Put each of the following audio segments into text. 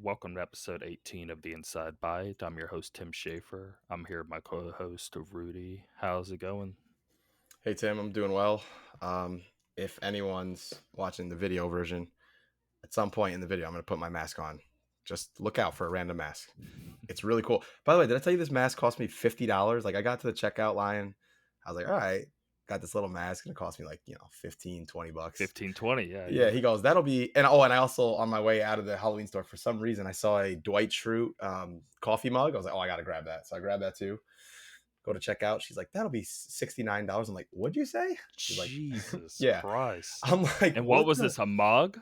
welcome to episode 18 of the Inside Bite. I'm your host, Tim Schaefer. I'm here with my co host, Rudy. How's it going? Hey Tim, I'm doing well. If anyone's watching the video version, at some point in the video, I'm going to put my mask on. Just look out for a random mask. It's really cool. By the way, did I tell you this mask cost me $50? Like I got to the checkout line. I was like, all right, got this little mask and it cost me like, 15, $20. 15, 20, Yeah, yeah. he goes, that'll be, and I also, on my way out of the Halloween store, for some reason, I saw a Dwight Schrute coffee mug. I was like, oh, I got to grab that. So I grabbed that too. Go to check out. She's like, that'll be $69. I'm like, what'd you say? She's like, Jesus yeah. Christ. I'm like, And what was this? A mug?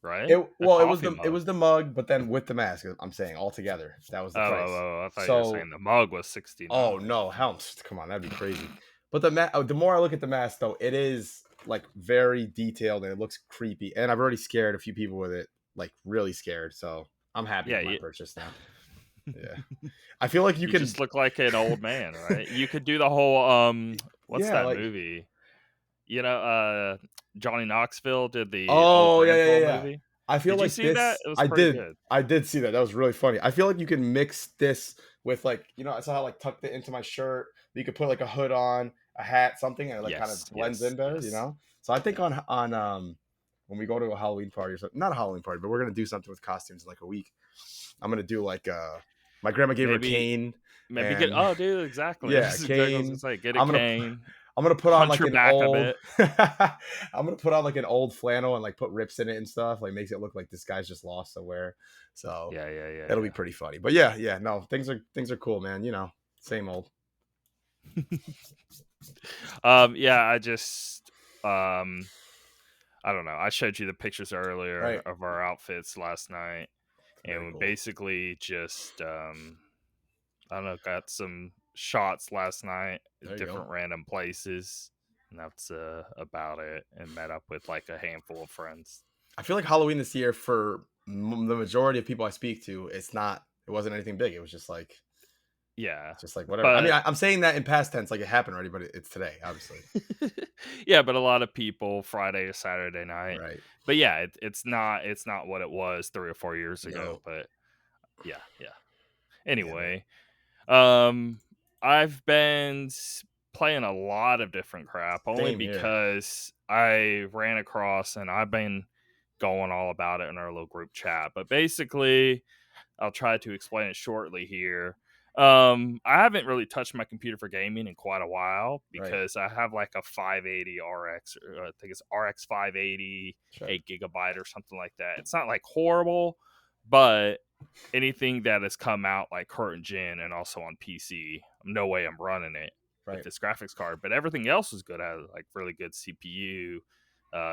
Right? It A coffee mug. it was the mug, but then with the mask, I'm saying all together. That was the price. I thought you were So, saying the mug was 69. oh no, come on, that'd be crazy. But the more I look at the mask though, it is like very detailed and it looks creepy. And I've already scared a few people with it, like really scared. So I'm happy with my purchase now. Yeah. I feel like you can just look like an old man, right? You could do the whole what's that movie? Johnny Knoxville did the old man movie. I feel did like you see that? It was pretty good. I did see that. That was really funny. I feel like you can mix this with like, I saw how I like tucked it into my shirt. You could put like a hood on, a hat, something, and it like kind of blends in better, So I think on when we go to a Halloween party or something, not a Halloween party, but we're gonna do something with costumes in like a week. I'm gonna do like my grandma gave her a cane. Maybe dude, exactly. Yeah, cane. Get a cane. I'm gonna put on like an old. I'm gonna put on like an old flannel and like put rips in it and stuff. Like makes it look like this guy's just lost somewhere. So yeah. It'll be pretty funny. But yeah. No, things are cool, man. Same old. I just I don't know. I showed you the pictures earlier of our outfits last night, and we basically just I don't know, got some shots last night at different random places, and that's about it, and met up with like a handful of friends. I feel like Halloween this year, for the majority of people I speak to, it wasn't anything big. It was just like just like whatever. I mean, I'm saying that in past tense, like it happened already, but it's today, obviously. Yeah, but a lot of people Friday or Saturday night, right? But yeah, it's not what it was 3 or 4 years ago. But yeah. Anyway, I've been playing a lot of different crap only because I ran across, and I've been going all about it in our little group chat. But basically, I'll try to explain it shortly here. I haven't really touched my computer for gaming in quite a while because I have like a 580 RX, or I think it's RX 580, 8 gigabyte or something like that. It's not like horrible, but anything that has come out like current gen and also on PC, no way I'm running it with this graphics card. But everything else is good. I have like really good CPU,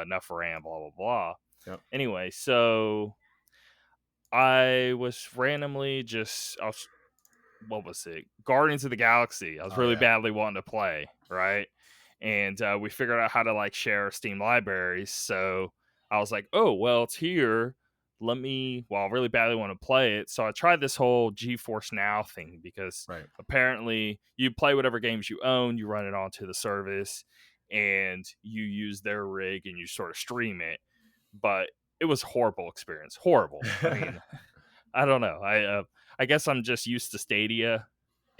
enough RAM, blah blah blah. Yep. Anyway, so I was randomly what was it? Guardians of the Galaxy. I was really badly wanting to play, right? And we figured out how to like share Steam libraries. So I was like, oh, well, it's here. I really badly want to play it. So I tried this whole GeForce Now thing because apparently you play whatever games you own, you run it onto the service, and you use their rig and you sort of stream it. But it was a horrible experience. Horrible. I mean, I don't know. I guess I'm just used to Stadia,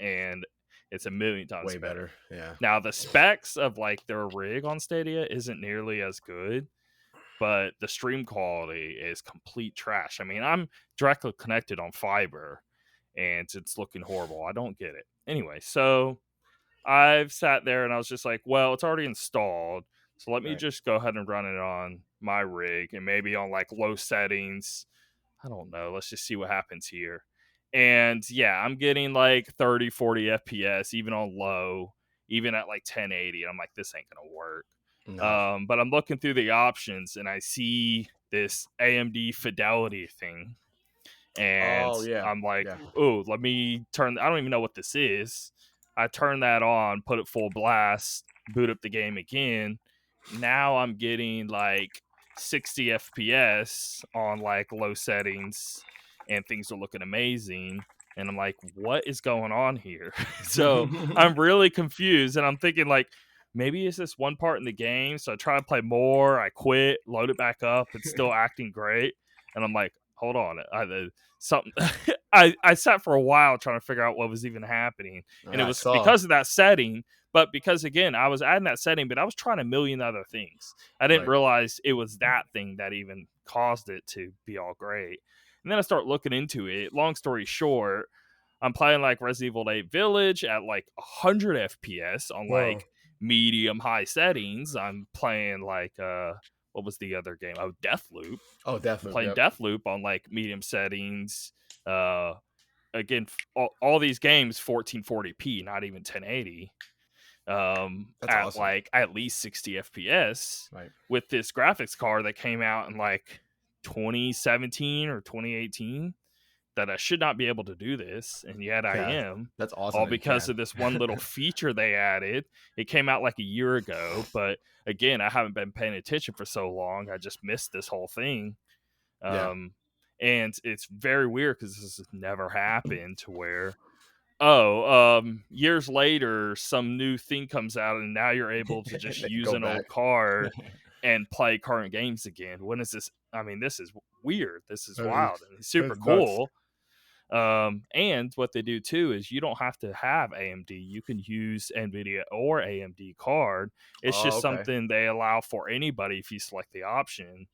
and it's a million times way better. Yeah. Now the specs of like their rig on Stadia isn't nearly as good, but the stream quality is complete trash. I mean, I'm directly connected on fiber, and it's looking horrible. I don't get it. Anyway, so I've sat there and I was just like, well, it's already installed, so let me just go ahead and run it on my rig and maybe on like low settings. I don't know. Let's just see what happens here. And yeah, I'm getting like 30, 40 FPS, even on low, even at like 1080. I'm like, this ain't going to work. No. But I'm looking through the options and I see this AMD Fidelity thing. And I'm like, oh, let me turn. I don't even know what this is. I turn that on, put it full blast, boot up the game again. Now I'm getting like 60 FPS on like low settings, and things are looking amazing. And I'm like, what is going on here? So I'm really confused, and I'm thinking like, maybe it's this one part in the game. So I try to play more, I quit, load it back up, it's still acting great. And I'm like, hold on. Something. I sat for a while trying to figure out what was even happening, and it I was saw. because of that setting. But because again, I was adding that setting, but I was trying a million other things. I didn't Right. realize it was that thing that even caused it to be all great. And then I start looking into it. Long story short, I'm playing like Resident Evil 8 Village at like 100 FPS on Whoa. like medium high settings. I'm playing like what was the other game? Oh, Deathloop. Oh, I'm Deathloop. playing Yep. Deathloop on like medium settings. Uh again, all these games 1440p, not even 1080. That's At awesome. like at least 60 FPS Right. with this graphics card that came out in like 2017 or 2018, that I should not be able to do this, and yet I Yeah. am, That's awesome all that you because can. of this one little feature they added. It came out like a year ago, but again, I haven't been paying attention for so long. I just missed this whole thing. Yeah. Um, and it's very weird because this has never happened to where, oh, years later, some new thing comes out, and now you're able to just use Go an back. old card and play current games again. When is this? I mean, this is weird. This is That is wild and super that's nuts. cool. And what they do too is you don't have to have AMD. You can use NVIDIA or AMD card. It's Oh, just okay. something they allow for anybody if you select the option.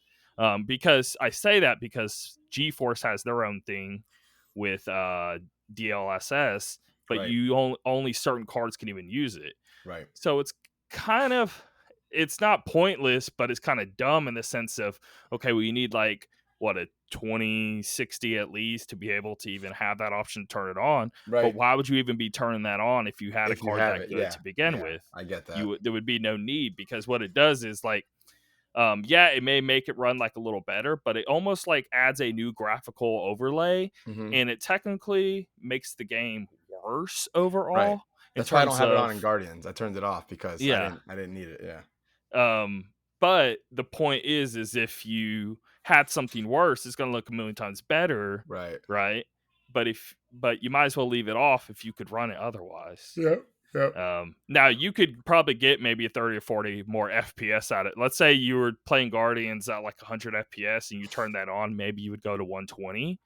Because I say that because GeForce has their own thing with DLSS, but Right. you only certain cards can even use it. Right. So kind of it's not pointless, but it's kind of dumb in the sense of, okay, well, you need like what, a 2060 at least to be able to even have that option to turn it on. But Right. why would you even be turning that on if you had a If you card have that it, good yeah. to begin Yeah. with? I get that. There would be no need, because what it does is like, yeah, it may make it run like a little better, but it almost like adds a new graphical overlay, Hmm. and it technically makes the game worse Right. overall in That's why I don't terms have it on of, in Guardians. I turned it off because I yeah. didn't need it. Yeah. But the point is if you had something worse, it's going to look a million times better, Right. right? But you might as well leave it off if you could run it otherwise. Yep. Yep. Now you could probably get maybe a 30 or 40 more FPS out of it. Let's say you were playing Guardians at like 100 FPS and you turn that on, maybe you would go to 120.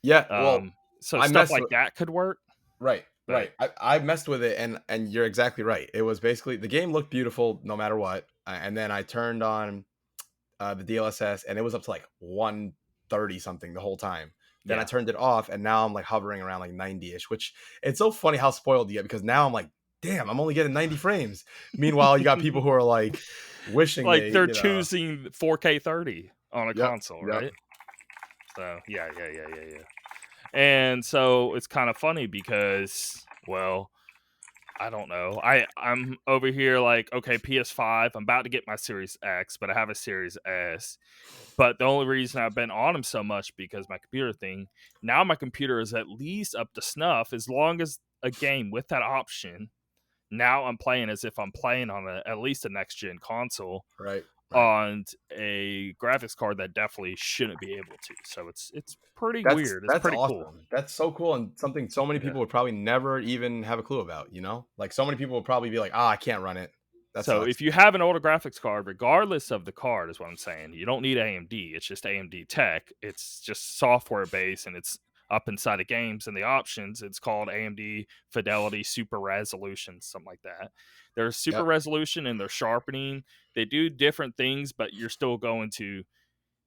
Yeah. Well, So I stuff messed like with. that could work, Right. but Right. I messed with it, and you're exactly right. It was basically the game looked beautiful no matter what, and then I turned on the DLSS, and it was up to like 130 something the whole time. Then I yeah. turned it off, and now I'm like hovering around like 90-ish, which it's so funny how spoiled you get, because now I'm like, damn, I'm only getting 90 frames. Meanwhile, you got people who are like wishing Like they, they're choosing 4K 30 on a yep, console, yep, right? So yeah. And so it's kind of funny because, well, I don't know. I'm over here like, okay, PS5. I'm about to get my Series X, but I have a Series S. But the only reason I've been on them so much because my computer thing. Now my computer is at least up to snuff. As long as a game with that option, now I'm playing as if I'm playing on at least a next gen console right, right. on a graphics card that definitely shouldn't be able to. So it's pretty weird. It's That's pretty cool. awesome. That's so cool, and something so many Yeah. people would probably never even have a clue about. Like so many people would probably be like, "Ah, I can't run it. That So sucks." if you have an older graphics card, regardless of the card, is what I'm saying, you don't need AMD. It's just AMD tech. It's just software based, and it's up inside of games and the options. It's called AMD Fidelity Super Resolution, something like that. There's super Yep, resolution and they're sharpening. They do different things, but you're still going to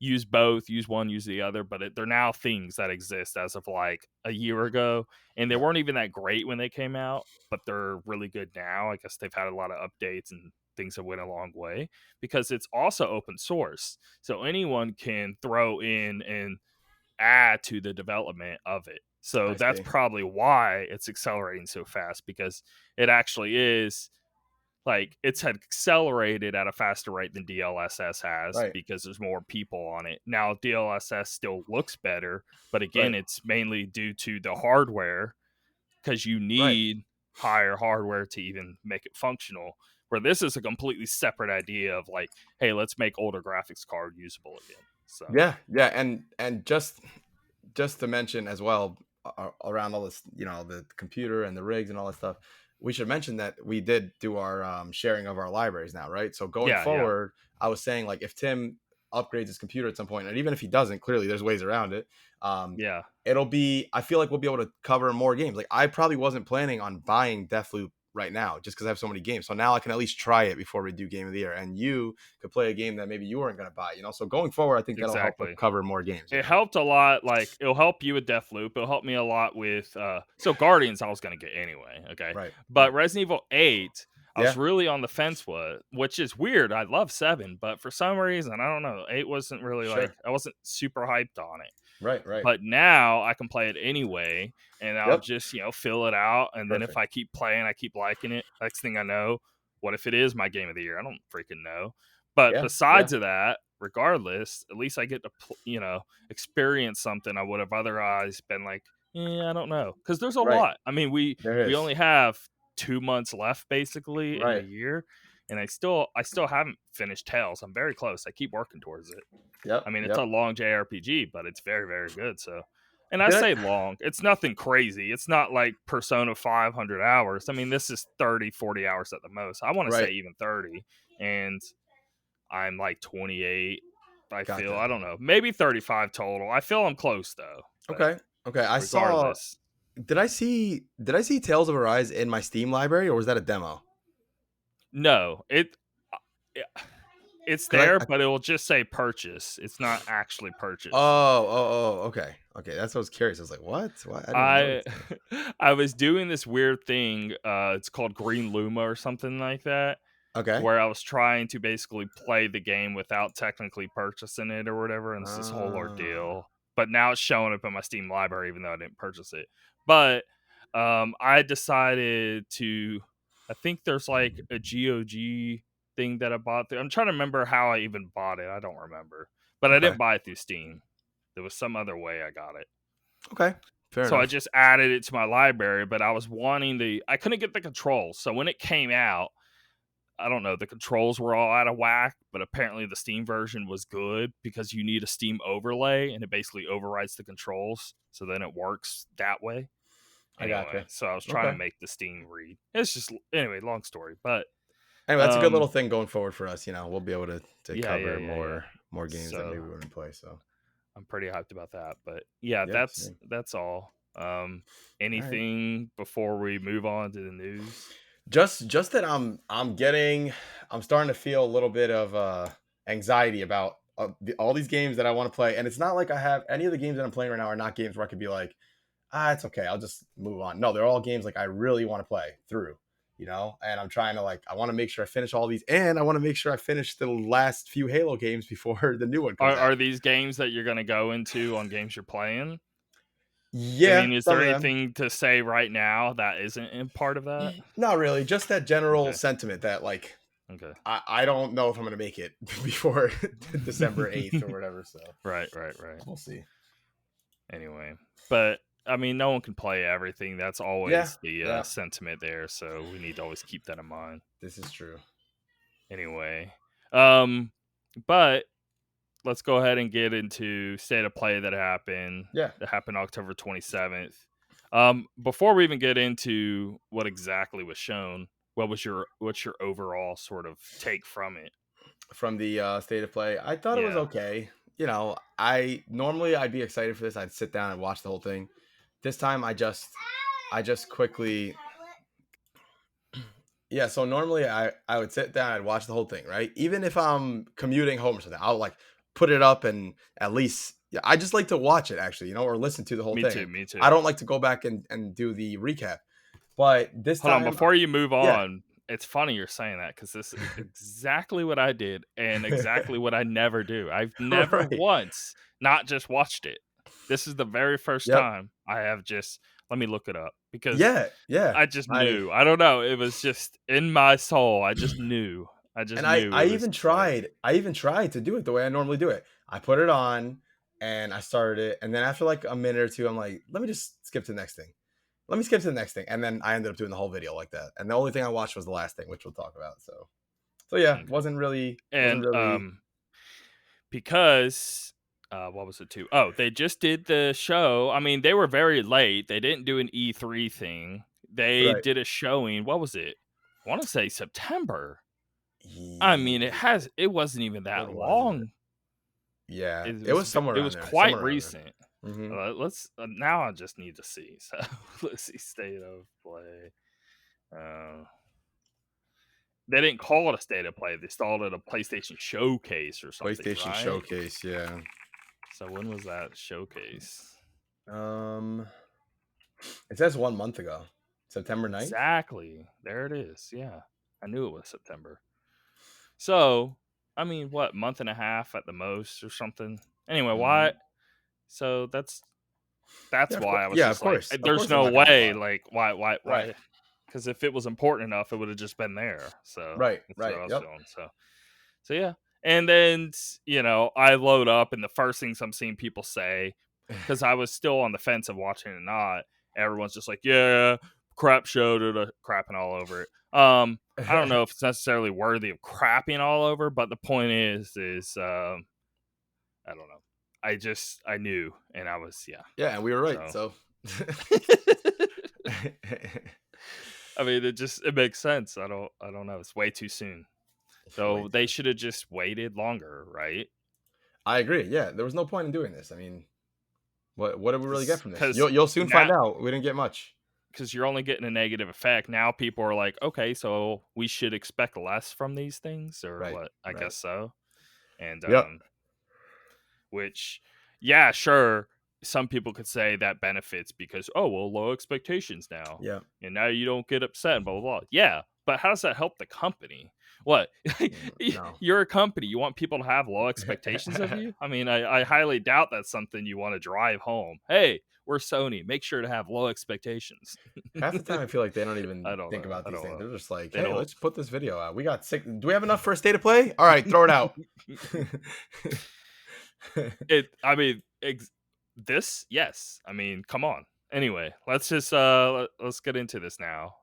use both, use one, use the other, but they're now things that exist as of like a year ago, and they yep, weren't even that great when they came out, but they're really good now. I guess they've had a lot of updates and things that went a long way because it's also open source, so anyone can throw in and add to the development of it. So I that's see. probably why it's accelerating so fast, because it actually is like it's accelerated at a faster rate than DLSS has Right, because there's more people on it. Now DLSS still looks better, but again, right, it's mainly due to the hardware because you right. need higher hardware to even make it functional. Where this is a completely separate idea of like, hey, let's make older graphics card usable again. So Yeah, yeah, and just to mention as well, around all this, the computer and the rigs and all that stuff, we should mention that we did do our sharing of our libraries now, right? So going yeah. forward, I was saying, like, if Tim upgrades his computer at some point, and even if he doesn't, clearly there's ways around it. Um, Yeah, it'll be. I feel like we'll be able to cover more games. Like I probably wasn't planning on buying Deathloop right now just because I have so many games. So now I can at least try it before we do Game of the Year, and you could play a game that maybe you weren't going to buy. So going forward, I think that'll help exactly. cover more games. It helped a lot. Like it'll help you with Deathloop. It'll help me a lot with so Guardians I was gonna get anyway. Okay, Right. but Right. Resident Evil 8, I was Yeah. really on the fence with, which is weird. I love 7, but for some reason I don't know. 8 wasn't really like Sure. I wasn't super hyped on it. Right. Right. But now I can play it anyway, and I'll Yep. just, fill it out. And then if Perfect. I keep playing, I keep liking it. Next thing I know, what if it is my game of the year? I don't freaking know. But Yeah. Yeah. besides of that, regardless, at least I get to, experience something I would have otherwise been like, I don't know. Because there's a Right. lot. I mean, There we is. only have 2 months left basically in the Right. year. And I still haven't finished Tales. I'm very close. I keep working towards it. I Yep. mean, it's a Yep. long JRPG, but it's very, very good. So, and I Did say I? long, it's nothing crazy. It's not like Persona 500 hours. I mean, this is 30, 40 hours at the most. I want to say Right. even 30. And I'm like 28. Gotcha. I don't know, maybe 35 total. I feel I'm close though. But Okay. Okay. I saw. regardless, Did I see Tales of Arise in my Steam library, or was that a demo? no, it it's Because there, I but it will just say purchase. It's not actually oh, purchase. oh, oh, okay. Okay. That's what I was curious. I was like, what? Why? I didn't even I notice that. I was doing this weird thing. It's called Green Luma or something like that, Okay. where I was trying to basically play the game without technically purchasing it or whatever, and it's this whole Ah, ordeal. But now it's showing up in my Steam library, even though I didn't purchase it. But I decided to. I think there's like a GOG thing that I bought. I'm trying to remember how I even bought it. I don't remember, but I okay. didn't buy it through Steam. There was some other way I got it. Okay. Fair So I enough. just added it to my library, but I was wanting I couldn't get the controls. So when it came out, I don't know, the controls were all out of whack, but apparently the Steam version was good because you need a Steam overlay and it basically overrides the controls. So then it works that way. I Anyway, gotcha. so I was trying to Okay. make the Steam read. It's just, anyway, long story. But Anyway, that's a good little um thing going forward for us. We'll be able to yeah, yeah, cover yeah, yeah. more games that So maybe we wouldn't play. So I'm pretty hyped about that. But yeah, yeah. that's all. All right. Anything before we move on to the news? Just that I'm starting to feel a little bit of anxiety about all these games that I want to play, and it's not like I have any of the games that I'm playing right now are not games where I could be like, it's okay, I'll just move on. No, they're all games like I really want to play through, and I'm trying to I want to make sure I finish all these, and I want to make sure I finish the last few Halo games before the new one comes out. Are these games that you're gonna go into on games you're playing? I Yeah, mean, is some there of them. anything to say right now that isn't in part of that? Not really, just that general Okay, sentiment that okay. I don't know if I'm gonna make it before December 8th or whatever. So Right, right, right. we'll see. Anyway, but I mean, no one can play everything. That's Yeah, always the yeah, sentiment there, so we need to always keep that in mind. this is true. Anyway, um, but let's go ahead and get into state of play that happened. Yeah, That happened October 27th. Before we even get into what exactly was shown, what's your overall sort of take from it? from the state of play, I thought it was Yeah. okay. I normally I'd be excited for this. I'd sit down and watch the whole thing. This time, I just quickly. Yeah, so normally I would sit down, I'd watch the whole thing, right? Even if I'm commuting home or something, I'll put it up and at least, yeah, I just like to watch it actually, or listen to the whole Me thing. too, me I too. don't like to go back and do the recap. But this Hold on, time, before you move yeah, on, it's funny you're saying that because this is exactly what I did and exactly what I never do. I've never right. once not just watched it. This is the very first Yep. time I have just let me look it up because Yeah, yeah. I just I knew. I don't know. It was just in my soul. I just knew. I just and I knew I it was even just like tried to do it the way I normally do it. I put it on and I started it, and then after a minute or two, I'm like, let me just skip to the next thing. Let me skip to the next thing, and then I ended up doing the whole video like that. And the only thing I watched was the last thing, which we'll talk about. So yeah, okay. wasn't And really because what was it too? Oh, they just did the show. I mean, they were very late. They didn't do an E3 thing. They right. did a showing. What was it? I want to say September. I mean, Ye- it wasn't even that When was it? long. Yeah, It it was was somewhere it around was there. quite Somewhere around there. recent. Hmm. Let's now I just need to see. So let's see state of play. Uh, they didn't call it a state of play. They called it a PlayStation Showcase or something, PlayStation right? Showcase. Yeah. So when was that showcase? Um, it says 1 month ago, September 9th. Exactly. There it is. Yeah, I knew it was September. So I mean, what, month and a half at the most or something? Anyway, why? Hmm. So Yeah, that's of course. why I was Yeah, just like, of there's course, they're no not gonna have a way. lot. Like, Right. why? Because if it was important enough, it would have just been there. So Right. that's what Right. I was Yep. feeling. So yeah. And then I load up, and the first things I'm seeing people say, because I was still on the fence of watching it or not. Everyone's just like, yeah, crap show, crapping all over it. I don't know if it's necessarily worthy of crapping all over, but the point is I don't know. I knew, and I was, yeah. Yeah, and we were right. So So. I mean, it makes sense. I don't know. It's way too soon. Way So they too. should have just waited longer, right? I agree. Yeah, there was no point in doing this. I mean, what did we really get from this? Because You'll soon find now out. We didn't get much. because you're only getting a negative effect. Now people are like, okay, so we should expect less from these things, or Right. what? I Right. guess so. And Yep. which, yeah, sure. Some people could say that benefits because, oh, well, low expectations now. Yep. And now you don't get upset and blah, blah, blah. Yeah. But how does that help the company? What? No. You're a company. You want people to have low expectations of you? I mean, I highly doubt that's something you want to drive home. Hey, we're Sony. Make sure to have low expectations. Half the time, I feel like they don't I even don't think know. about I these don't things. know. They're just like, They "Hey, don't. let's put this video out. We got six. Do we have enough for a state of play? All right, throw it out." I mean, this, yes. I mean, come on. Anyway, let's just let's get into this now.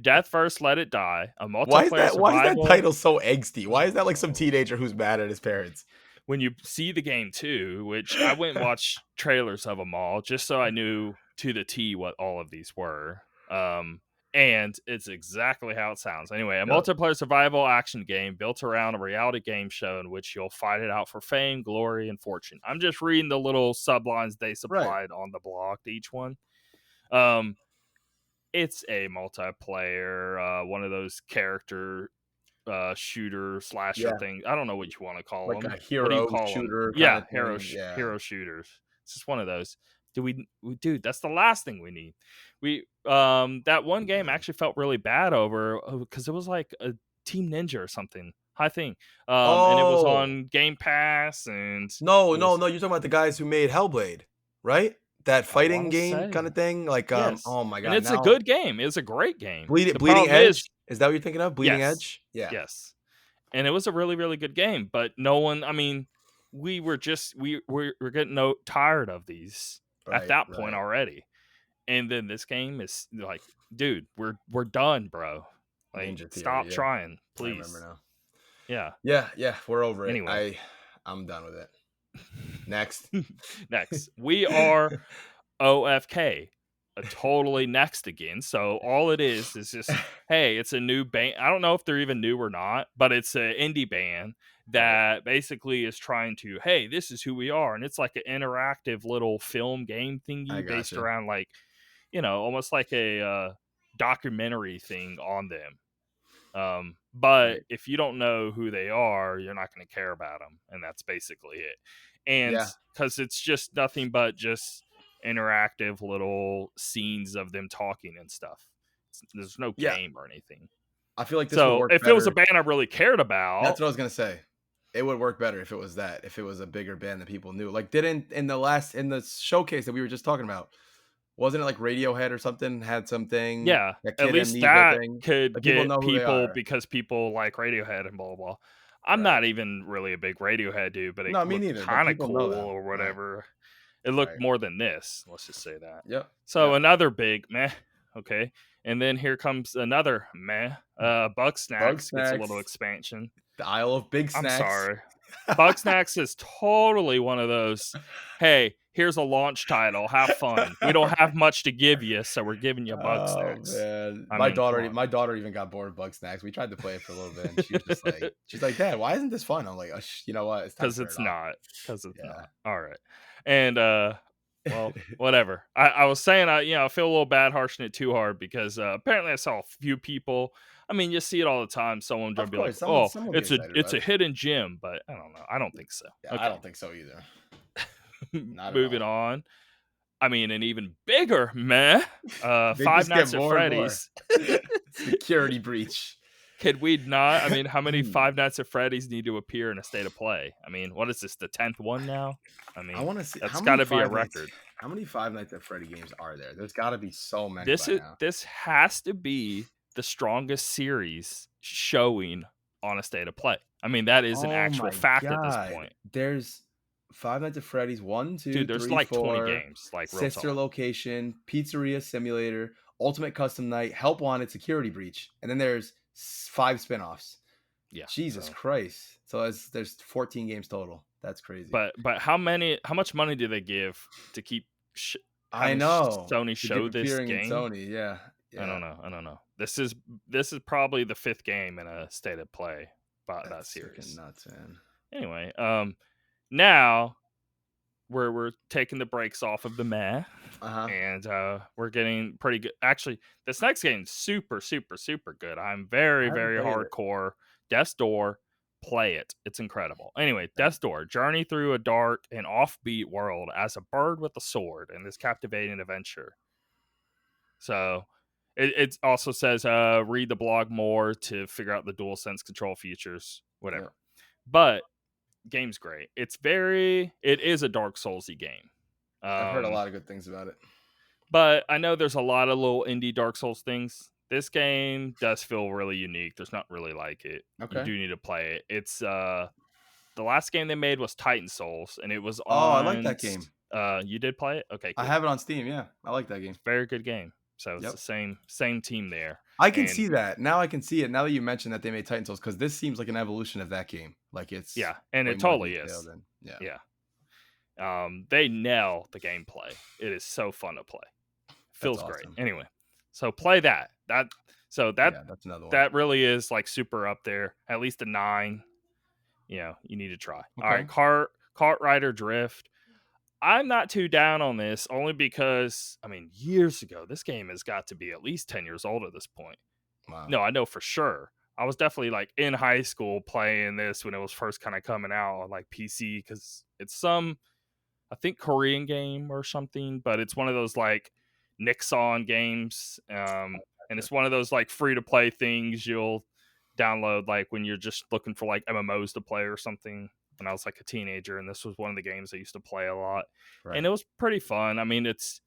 Death First Let It Die, a multiplayer Why is that survival. title so angsty? Why is that like some Oh, teenager who's mad at his parents? when you see the game too, which I went and watched trailers of them all just so I knew to the T what all of these were. And it's exactly how it sounds. Anyway, a Yep. multiplayer survival action game built around a reality game show in which you'll fight it out for fame, glory, and fortune. I'm just reading the little sublines they Right. supplied on the blog to each one. Um, it's a multiplayer, one of those character shooter slasher Yeah. thing. I don't know what you want to call Like a them. What do you hero call them? shooter kind Yeah, of thing. Yeah. hero shooters. It's just one of those. Dude, that's the last thing we need. We that one game Man. actually felt really bad over because it was like a Team Ninja or something. High thing. And it was Oh, on Game Pass, and no, it no, was, no. You're talking about the guys who made Hellblade, right? That I want fighting to game kind say, of thing. Like, yes. oh my And god, it's a now good game. It's a great game. The Bleeding problem is, Edge. Is that what you're thinking of? Bleeding yes. Edge? Yeah. Yes. And it was a really, really good game, but no one, I mean, we were just we're getting tired of these at Right, that point right. already. And then this game is like, dude, we're done, bro. Like, Ninja Theory, stop yeah. trying, I remember please. now. Yeah. Yeah, yeah, we're over it. Anyway. I'm done with it. Next. Next, we are OFK, a totally next again. So all it is just, hey, it's a new band. I don't know if they're even new or not, but it's an indie band Right. that basically is trying to, hey, this is who we are, and it's like an interactive little film game I thingy based gotcha. around, like, almost like a documentary thing on them. But Right. if you don't know who they are, you're not going to care about them, and that's basically it. And Yeah. because it's just nothing but just interactive little scenes of them talking and stuff. There's no Yeah. game or anything. I feel like this would So work if it was a better. band I really cared about, That's what I was gonna say. It would work better if it was that. If it was a bigger band that people knew. Like didn't in the showcase that we were just talking about, wasn't it like Radiohead or something had something, yeah, that at Kid least Amnesia that thing? could Like people get know who they people are. because people like Radiohead and blah blah blah. I'm Right. not even really a big Radiohead dude, but it No, me looked neither, but kind of people know cool them. or Right. whatever. It looked Right. more than this. Let's just say that. Yep. So Yep. another big meh. Okay, and then here comes another meh. Bug Bug Snacks gets a little Snacks, expansion. the Isle of Big I'm Snacks. sorry. Bug Snacks is totally one of those. Hey, here's a launch title. Have fun. We don't have much to give you, so we're giving you bug Oh snacks. man, I mean, come on. my daughter even got bored of Bug Snacks. We tried to play it for a little bit, and she was just like, she's like, "Dad, why isn't this fun?" I'm like, you know what? It's time to Because turn it's it off." not. Because it's Yeah. not. All right. And well, whatever. I was saying I feel a little bad harshing it too hard because apparently I saw a few people. I mean, you see it all the time. Someone Of gonna be like, course, "Oh, someone will get it's excited about a it. hidden gem," but I don't know. I don't think so. Yeah, I Okay. don't think so either. Not at Moving all. on. I mean, an even bigger meh. They Five just get Nights at more and more. Freddy's. Security breach. Could we not? I mean, how many Five Nights at Freddy's need to appear in a state of play? I mean, what is this, the 10th one now? I I mean, want to see that's got to be a record. How many Five Nights at Freddy games are there? There's got to be so many This by is now. this has to be the strongest series showing on a state of play. I mean, that is an Oh actual my fact at this god. point. There's Five Nights at Freddy's 1, 2, Dude, there's 3, like 20 4, games, like real Sister talk. Location, Pizzeria Simulator, Ultimate Custom Night, Help Wanted, Security Breach, and then there's 5 spin-offs. Yeah. Jesus So, Christ. So there's 14 games total. That's crazy. but how much money do they give to keep I having know. Sony To keep show this appearing in game? Sony. Yeah. I don't Yeah. know. I don't know. This is probably the 5th game in a state of play by that That's freaking series. nuts, man. Anyway, now we're taking the brakes off of the meh, Uh-huh. and we're getting pretty good. Actually, this next game's super, super, super good. I'm very, I haven't very played it. hardcore. Death's Door, play it. It's incredible. Anyway, Okay. Death's Door, journey through a dark and offbeat world as a bird with a sword in this captivating adventure. So it also says read the blog more to figure out the DualSense control features, whatever. Yep. But game's great. It is a Dark Soulsy game. I've heard a lot of good things about it. But I know there's a lot of little indie Dark Souls things. This game does feel really unique. There's not really like it. You Okay. do need to play it. It's the last game they made was Titan Souls, and it was Oh, I like on that game. you did play it? Okay, I cool. have it on Steam. Yeah. I like that game. Very good game. So it's Yep. the same team there. I can And see that. Now I can see it. Now that you mentioned that they made Titan Souls, because this seems like an evolution of that game. Like it's yeah, and way it more totally detailed is. and yeah. Yeah. They nail the gameplay. It is so fun to play. Feels That's great. awesome. Anyway, so play that. Yeah, that's another one. That really is like super up there. At least a 9. You need to try. All right, Kart Rider Drift. I'm not too down on this only because I mean years ago this game has got to be at least 10 years old at this point. Wow. No, I know for sure. I was definitely like in high school playing this when it was first kind of coming out on like PC because it's some I think Korean game or something, but it's one of those like Nixon games. And it's one of those like free to play things you'll download like when you're just looking for like MMOs to play or something. When I was like a teenager, and this was one of the games I used to play a lot, Right. and it was pretty fun. I mean, it's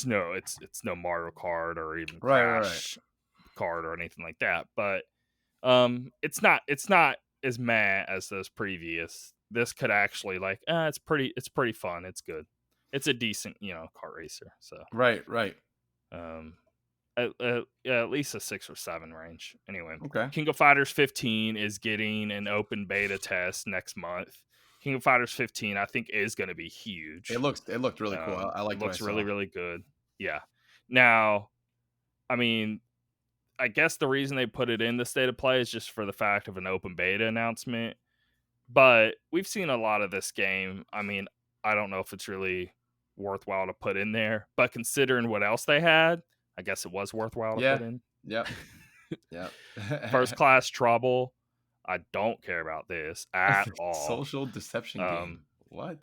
no Mario Kart or even Crash Kart or anything like that, but it's not as mad as those previous. This could actually like it's pretty fun. It's good. It's a decent kart racer. So Right. um at least a 6 or 7 range. Anyway, Okay. King of Fighters 15 is getting an open beta test next month. King of Fighters 15 I think is going to be huge. It looked really cool. I liked it looks what I really saw. really good. Yeah. Now, I mean, I guess the reason they put it in the state of play is just for the fact of an open beta announcement. But we've seen a lot of this game. I mean, I don't know if it's really worthwhile to put in there, but considering what else they had, I guess it was worthwhile to put in. Yep. First Class Trouble. I don't care about this at all. Social deception game. What?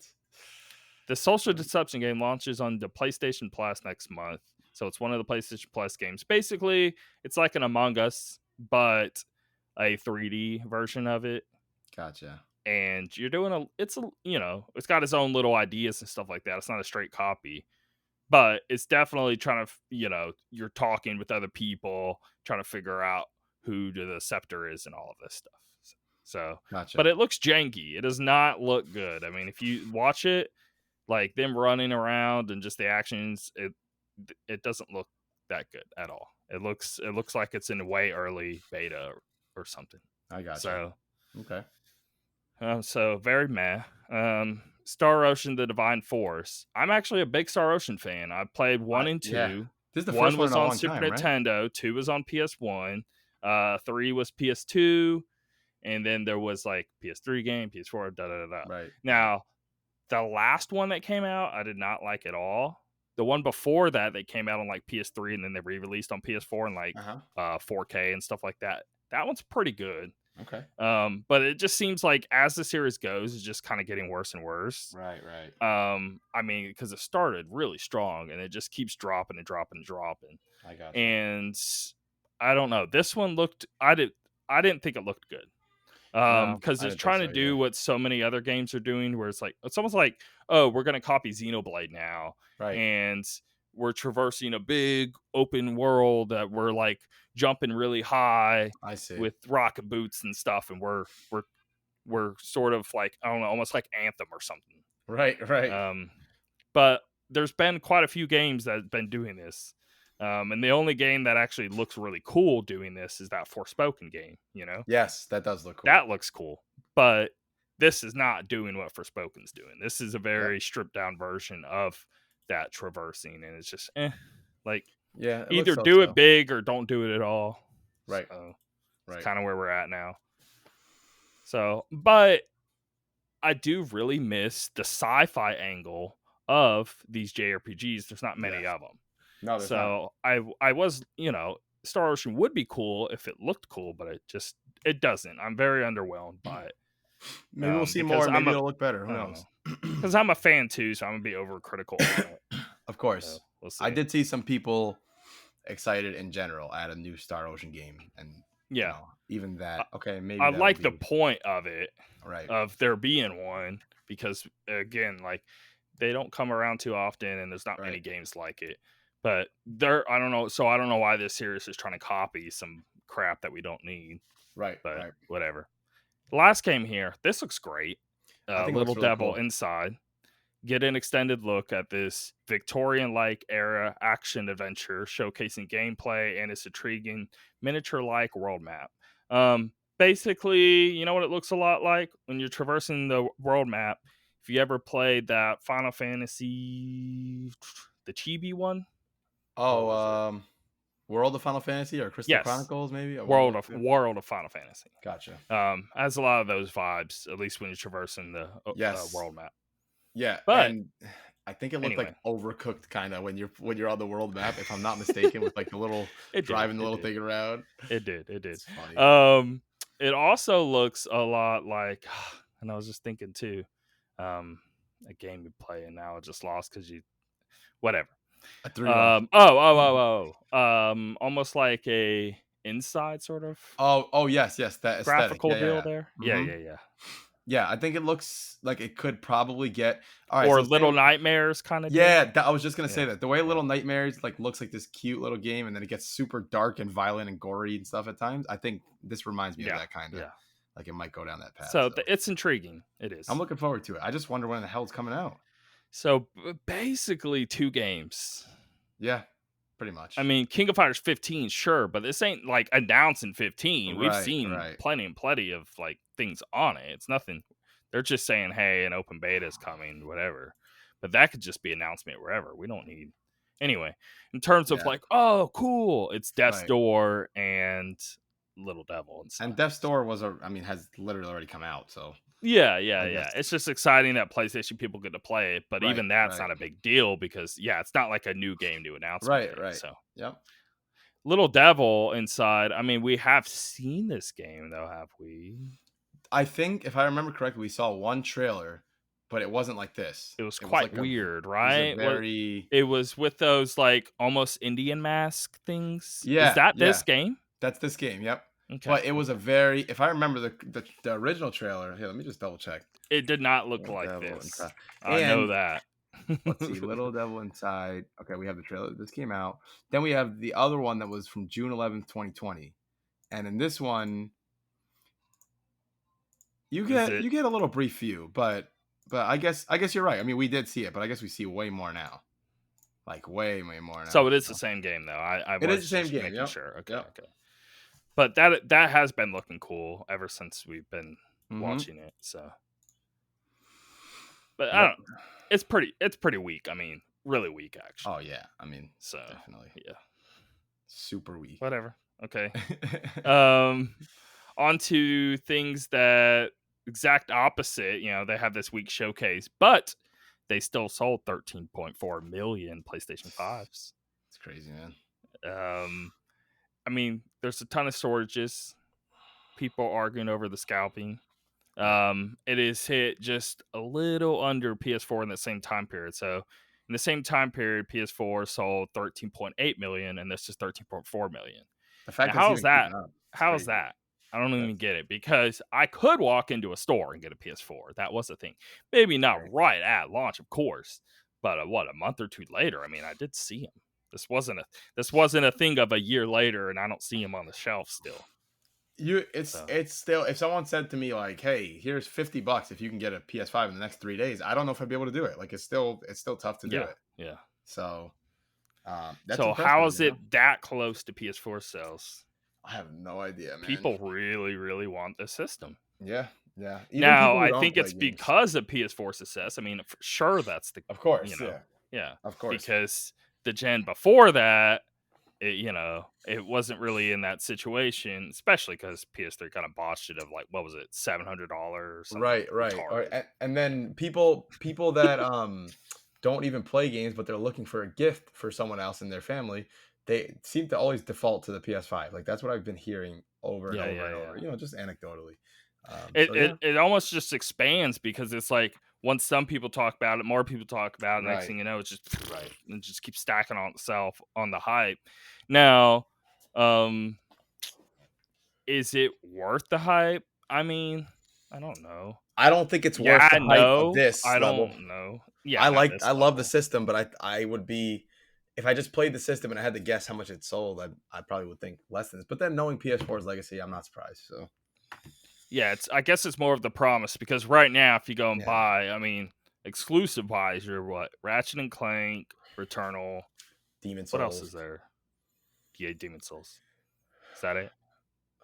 The social deception game launches on the PlayStation Plus next month. So it's one of the PlayStation Plus games. Basically, it's like an Among Us, but a 3D version of it. Gotcha. And you're doing it's got its own little ideas and stuff like that. It's not a straight copy, but it's definitely trying to, you're talking with other people, trying to figure out who the scepter is and all of this stuff. So, Gotcha. But it looks janky. It does not look good. I mean, if you watch it, like them running around and just the actions, it doesn't look that good at all. It looks like it's in a way early beta or something. I gotcha. So okay. So very meh. Star Ocean: The Divine Force. I'm actually a big Star Ocean fan. I played 1 and Yeah. 2. This is the 1 first one was in a on long Super time, right? Nintendo, 2 was on PS1, 3 was PS2, and then there was like PS3 game, PS4, da da da da. Right. Now, the last one that came out, I did not like at all. The one before that, they came out on like PS3 and then they re-released on PS4 and like Uh-huh. 4K and stuff like that. That one's pretty good. Okay. But it just seems like as the series goes, it's just kind of getting worse and worse. Right, right. I mean, because it started really strong and it just keeps dropping and dropping and dropping. I got you. And I don't know. This one looked. I didn't think it looked good. No, Because I it's didn't think trying so to do either. what so many other games are doing, where it's almost like, oh, we're gonna copy Xenoblade now, Right. and we're traversing a big open world that we're like jumping really high I see. with rocket boots and stuff, and we're sort of like, I don't know, almost like Anthem or something. Right, right. But there's been quite a few games that have been doing this. And the only game that actually looks really cool doing this is that Forspoken game, you know? Yes, that does look cool. That looks cool. But this is not doing what Forspoken's doing. This is a Yep. very stripped down version of that traversing, and it's just like, Yeah, it either looks do so-so. it big or don't do it at all. Right. So it's Right. kind of where we're at now. So, but I do really miss the sci-fi angle of these JRPGs. There's not many Yes. of them. No, there's not. So I was, Star Ocean would be cool if it looked cool, but it doesn't. I'm very underwhelmed by it. Maybe we'll see because more. Maybe it'll look better. Who I don't knows? because I'm a fan too, so I'm gonna be overcritical on it. Of So course. we'll see. I did see some people excited in general at a new Star Ocean game, and Yeah, even that. Okay, maybe I that like would the be point of it, right. of there being one, because again, like, they don't come around too often, and there's not many Right. games like it. But I don't know. So I don't know why this series is trying to copy some crap that we don't need. Right. But Right. whatever. The last game here, this looks great. I think it Little looks really Devil cool. Inside. Get an extended look at this Victorian-like era action adventure showcasing gameplay and its intriguing miniature-like world map. Basically, you know what it looks a lot like when you're traversing the world map. If you ever played that Final Fantasy, the Chibi one, what Oh, was it? World of Final Fantasy or Crystal Yes, Chronicles, maybe one of World those of two. World of Final Fantasy. Gotcha. Has a lot of those vibes, at least when you're traversing the Yes. world map. Yeah, But and I think it looked anyway, like overcooked kind of when you're on the world map, if I'm not mistaken, with like the little it did. driving the little thing around. It did. It's funny. It also looks a lot like, and I was just thinking too, a game you play and now it just lost because you, whatever. I threw you off. Almost like a Inside sort of Oh, yes, that aesthetic. graphical Yeah, yeah, deal yeah. there. Mhm. Yeah, I think it looks like it could probably get all right. Or So Little same. Nightmares kind of deal. Yeah, I was just gonna say Yeah, that the way yeah. Little Nightmares like looks like this cute little game, and then it gets super dark and violent and gory and stuff at times. I think this reminds me of Yeah, that kind of yeah. like it might go down that path. So So it's intriguing. It I'm is. looking forward to it. I just wonder when the hell it's coming out. So basically, 2 games. Yeah, pretty I much. mean, King of Fighters 15, sure, but this ain't like announcing 15. We've Right, seen right. plenty and plenty of like things on it. It's nothing. They're just saying, "Hey, an open beta is coming," whatever. But that could just be announcement wherever. We don't need. Anyway, in terms of Yeah, like, oh, cool, it's Death's right. Door and Little Devil And inside. Death's Door has literally already come out. So Yeah, yeah, I yeah. guess It's just exciting that PlayStation people get to play it, but right, even that's right, not a big deal because yeah, it's not like a new game to announcement right, thing. right. So Yep. Little Devil inside. I mean, we have seen this game though, have we? I think if I remember correctly, we saw one trailer, but it wasn't like this. It was It was quite like a weird, it was a right? What very it was with those like almost Indian mask things. Is yeah, that yeah. this game? That's this game. Yep. Okay, But it was a okay. very if I remember the original trailer. Here, let me just double check. It did not look Little like Devil this. Inside. I know And that. let's see, Little Devil Inside. Okay, we have the trailer. This came out. Then we have the other one that was from June 11th, 2020. And in this one, you Is get it? you get a little brief view, but I guess you're right. I mean, we did see it, but I guess we see way more now. Like way more So now. it is the same game though. I It is was the same just game. making Yep. sure. Okay, Yep. okay. But that has been looking cool ever since we've been Mm-hmm. watching it. So But I Yep. don't. It's pretty weak. I mean, really weak actually. Oh yeah. I mean, So definitely yeah, super weak. whatever. Okay. Um, on to things that exact opposite. You know, they have this week showcase, but they still sold 13.4 million PlayStation 5s. It's crazy, man. Um, I mean, there's a ton of storages. People arguing over the scalping. Yeah. It is hit just a little under PS4 in the same time period. So in the same time period, PS4 sold 13.8 million, and this is 13.4 million. The Now, fact that it's how is even that? keeping up, it's How is crazy. that? I don't even That's get it because I could walk into a store and get a PS4. That was a thing. Maybe not right. right at launch, of course, but a month or two later. I mean, I did see him. This wasn't a thing of a year later, and I don't see him on the shelf still. So It's still, if someone said to me like, "Hey, here's $50 if you can get a PS5 in the next 3 days," I don't know if I'd be able to do it. Like it's still tough to do yeah, it. yeah. So that's So how impressive. is it that close to PS4 sales? I have no idea, man. People really, really want this system. Yeah, yeah. Even Now, people who I don't think play it's games, because of PS4 success. I mean, for sure, that's the, of you course. know, Yeah, yeah, of course. because the gen before that, it wasn't really in that situation, especially because PS3 kind of botched it of like, what was it, $700 or something Right, right. Or retarded. and then people that don't even play games, but they're looking for a gift for someone else in their family, they seem to always default to the PS5. Like that's what I've been hearing over and Yeah, over yeah, and yeah. over. Just anecdotally. It, So it yeah, it almost just expands because it's like once some people talk about it, more people talk about it. Next right, thing you know, it's just right. it just keeps stacking on itself on the hype. Now, um, is it worth the hype? I mean, I don't know. I don't think it's worth Yeah, the hype of no, this I level. don't know. Yeah, not this I love the level. system, but I would be, if I just played the system and I had to guess how much it sold, I probably would think less than this. But then knowing PS4's legacy, I'm not surprised. So Yeah, I guess it's more of the promise because right now, if you go and yeah, buy, I mean, exclusive wise, you're what? Ratchet and Clank, Returnal. Demon What else is Souls. there? Yeah, Demon Souls. Is that it?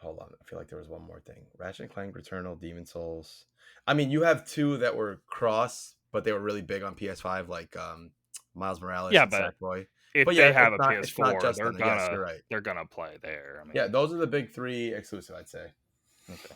Hold on, I feel like there was one more thing. Ratchet and Clank, Returnal, Demon Souls. I mean, you have two that were cross, but they were really big on PS5, like Miles Morales Yeah, and but Sackboy. if But they yeah, have a it's not PS4, just on there. Yes, you're right. they're gonna play there. I Yeah, mean, those are the big three exclusive, I'd say. okay,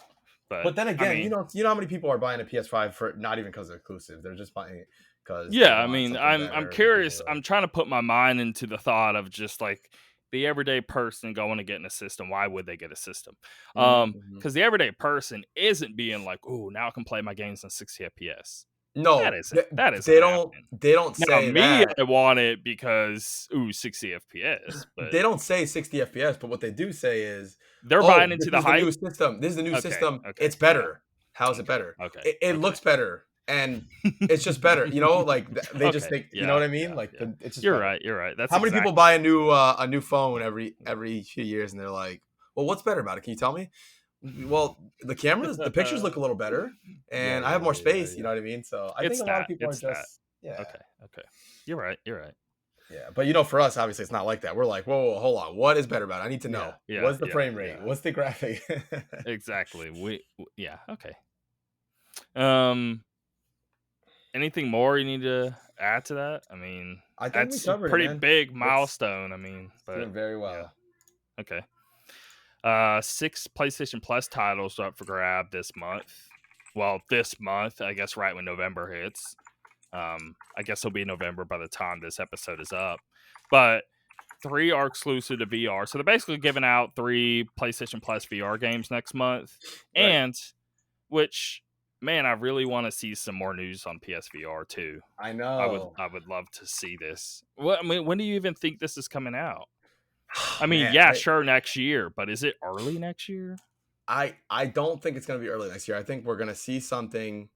but But then I again, mean, you know how many people are buying a PS5 for not even because they're exclusive. They're just buying it because they yeah, I want mean, something I'm better because they curious. like. I'm trying to put my mind into the thought of just like the everyday person going to get in a system. Why would they get a system? Mhm, mhm. Because the everyday person isn't being like, "Oh, now I can play my games in 60 FPS." No, That isn't happening. they don't Now, say me, that. I want it because 60 FPS, but They don't say 60 FPS, but what they do say is, they're "Oh, buying this into the is the hype. new system. This is the new Okay, system. okay, It's yeah, better. How's it okay, better? okay, It okay. looks better, and it's just better." Like they just Okay, think, you know yeah, what I mean? yeah, Like yeah. it's just You're better. right, you're right. That's How many people exactly buy what it is. a new phone every few years, and they're like, "Well, what's better about it? Can you tell me?" Well, the pictures look a little better, Yeah, and I yeah, have more yeah, yeah, space. You know yeah. what I mean? So I think It's a lot of that, people are it's that. just, yeah. Okay, okay. You're right, you're right. Yeah, but for us, obviously, it's not like that. We're like, whoa, hold on, what is better about it? I need to Yeah, know. yeah, What's the yeah, frame rate? yeah. What's the graphic? Exactly. Yeah, okay. Um, anything more you need to add to that? I mean, I think we that's a covered it, pretty man. big It's milestone. I mean, but doing very yeah, well. okay. 6 PlayStation Plus titles are up for grab this month. Well, this month, I guess, right when November hits. I guess it'll be November by the time this episode is up. But 3 are exclusive to VR. So they're basically giving out 3 PlayStation Plus VR games next month. Right. And which, man, I really want to see some more news on PSVR too. I know. I would love to see this. What I mean, when do you even think this is coming out? I mean, Man, yeah, sure, next year, but is it early next year? I don't think it's gonna be early next year. I think we're gonna see something.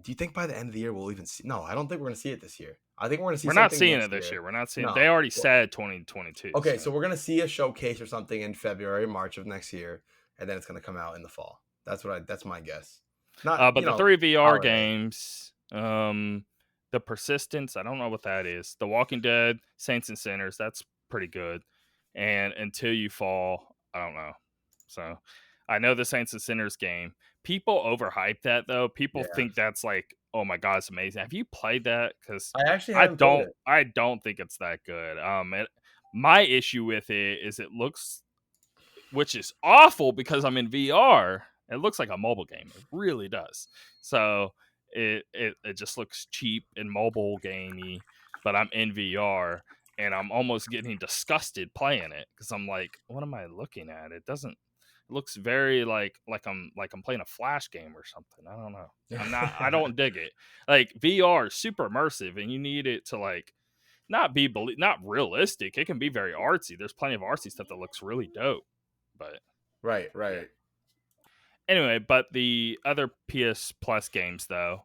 Do you think by the end of the year we'll even see? No, I don't think we're gonna see it this year. I think we're gonna see We're not something seeing it next this year. year. We're not seeing. They No. already Well, said 2022. okay, So, so we're gonna see a showcase or something in February, March of next year, and then it's gonna come out in the fall. That's my guess. Not, but the 3 VR holiday. games, the Persistence, I don't know what that is. The Walking Dead, Saints and Sinners, that's pretty good. And Until You Fall, I don't know. So, I know the Saints and Sinners game. People overhype that though. People Yeah. think that's like oh my god, it's amazing. Have you played that? Because I actually haven't played it. I don't think it's that good. My issue with it is it looks, which is awful because I'm in VR. It looks like a mobile game. It really does. So it just looks cheap and mobile gamey, but I'm in VR and I'm almost getting disgusted playing it because I'm like, what am I looking at? It doesn't. It looks very like I'm playing a flash game or something. I don't know. I'm not. I don't dig it. Like VR is super immersive, and you need it to like not realistic. It can be very artsy. There's plenty of artsy stuff that looks really dope. But Right, yeah. right. Anyway, but the other PS Plus games though,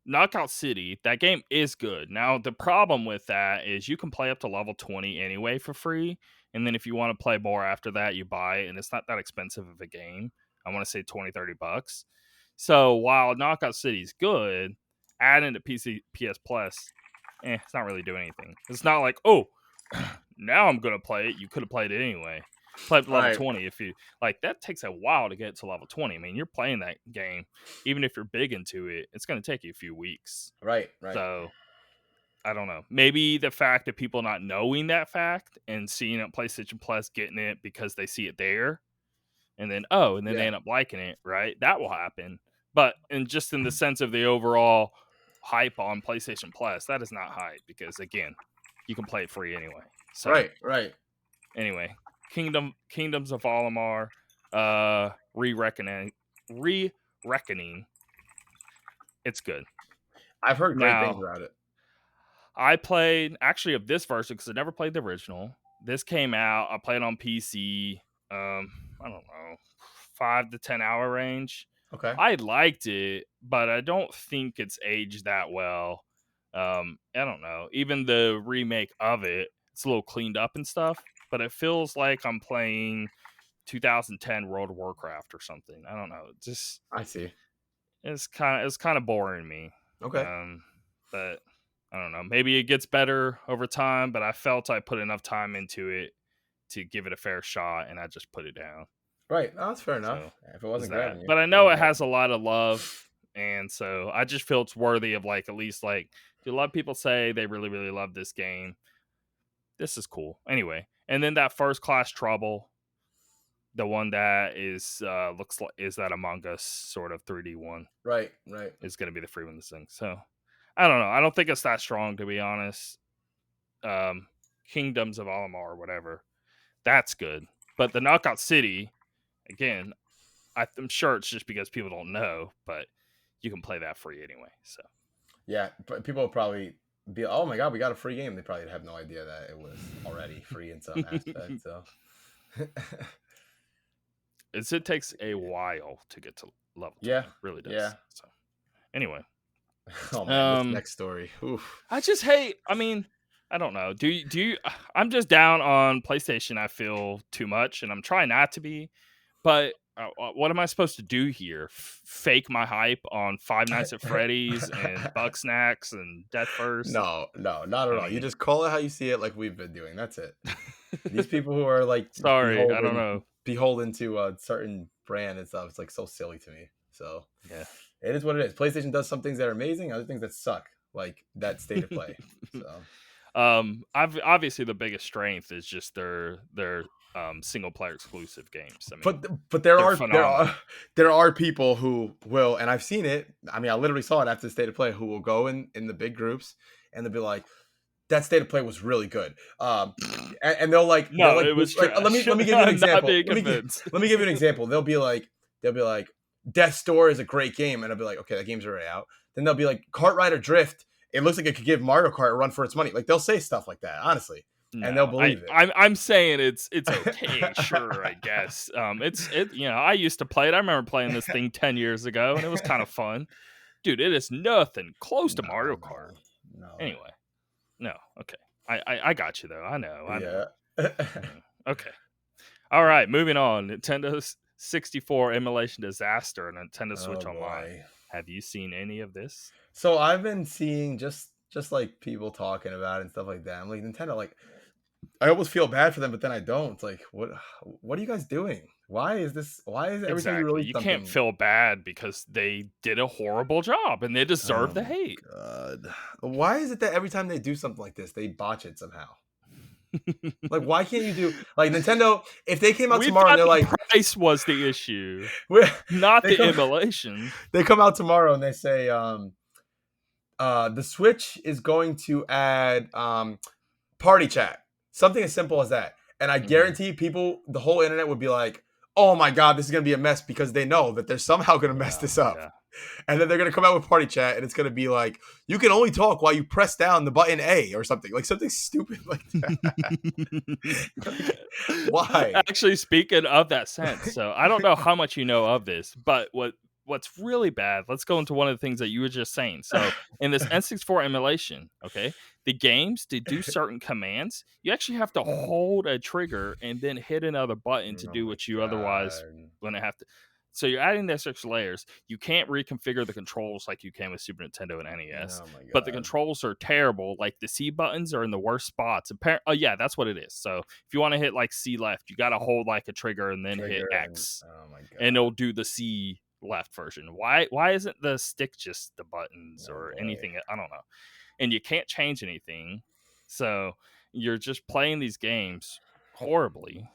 Knockout City, that game is good. Now the problem with that is you can play up to level 20 anyway for free, and then if you want to play more after that, you buy it, and it's not that expensive of a game. I want to say 20-30 bucks. So while Knockout City is good, adding to PS Plus, it's not really doing anything. It's not like, oh, now I'm gonna play it. You could have played it anyway. Play up to level Right, 20 if you like. That takes a while to get to level 20. I mean, you're playing that game, even if you're big into it, it's gonna take you a few weeks. right, right. So I don't know. Maybe the fact of people not knowing that fact and seeing it on PlayStation Plus, getting it because they see it there, and then they Yeah, end up liking it, right? That will happen. But just in the sense of the overall hype on PlayStation Plus, that is not hype because again, you can play it free anyway. So right, right. anyway, Kingdoms of Olimar, re-reckoning. It's good. I've heard great things Now, about it. I played actually of this version because I never played the original. This came out. I played on PC. I don't know, 5 to 10 hour range. Okay. I liked it, but I don't think it's aged that well. I don't know. Even the remake of it, it's a little cleaned up and stuff, but it feels like I'm playing 2010 World of Warcraft or something. I don't know. Just I see. it's kind of boring me. Okay. But I don't know. Maybe it gets better over time, but I felt I put enough time into it to give it a fair shot, and I just put it down. Right. No, that's fair enough. So If it is wasn't that? grabbing you, But I it know wasn't it grabbing has a you. lot of love, and so I just feel it's worthy of like at least like. Do a lot of people say they really really love this game? This is cool. Anyway, and then that First Class Trouble, the one that is looks like is that Among Us sort of 3D one, Right, right. is going to be the free one this thing. So I don't know. I don't think it's that strong to be honest. Kingdoms of Olimar or whatever, that's good. But the Knockout City, again, I'm sure it's just because people don't know, but you can play that free anyway. So Yeah, but people will probably be, oh my god, we got a free game. They probably have no idea that it was already free in some aspect. So, it takes a while to get to level 20. yeah, It really yeah. does. So anyway, Oh man, this um, next story. Oof. I just hate. I mean, I don't know. Do you? I'm just down on PlayStation. I feel too much, and I'm trying not to be. But what am I supposed to do here? Fake my hype on Five Nights at Freddy's and Bugsnax and Death First? No, no, not at I all. You mean, just call it how you see it, like we've been doing. That's it. These people who are like sorry, I don't know. beholden to a certain brand and stuff, it's like so silly to me. So Yeah. it is what it is. PlayStation does some things that are amazing, other things that suck, like that state of play. So I've obviously the biggest strength is just their single player exclusive games. I mean, but there they're are phenomenal. there are people who will, and I've seen it. I mean, I literally saw it after the state of play, who will go in the big groups and they'll be like, that state of play was really good. And they'll No, like it was like trash. let me give you an I'm not example. being convinced. Let me give you an example. They'll be like Death's Door is a great game, and I'll be like, okay, that game's already out. Then they'll be like Kart Rider Drift. It looks like it could give Mario Kart a run for its money. Like they'll say stuff like that, honestly, and they'll No, believe it. I'm saying it's okay, sure, I guess. I used to play it. I remember playing this thing 10 years ago, and it was kind of fun. Dude, it is nothing close to No, Mario Kart. no, no. Anyway, no, okay. I got you though. I know. Yeah. Okay. All right, moving on. Nintendo 64 emulation disaster and Nintendo Oh Switch Online. boy. Have you seen any of this? So I've been seeing just like people talking about it and stuff like that. I'm like, Nintendo, like I almost feel bad for them, but then I don't. It's like, what are you guys doing? Why is it every time you Exactly. release You can't something? feel bad because they did a horrible job and they deserve Oh the my hate. god. Why is it that every time they do something like this, they botch it somehow? Like, why can't you do like Nintendo? If they came out We tomorrow and thought they're the like, price was the issue, we're, not they the come immolation. they come out tomorrow and they say, the Switch is going to add party chat, something as simple as that. And I Mhm. guarantee people, the whole internet would be like, "Oh my god, this is gonna be a mess," because they know that they're somehow gonna mess Yeah, this up. yeah. And then they're gonna come out with party chat, and it's gonna be like, "You can only talk while you press down the button A," or something like something stupid like that. Like, why? Actually, speaking of that sense, so I don't know how much you know of this, but what's really bad, let's go into one of the things that you were just saying. So in this N64 emulation, okay, the games to do certain commands, you actually have to hold a trigger and then hit another button to Oh do my what you otherwise god. wouldn't have to. So you're adding these extra layers. You can't reconfigure the controls like you can with Super Nintendo and NES, Oh my but the god. controls are terrible. Like the C buttons are in the worst spots. Oh yeah, that's what it is. So if you want to hit like C left, you got to hold like a trigger and then hit Trigger and X, oh my and god. it'll do the C left version. Why isn't the stick just the buttons Oh or boy. anything? I don't know. And you can't change anything, so you're just playing these games horribly.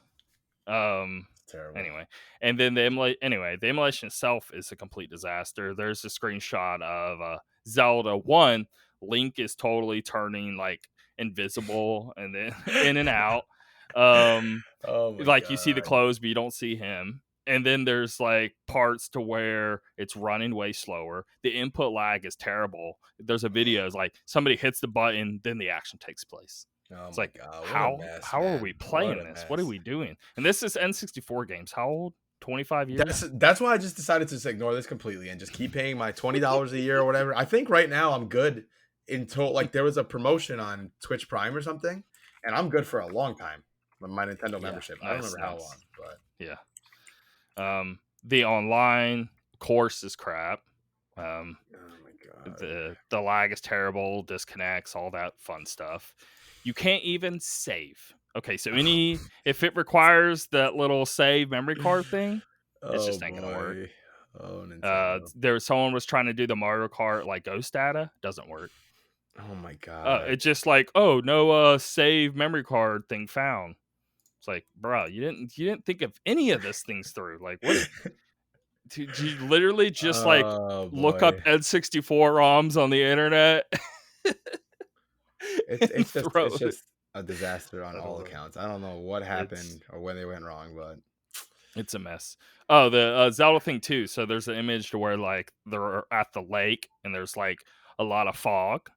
Um. It's terrible. Anyway, and then the emulation itself is a complete disaster. There's a screenshot of Zelda 1. Link is totally turning like invisible and then in and out. Um Oh my like you see the god. clothes but you don't see him. And then there's like parts to where it's running way slower. The input lag is terrible. There's a video, it's like somebody hits the button, then the action takes place. Oh It's my like, god. What a mess, how are we man. What playing a this? What are mess. we doing? And this is N64 games. How old? 25 years? That's why I just decided to just ignore this completely and just keep paying my $20 a year or whatever. I think right now I'm good until like there was a promotion on Twitch Prime or something, and I'm good for a long time with my Nintendo Yeah, membership. I don't nice, remember how long, nice. but Yeah. The online course is crap. Um, oh my god. the lag is terrible, disconnects, all that fun stuff. You can't even save. Okay, so any if it requires that little save memory card thing, it's Oh just ain't gonna work. boy. Oh Nintendo. There was someone was trying to do the Mario Kart like Ghost data, doesn't work. Oh my god. It's just like, oh no, save memory card thing found. It's like, bro, you didn't think of any of this things through. Like, what did you literally just like Oh look up boy. N64 ROMs on the internet and throw It's it? just a disaster on I don't all know. accounts. I don't know what It's happened or when they went wrong, but it's a mess. Oh, the Zelda thing too. So there's an image to where like they're at the lake and there's like a lot of fog.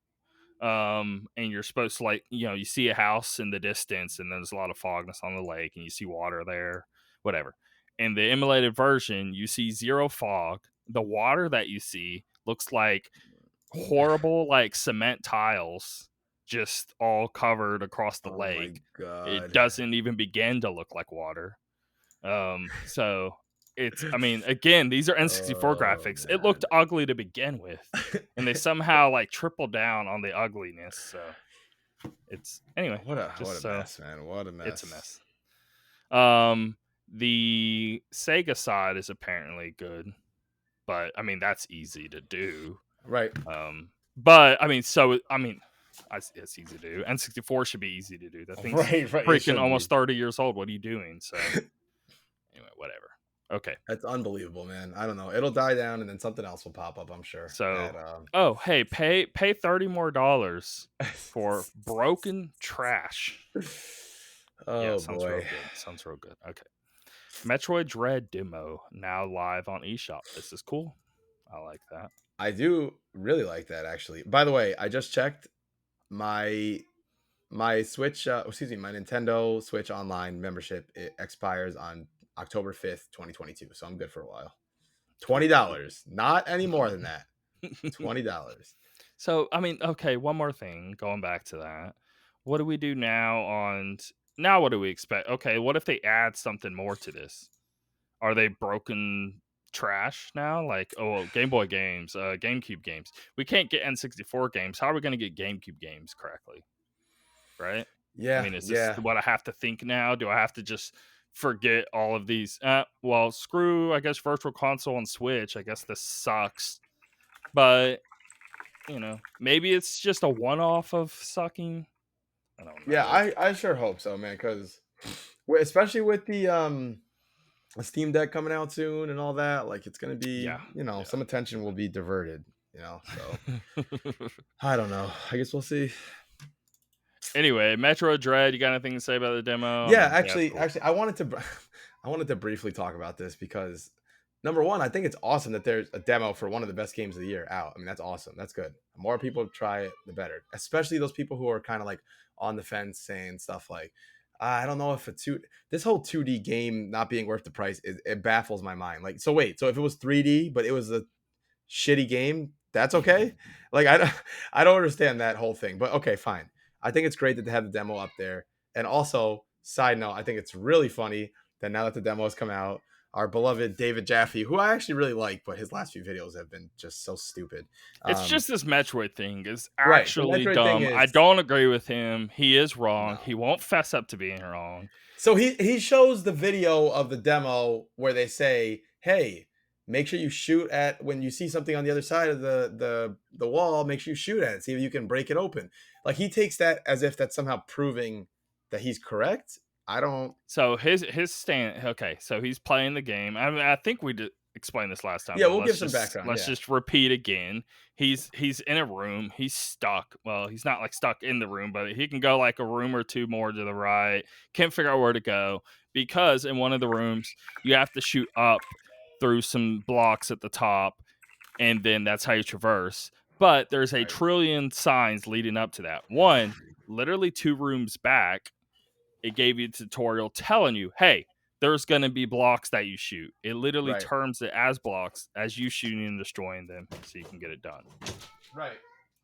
And you're supposed to like, you see a house in the distance and there's a lot of fogness on the lake and you see water there, whatever. In the emulated version, you see zero fog. The water that you see looks like horrible like cement tiles just all covered across the oh my lake. It god. doesn't even begin to look like water. So it's, I mean, again, these are N64 Oh graphics. It looked man. ugly to begin with, and they somehow like triple down on the ugliness. So it's anyway, What a just so mess, man. What a it's a mess. mess. Um, the Sega side is apparently good, but I mean that's easy to do. Right. But I mean, it's easy to do. N64 should be easy to do. That thing's Right. It freaking should almost be. 30 years old. What are you doing? So anyway, whatever. Okay. That's unbelievable, man. I don't know. It'll die down and then something else will pop up, I'm sure. So, That oh hey, pay $30 more for broken trash. Yeah, Oh sounds real boy. good. Sounds real good. Okay. Metroid Dread demo now live on eShop. This is cool. I like that. I do really like that actually. By the way, I just checked my my Switch excuse me, my Nintendo Switch online membership it expires on October 5th, 2022. So I'm good for a while. Cool, cool. $20. Not any more than that. $20. So, I mean, okay, one more thing, going back to that. What do we do now what do we expect? Okay, what if they add something more to this? Are they broken trash now? Like, oh, well, Game Boy games, GameCube games. We can't get N64 games. How are we going to get GameCube games correctly? Right? I Yeah, mean, is this yeah, what I have to think now? Do I have to just forget all of these? Well, screw, I guess, Virtual Console and Switch. I guess this sucks. But, maybe it's just a one off of sucking. I don't yeah. know. I sure hope so, man. Because especially with the Steam Deck coming out soon and all that, like it's gonna be, Yeah. some attention will be diverted. So Yeah. I don't know. I guess we'll see. Anyway, Metro Dread, you got anything to say about the demo? I Yeah, mean, yeah, cool. actually, I wanted to, I wanted to briefly talk about this because number one, I think it's awesome that there's a demo for one of the best games of the year out. I mean, that's awesome. That's good. The more people try it, the better. Especially those people who are kind of like on the fence, saying stuff like, "I don't know if this whole 2D game not being worth the price, it baffles my mind." Like, so wait, so if it was 3D, but it was a shitty game, that's okay. Like I don't understand that whole thing. But okay, fine. I think it's great that they have the demo up there. And also, side note, I think it's really funny that now that the demo has come out, our beloved David Jaffe, who I actually really like, but his last few videos have been just so stupid. It's Um, just this Metroid thing is right. The actually Metroid thing dumb. I is don't agree with him. He is wrong. no. He won't fess up to being wrong. So he shows the video of the demo where they say, "Hey, make sure you shoot at when you see something on the other side of the wall. Make sure you shoot at it. See if you can break it open." Like he takes that as if that's somehow proving that he's correct. I don't. So his stand. Okay, so he's playing the game. I mean, I think we did explain this last time, Yeah, but we'll let's give some just background. let's Yeah, just repeat again. He's in a room. He's stuck. Well, he's not like stuck in the room, but he can go like a room or two more to the right. Can't figure out where to go because in one of the rooms you have to shoot up through some blocks at the top, and then that's how you traverse. But there's a right, trillion signs leading up to that. One, literally 2 rooms back, it gave you a tutorial telling you, hey, there's going to be blocks that you shoot. It literally right, terms it as blocks as you shooting and destroying them so you can get it done. right.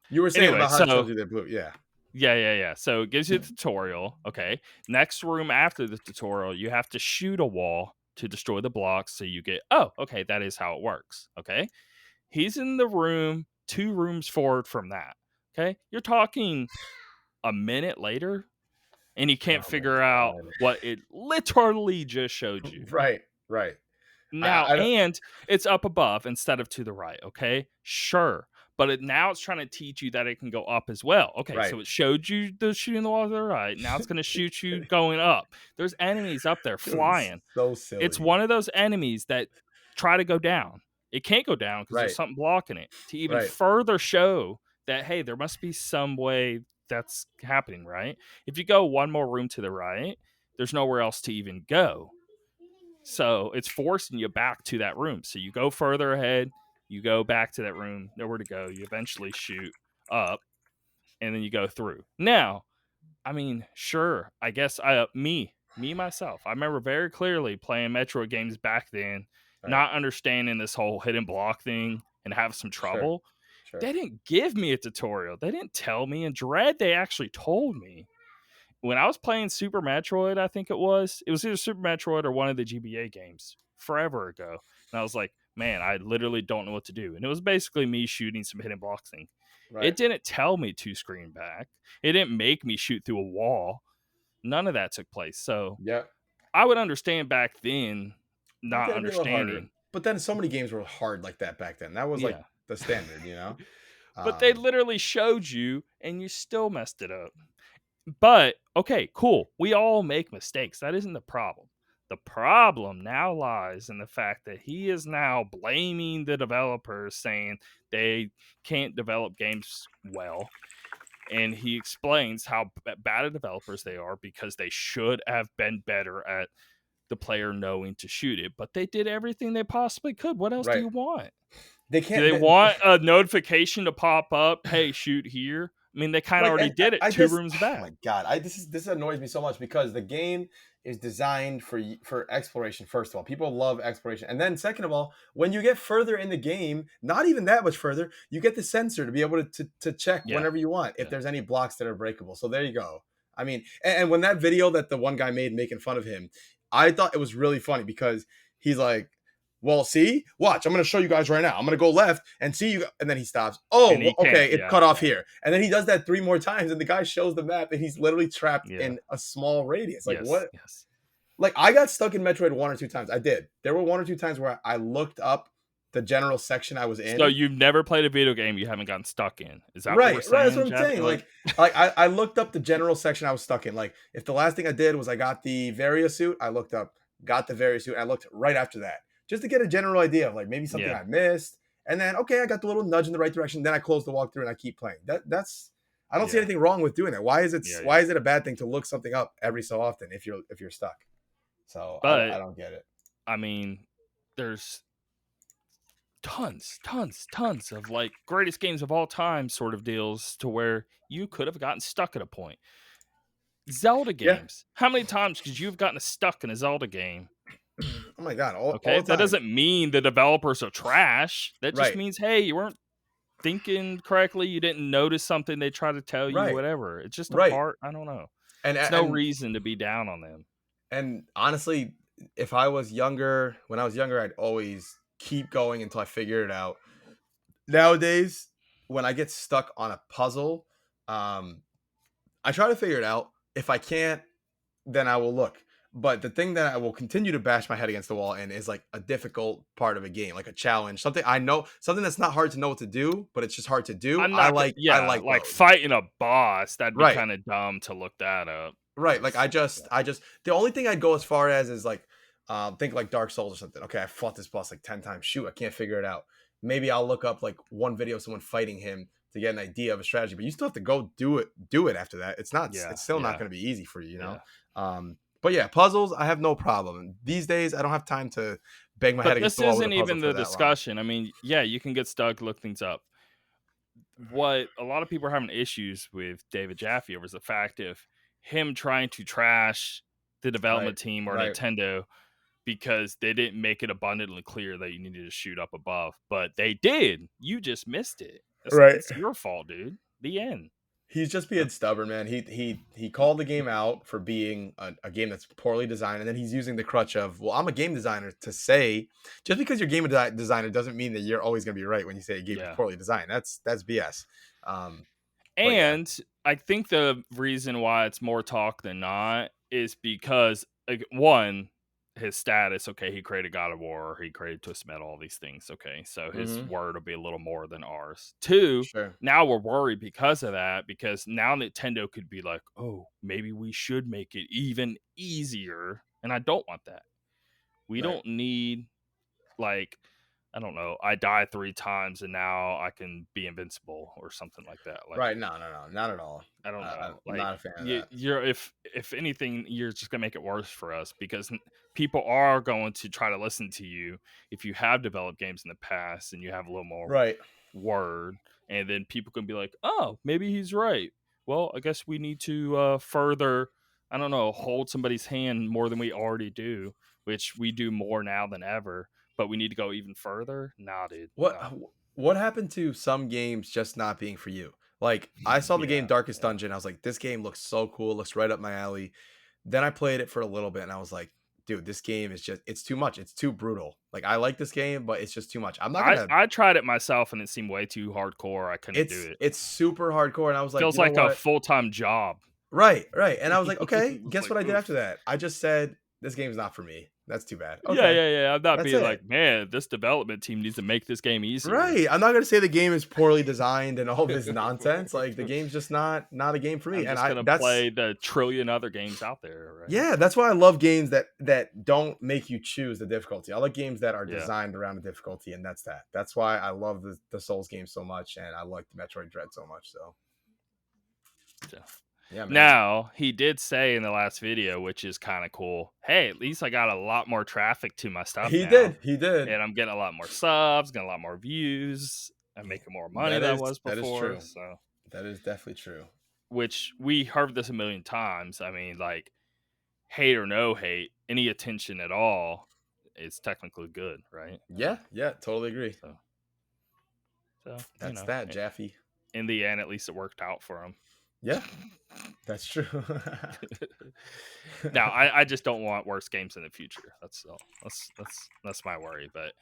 You were saying Anyway, about how it shows so you that blue. Yeah, yeah. So it gives you a tutorial. Okay. Next room after the tutorial, you have to shoot a wall to destroy the blocks. So you get, oh, okay, that is how it works. Okay. He's in the room 2 rooms forward from that. Okay. You're talking a minute later and you can't oh my figure out god. what it literally just showed you. Right, right. Now, I don't. and it's up above instead of to the right, okay? Sure. But now it's trying to teach you that it can go up as well. Okay, Right. so it showed you the shooting the wall to the right. Now it's going to shoot you going up. There's enemies up there Dude, it's flying. so It's silly. one of those enemies that try to go down. It can't go down because there's Right, something blocking it. To even right, further show that, hey, there must be some way that's happening, right? If you go one more room to the right, there's nowhere else to even go. So it's forcing you back to that room. So you go further ahead, you go back to that room, nowhere to go. You eventually shoot up, and then you go through. Now, I mean, sure, I guess me myself, I remember very clearly playing Metroid games back then, right. not understanding this whole hidden block thing and have some Sure, trouble. sure. They didn't give me a tutorial. They didn't tell me. In Dread, they actually told me when I was playing Super Metroid, I think it was either Super Metroid or one of the GBA games forever ago. And I was like, man, I literally don't know what to do. And it was basically me shooting some hidden blocks thing. Right. It didn't tell me to screen back. It didn't make me shoot through a wall. None of that took place. So Yeah. I would understand back then Back not then it'd be a little harder. understanding. But then so many games were hard like that back then. That was like Yeah. the standard. But they Um, literally showed you and you still messed it up. But okay, cool. We all make mistakes. That isn't the problem. The problem now lies in the fact that he is now blaming the developers, saying they can't develop games well. And he explains how bad of developers they are because they should have been better at the player knowing to shoot it. But they did everything they possibly could. What else do right. you want? They Do can't they want a notification to pop up? Hey, shoot here. I mean, they kind of like already and did it I two guess rooms oh back. my god, I this annoys me so much because the game is designed for exploration. First of all, people love exploration, and then second of all, when you get further in the game, not even that much further, you get the sensor to be able to check Yeah. whenever you want if Yeah. there's any blocks that are breakable. So there you go. I mean, and when that video that the one guy made making fun of him, I thought it was really funny because he's like, Well, see, watch. I'm going to show you guys right now. I'm going to go left and see you. And then he stops. Oh, And well, he can't. okay. It's Yeah, cut off yeah, here. And then he does that 3 more times. And the guy shows the map and he's literally trapped yeah. in a small radius. Like, Yes, what? yes. Like, I got stuck in Metroid 1 or 2 times. I did. There were 1 or 2 times where I looked up the general section I was So in. you've never played a video game you haven't gotten stuck in? Is that what we're Right, right. That's saying, what I'm Jab? saying. Like I looked up the general section I was stuck in. Like, if the last thing I did was I got the Varia suit, I looked up, got the Varia suit, and I looked right after that just to get a general idea of like maybe something Yeah, I missed. And then okay, I got the little nudge in the right direction. Then I close the walkthrough and I keep playing. That's I don't see yeah, anything wrong with doing that. yeah, Why yeah. is it a bad thing to look something up every so often if you're stuck? So I But don't get it. I mean, there's tons of like greatest games of all time sort of deals to where you could have gotten stuck at a point. Zelda Yeah. games. How many times could you have gotten stuck in a Zelda game? Oh my god, Okay, all the that time. doesn't mean the developers are trash. That just Right. means, hey, you weren't thinking correctly. You didn't notice something they tried to tell you. Right. Whatever. It's just a Right. part. I don't know. And It's no and reason to be down on them. And honestly, if I was younger, when I was younger, I'd always keep going until I figured it out. Nowadays, when I get stuck on a puzzle, um, I try to figure it out. If I can't, then I will look. But the thing that I will continue to bash my head against the wall in is like a difficult part of a game, like a challenge, something I know, something that's not hard to know what to do, but it's just hard to do. I'm not. I Yeah, like like those. fighting a boss. That'd be Right. kind of dumb to look that up. Right. Like It's, yeah. I just the only thing I'd go as far as is like think like Dark Souls or something. Okay, I fought this boss like 10 times. Shoot, I can't figure it out. Maybe I'll look up like one video of someone fighting him to get an idea of a strategy, but you still have to go do it after that. Yeah, It's still not yeah, going to be easy for you, you know. yeah. But yeah, puzzles, I have no problem. These days I don't have time to bang my head But against this the wall with a isn't puzzle even for the that long. discussion. I mean, yeah, you can get stuck, look things up. What a lot of people are having issues with David Jaffe over is the fact of him trying to trash the Right. development team or Right. Nintendo because they didn't make it abundantly clear that you needed to shoot up above. But they did. You just missed it. Right. It's your fault, dude. The end. He's just being That's stubborn, man. He called the game out for being a game that's poorly designed, and then he's using the crutch of, well, I'm a game designer to say just because you're a designer doesn't mean that you're always going to be right when you say a game is yeah. poorly designed. That's BS. Um, but yeah, And I think the reason why it's more talk than not is because like, one, his status, okay, he created God of War, he created Twisted Metal, all these things, okay, so his hmm word will be a little more than ours. Two, sure, now we're worried because of that, because now Nintendo could be like, oh, maybe we should make it even easier, and I don't want that. We right, don't need like I don't know, I die 3 times and now I can be invincible or something like that. Like right. No, no, no, not at all. I don't I'm know. Like not a fan of that. you're if anything, you're just gonna make it worse for us because people are going to try to listen to you if you have developed games in the past and you have a little more Right, word, and then people can be like, "Oh, maybe he's right." Well, I guess we need to further, I don't know, hold somebody's hand more than we already do, which we do more now than ever. But we need to go even further. Nah, dude. What No. what happened to some games just not being for you? Like I saw the game Yeah. Darkest Yeah. Dungeon. I was like, this game looks so cool, looks right up my alley. Then I played it for a little bit and I was like, dude, this game is just it's too much. It's too brutal. Like I like this game, but it's just too much. I'm not I gonna I tried it myself and it seemed way too hardcore. I couldn't do it. it's super hardcore. And I was like, Feels you know like a what? full-time job. Right, right. And I was like, okay, It's guess like, what I did oof. after that? I just said, this game's not for me. That's too bad. Yeah, Okay. yeah, yeah. I'm not That's being it. like, man, this development team needs to make this game easier. Right. I'm not gonna say the game is poorly designed and all this nonsense. Like the game's just not a game for me. I'm And just I gonna that's play the trillion other games out there, right? yeah, that's why I love games that don't make you choose the difficulty. I like games that are Yeah. designed around the difficulty, and that's that. That's why I love the Souls games so much, and I like the Metroid Dread so much. So So. yeah, man. Now, he did say in the last video, which is kind of cool. Hey, at least I got a lot more traffic to my stuff He now, did. He did. and I'm getting a lot more subs, getting a lot more views. I'm making more money than I was That is before. true. So, That is definitely true. which we heard this a million times. I mean, like hate or no hate, any attention at all is technically good, right? Yeah, yeah, totally agree. So, so That's that, Jaffe. in the end, at least it worked out for him. Yeah, that's true. Now, I just don't want worse games in the future. That's all. That's my worry. But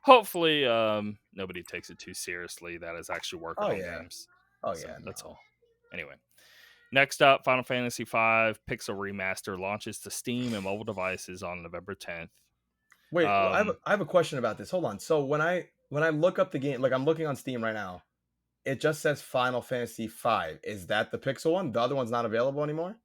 hopefully, nobody takes it too seriously. That is actually working Oh on yeah. games. Oh So yeah. that's No. all. Anyway, next up, Final Fantasy V Pixel Remaster launches to Steam and mobile devices on November 10th. Wait, well, Um, I have a question about this. Hold on. So when I look up the game, like I'm looking on Steam right now, it just says Final Fantasy V. Is that the Pixel one? The other one's not available anymore?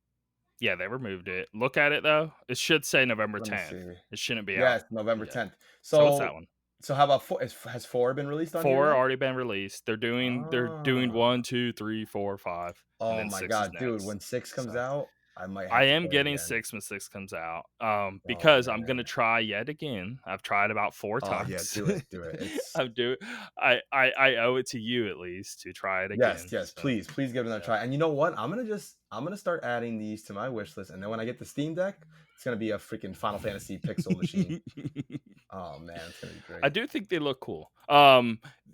yeah, they removed it. Look at it though. It should say November Let me 10th. see. It shouldn't be out Yes, November yet. 10th. So it's that So one. so how about 4? Has 4 been released on here 4 yet? already been released. They're doing Ah. 1, 2, 3, 4, 5, and Oh then my 6 is god, dude, next. when 6 comes So out, I might I have to am play it getting again. 6 when 6 comes out. Oh Because I'm gonna man. try yet again. I've tried about 4 Oh yeah, times. do it. Do it. It's I'm do I owe it to you at least to try it Yes, again. yes, So please give it another yeah. try. And you know what? I'm gonna start adding these to my wish list, and then when I get the Steam Deck, it's gonna be a freaking Final Fantasy pixel machine. Oh man, it's gonna be I great. do think they look cool.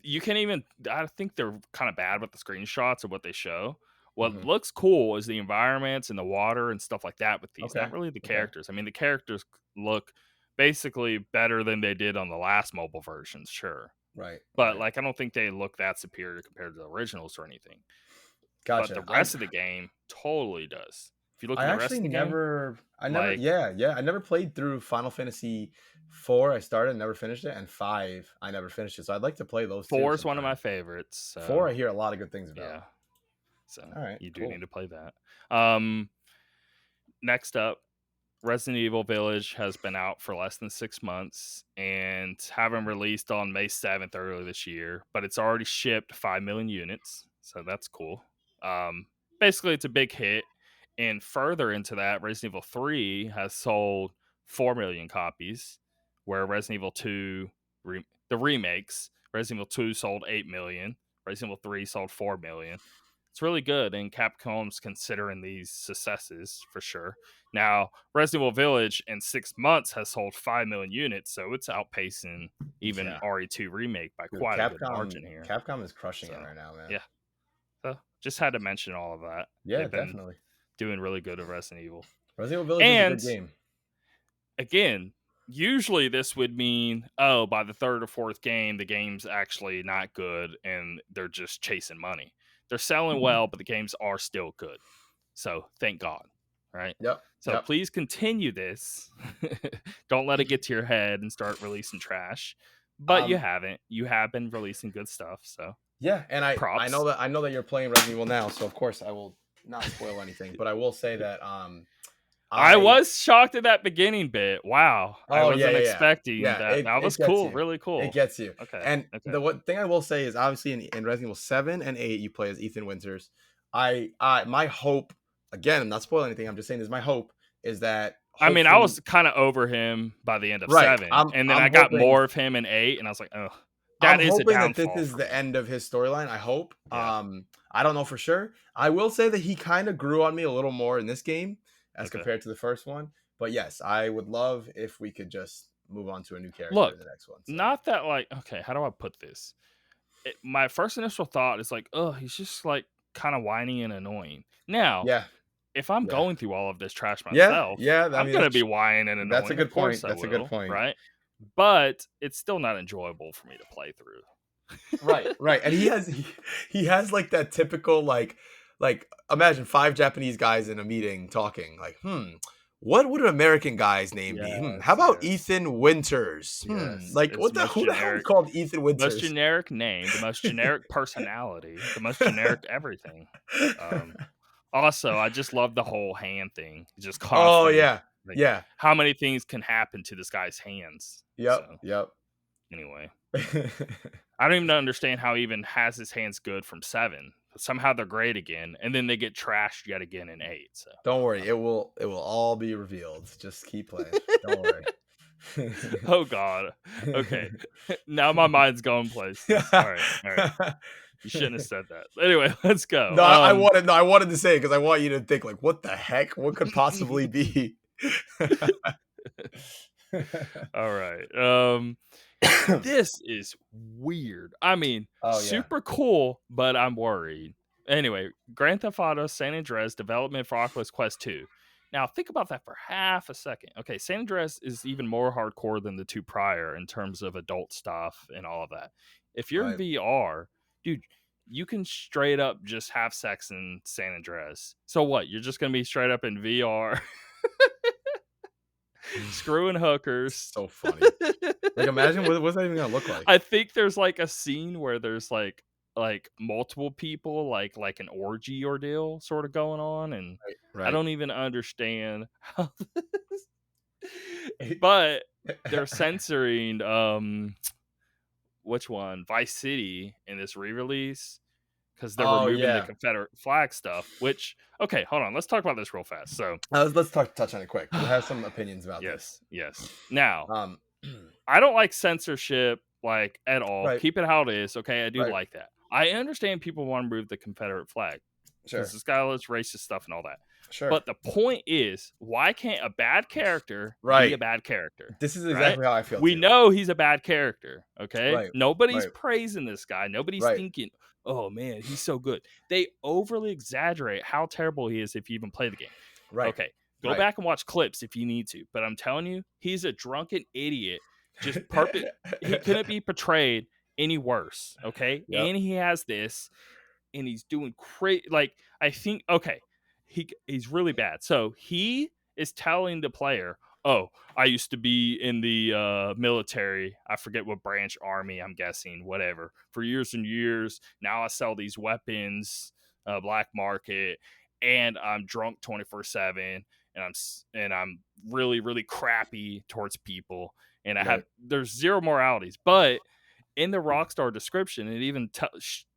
You can even I think they're kind of bad with the screenshots of what they show. What Hmm. looks cool is the environments and the water and stuff like that with these, Okay, not really the okay, characters. I mean, the characters look basically better than they did on the last mobile versions, sure. right, But right. like I don't think they look that superior compared to the originals or anything. But the Gotcha. rest of the game totally does. If you look I at the rest actually of the game, like yeah, I never played through Final Fantasy 4. I started, never finished it, and 5, I never finished it. So I'd like to play those too 4 is one of my sometime. favorites. 4, So I hear a lot of good things about. yeah. So All right, you do cool. need to play that. Um Next up, Resident Evil Village has been out for less than 6 months and haven't released on May 7th earlier this year, but it's already shipped 5 million units. So that's cool. Um, Basically, it's a big hit. And further into that, Resident Evil 3 has sold 4 million copies, where Resident Evil 2, the remakes, Resident Evil 2 sold 8 million, Resident Evil 3 sold 4 million. It's really good, and Capcom's considering these successes for sure. Now, Resident Evil Village in 6 months has sold 5 million units, so it's outpacing even Yeah, RE2 remake by dude, quite a good margin here. Capcom is crushing it So, right now, man. yeah, so just had to mention all of that. Yeah, They've been definitely. doing really good with Resident Evil. Resident Evil Village is a And good game. again, usually this would mean, oh, by the third or fourth game, the game's actually not good and they're just chasing money. They're selling well, but the games are still good. So thank God. Right. Yep, So yep. please continue this. Don't let it get to your head and start releasing trash. But you Um, haven't. You have been releasing good stuff. So yeah, and props. I know that you're playing Resident Evil now, so of course I will not spoil anything, but I will say that I I was shocked at that beginning bit. Wow. I oh wasn't yeah. expecting Yeah, that. That it was gets cool. you. Really It cool. gets you. Okay. And Okay. the one thing I will say is obviously in Resident Evil 7 and 8 you play as Ethan Winters. I my hope, again, I'm not spoiling anything, I'm just saying is my hope is that I mean, I hopefully was kind of over him by the end of right. 7, and then I'm I got hoping more of him in 8, and I was like, "Oh, I'm that is a hoping that this downfall is for the me." end of his storyline. I hope. Yeah. I don't know for sure. I will say that he kind of grew on me a little more in this game as Okay. compared to the first one. But yes, I would love if we could just move on to a new character Look, in the next one. So not that like, okay, how do I put this? My first initial thought is like, "Oh, he's just like kind of whiny and annoying." Now, yeah, if I'm yeah, going through all of this trash yeah, myself, yeah. I I'm mean, going to be whining and that's a annoying. Of good course point. I That's a good will, point. right? But it's still not enjoyable for me to play through. Right, right. And he has like that typical like imagine five Japanese guys in a meeting talking like, what would an American guy's name be? How Yes, about yes. Ethan Winters? Yes, Like it's what the the most who the hell is generic, called Ethan most Winters? generic name, the most generic personality, the most generic everything. Um, Also, I just love the whole hand thing. Just Oh constantly, yeah. like, Yeah. how many things can happen to this guy's hands? Yep. So Yep. anyway, I don't even understand how he even has his hands good from 7. But somehow they're great again, and then they get trashed yet again in 8. So Don't I worry. don't It will all be revealed. Just keep playing. Don't know. worry. Oh God. Okay. Now my mind's going places. All right. All right. You shouldn't have said that. Anyway, let's go. No, I wanted to say it because I want you to think like, what the heck? What could possibly be? All right. This is weird. I mean, Oh yeah. super cool, but I'm worried. Anyway, Grand Theft Auto San Andreas development for Oculus Quest 2. Now, think about that for half a second. Okay, San Andreas is even more hardcore than the two prior in terms of adult stuff and all of that. If you're in Right. VR, dude, you can straight up just have sex in San Andreas. So what? You're just going to be straight up in VR screwing hookers. So funny. Like, imagine what's that even gonna look like? I think there's like a scene where there's like multiple people like an orgy ordeal sort of going on, and Right. I Right. don't even understand how this, but they're censoring which one, Vice City, in this re-release because they're Oh removing the yeah. Confederate flag stuff. Which, okay, hold on, let's talk about this real fast. So Let's touch on it quick because I have some opinions about this. yes, now Um, I don't like censorship like at all. right. Keep it how it is. Okay, I do Right. like that. I understand people want to remove the Confederate flag because Sure. this guy loves racist stuff and all that. Sure. But the point is, why can't a bad character be a Right. bad character? This is Right? exactly how I feel We too. know he's a bad character. Okay, Right. nobody's Right. praising this guy. Nobody's Right. thinking, "Oh man, he's so good." They overly exaggerate how terrible he is if you even play the game. Right. Okay, go Right. back and watch clips if you need to. But I'm telling you, he's a drunken idiot. Just purpose. He couldn't be portrayed any worse. Okay, Yep. and he has this, and he's doing crazy. Like, I think, okay, he's really bad. So he is telling the player, "Oh, I used to be in the military. I forget what branch, army. I'm guessing, whatever, for years and years. Now I sell these weapons, black market, and I'm drunk 24/7, and I'm really really crappy towards people, and I have Right. there's zero moralities, but." In the Rockstar description, it even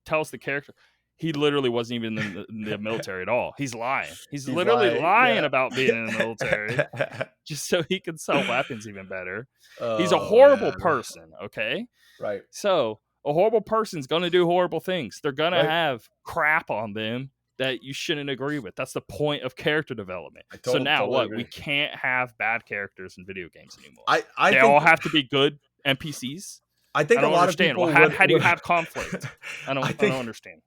tells the character he literally wasn't even in the military at all. He's lying. He's He's literally like, lying yeah. about being in the military just so he can sell weapons even better. He's a Oh horrible man. person, okay? Right. So, a horrible person's going to do horrible things. They're going to Right. have crap on them that you shouldn't agree with. That's the point of character development. I So now totally what? We agree. can't have bad characters in video games anymore. I They think all have to be good NPCs. I I think a don't lot of understand. Well, people how do you would have conflict? I I don't think understand.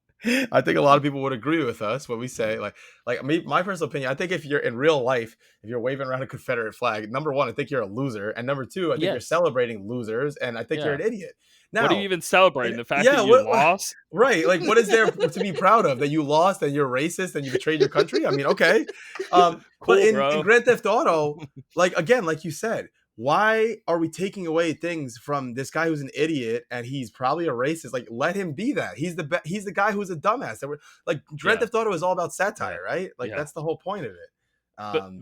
I think a lot of people would agree with us when we say like me my personal opinion. I think if you're in real life, if you're waving around a Confederate flag, number one, I think you're a loser, and number two, I think you're Yes. celebrating losers, and I think you're Yeah. an idiot. What are you Now, even celebrating? and The fact that yeah, you what lost? right? Like, what is there to be proud of that you lost and you're racist and you betrayed your country? I mean, okay, but Cool, in bro. Grand Theft Auto, like again, like you said, why are we taking away things from this guy who's an idiot and he's probably a racist? Like, let him be that. He's the guy who's a dumbass. That we're like Grand Yeah. Theft Auto is all about Yeah. satire, right? Like Yeah. that's the whole point of it.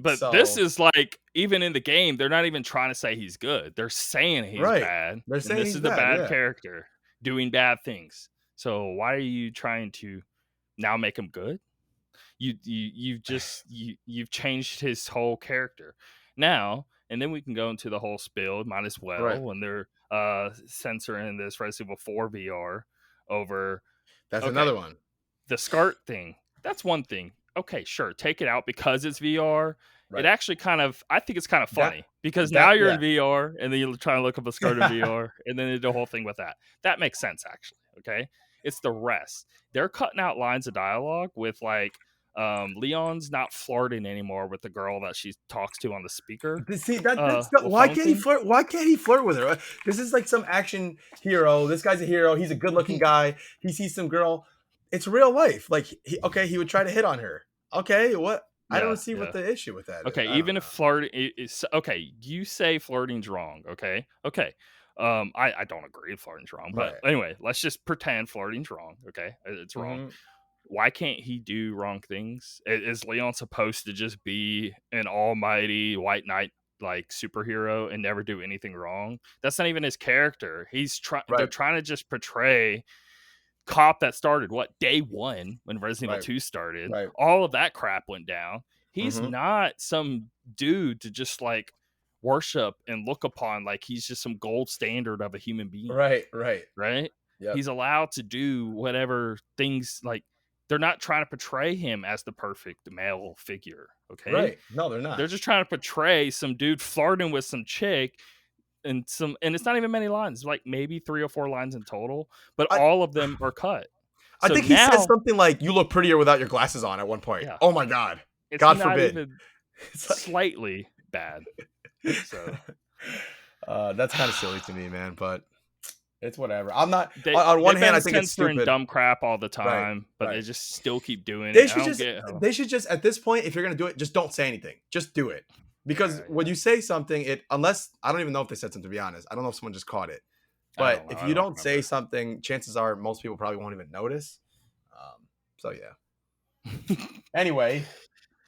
But this So is like, even in the game, they're not even trying to say he's good. They're saying he's right, bad, they're and saying this he's is the bad. bad Yeah, character doing bad things. So why are you trying to now make him good? You've changed his whole character now, and then we can go into the whole spill. Might as right. well when they're censoring this Resident Evil 4 VR over. That's Okay, another one. the SCART thing, that's one thing. Okay, sure, take it out because it's VR. It Right. actually I think it's kind of That funny because now that you're in yeah. VR and then you're trying to look up a SCART in VR and then they do a whole thing with that. That makes sense, actually. Okay. It's the rest. They're cutting out lines of dialogue with like, Leon's not flirting anymore with the girl that she talks to on the speaker, See that's the, little why phone can't he thing. flirt? Why can't he flirt with her? This is like some action hero. This guy's a hero. He's a good-looking guy. He sees some girl. It's real life. Like okay, he would try to hit on her. Okay, what? I Yeah, don't see what yeah. the issue with that is. Okay, I don't even if know. flirting is okay, you say flirting's wrong. Okay, okay. I don't agree flirting's wrong, but Right. anyway, let's just pretend flirting's wrong. Okay, it's wrong. Mhm. Why can't he do wrong things? Is Leon supposed to just be an almighty white knight like superhero and never do anything wrong? That's not even his character. They're Right. trying to just portray cop that started what, day one when Resident Evil Right. 2 started. Right. All of that crap went down. He's Mhm. not some dude to just like worship and look upon like he's just some gold standard of a human being, Right. Right. right? Yep. He's allowed to do whatever things like they're not trying to portray him as the perfect male figure, okay? Right. No, they're They're not. just trying to portray some dude flirting with some chick and it's not even many lines, like maybe 3 or 4 lines in total, but I all of them are cut. I So think he said now, something like, "You look prettier without your glasses on" at one point. yeah, Oh my god. it's God not forbid. even It's like slightly bad. So that's kind of silly to me, man, but it's whatever. I'm not on one they've hand, been I think it's censoring stupid. dumb crap all the Right, time, but they right. just still keep doing They it. I should don't just get how. they should just at this point, if you're gonna do it, just don't say anything. Just do it. Because Yeah, when yeah. you say something, it unless I don't even know if they said something to be honest. I don't know if someone just caught it. I But don't know. if I you don't don't say remember. something, chances are most people probably won't even notice. So yeah. Anyway,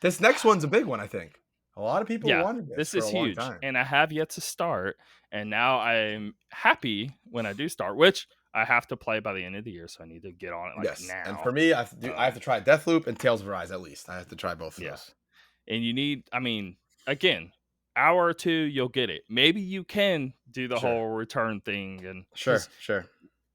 this next one's a big one, I think. A lot of people Yeah, wanted this this for is a long huge, time. and I have yet to start, and now I'm happy when I do start, which I have to play by the end of the year, so I need to get on it like Yes. And for now. me, I have Um, to try Deathloop and Tales of Arise at least. I have to try both of yeah, those. and you need, I mean, again, hour or two, you'll get it. Maybe you can do the Sure. whole return thing, and Sure. because Sure.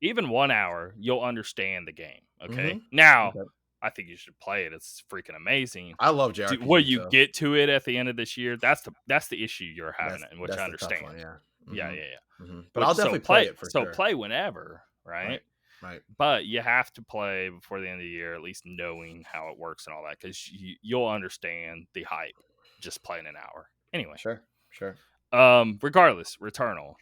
even 1 hour, you'll understand the game. Okay, Mm-hmm. now Okay. I think you should play it. It's freaking amazing. I love Will JRPGs, you so get to it at the end of this year? That's the issue you're having, in which that's I the tough one, understand. yeah. Yeah, Mm-hmm. yeah, yeah. Mm-hmm. But I'll Which definitely play it for so sure. play whenever, Right. right? Right. But you have to play before the end of the year, at least knowing how it works and all that, because you'll understand the hype just playing an hour. Anyway, Sure. Sure. regardless, Returnal.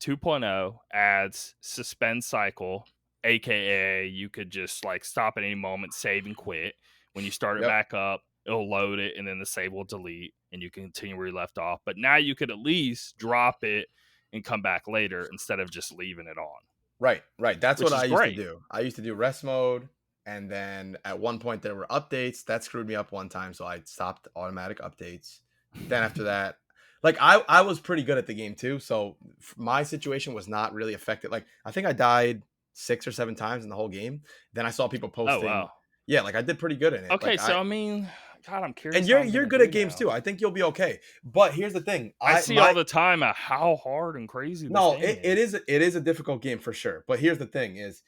2.0 adds suspend cycle, aka you could just like stop at any moment, save and quit. When you start it Yep. back up, it'll load it and then the save will delete and you can continue where you left off. But now you could at least drop it and come back later instead of just leaving it on, Right, right. That's what which I is used to great. do. I used to do rest mode, and then at one point there were updates that screwed me up one time, so I stopped automatic updates. Then after that, like I was pretty good at the game too, so my situation was not really affected. Like I think I died 6 or 7 times in the whole game. Then I saw people Oh posting, wow. yeah, like I did pretty good in it. Okay, so I mean, God, I'm And curious how you're I'm you're gonna good do at games now. too. I think you'll be okay. But here's the thing, I I see all my the time how hard and crazy this no, game it is a difficult game for sure. But here's the thing: is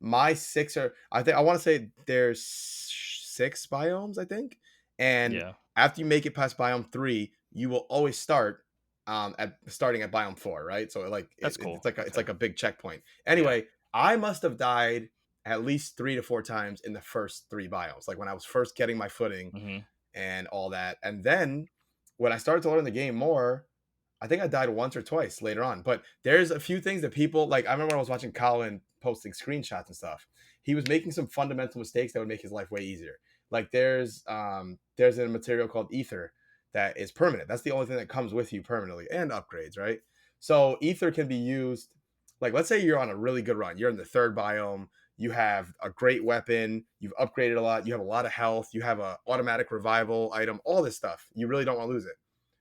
my six are I think I want to say there's 6 biomes I think, and Yeah, after you make it past biome 3, you will always start at starting at biome 4, right? So like that's cool. it's Okay. like a big checkpoint. Yeah. Anyway, I must have died at least 3 to 4 times in the first 3 biomes, like when I was first getting my footing Hmm. and all that, and then when I started to learn the game more. I think I died once or twice later on, but there's a few things that people like. I remember when I was watching Colin posting screenshots and stuff. He was making some fundamental mistakes that would make his life way easier. Like there's a material called ether that is permanent. That's the only thing that comes with you permanently and upgrades, right? So ether can be used. Like let's say you're on a really good run. You're in the third biome. You have a great weapon. You've upgraded a lot. You have a lot of health. You have a automatic revival item. All this stuff. You really don't want to lose it.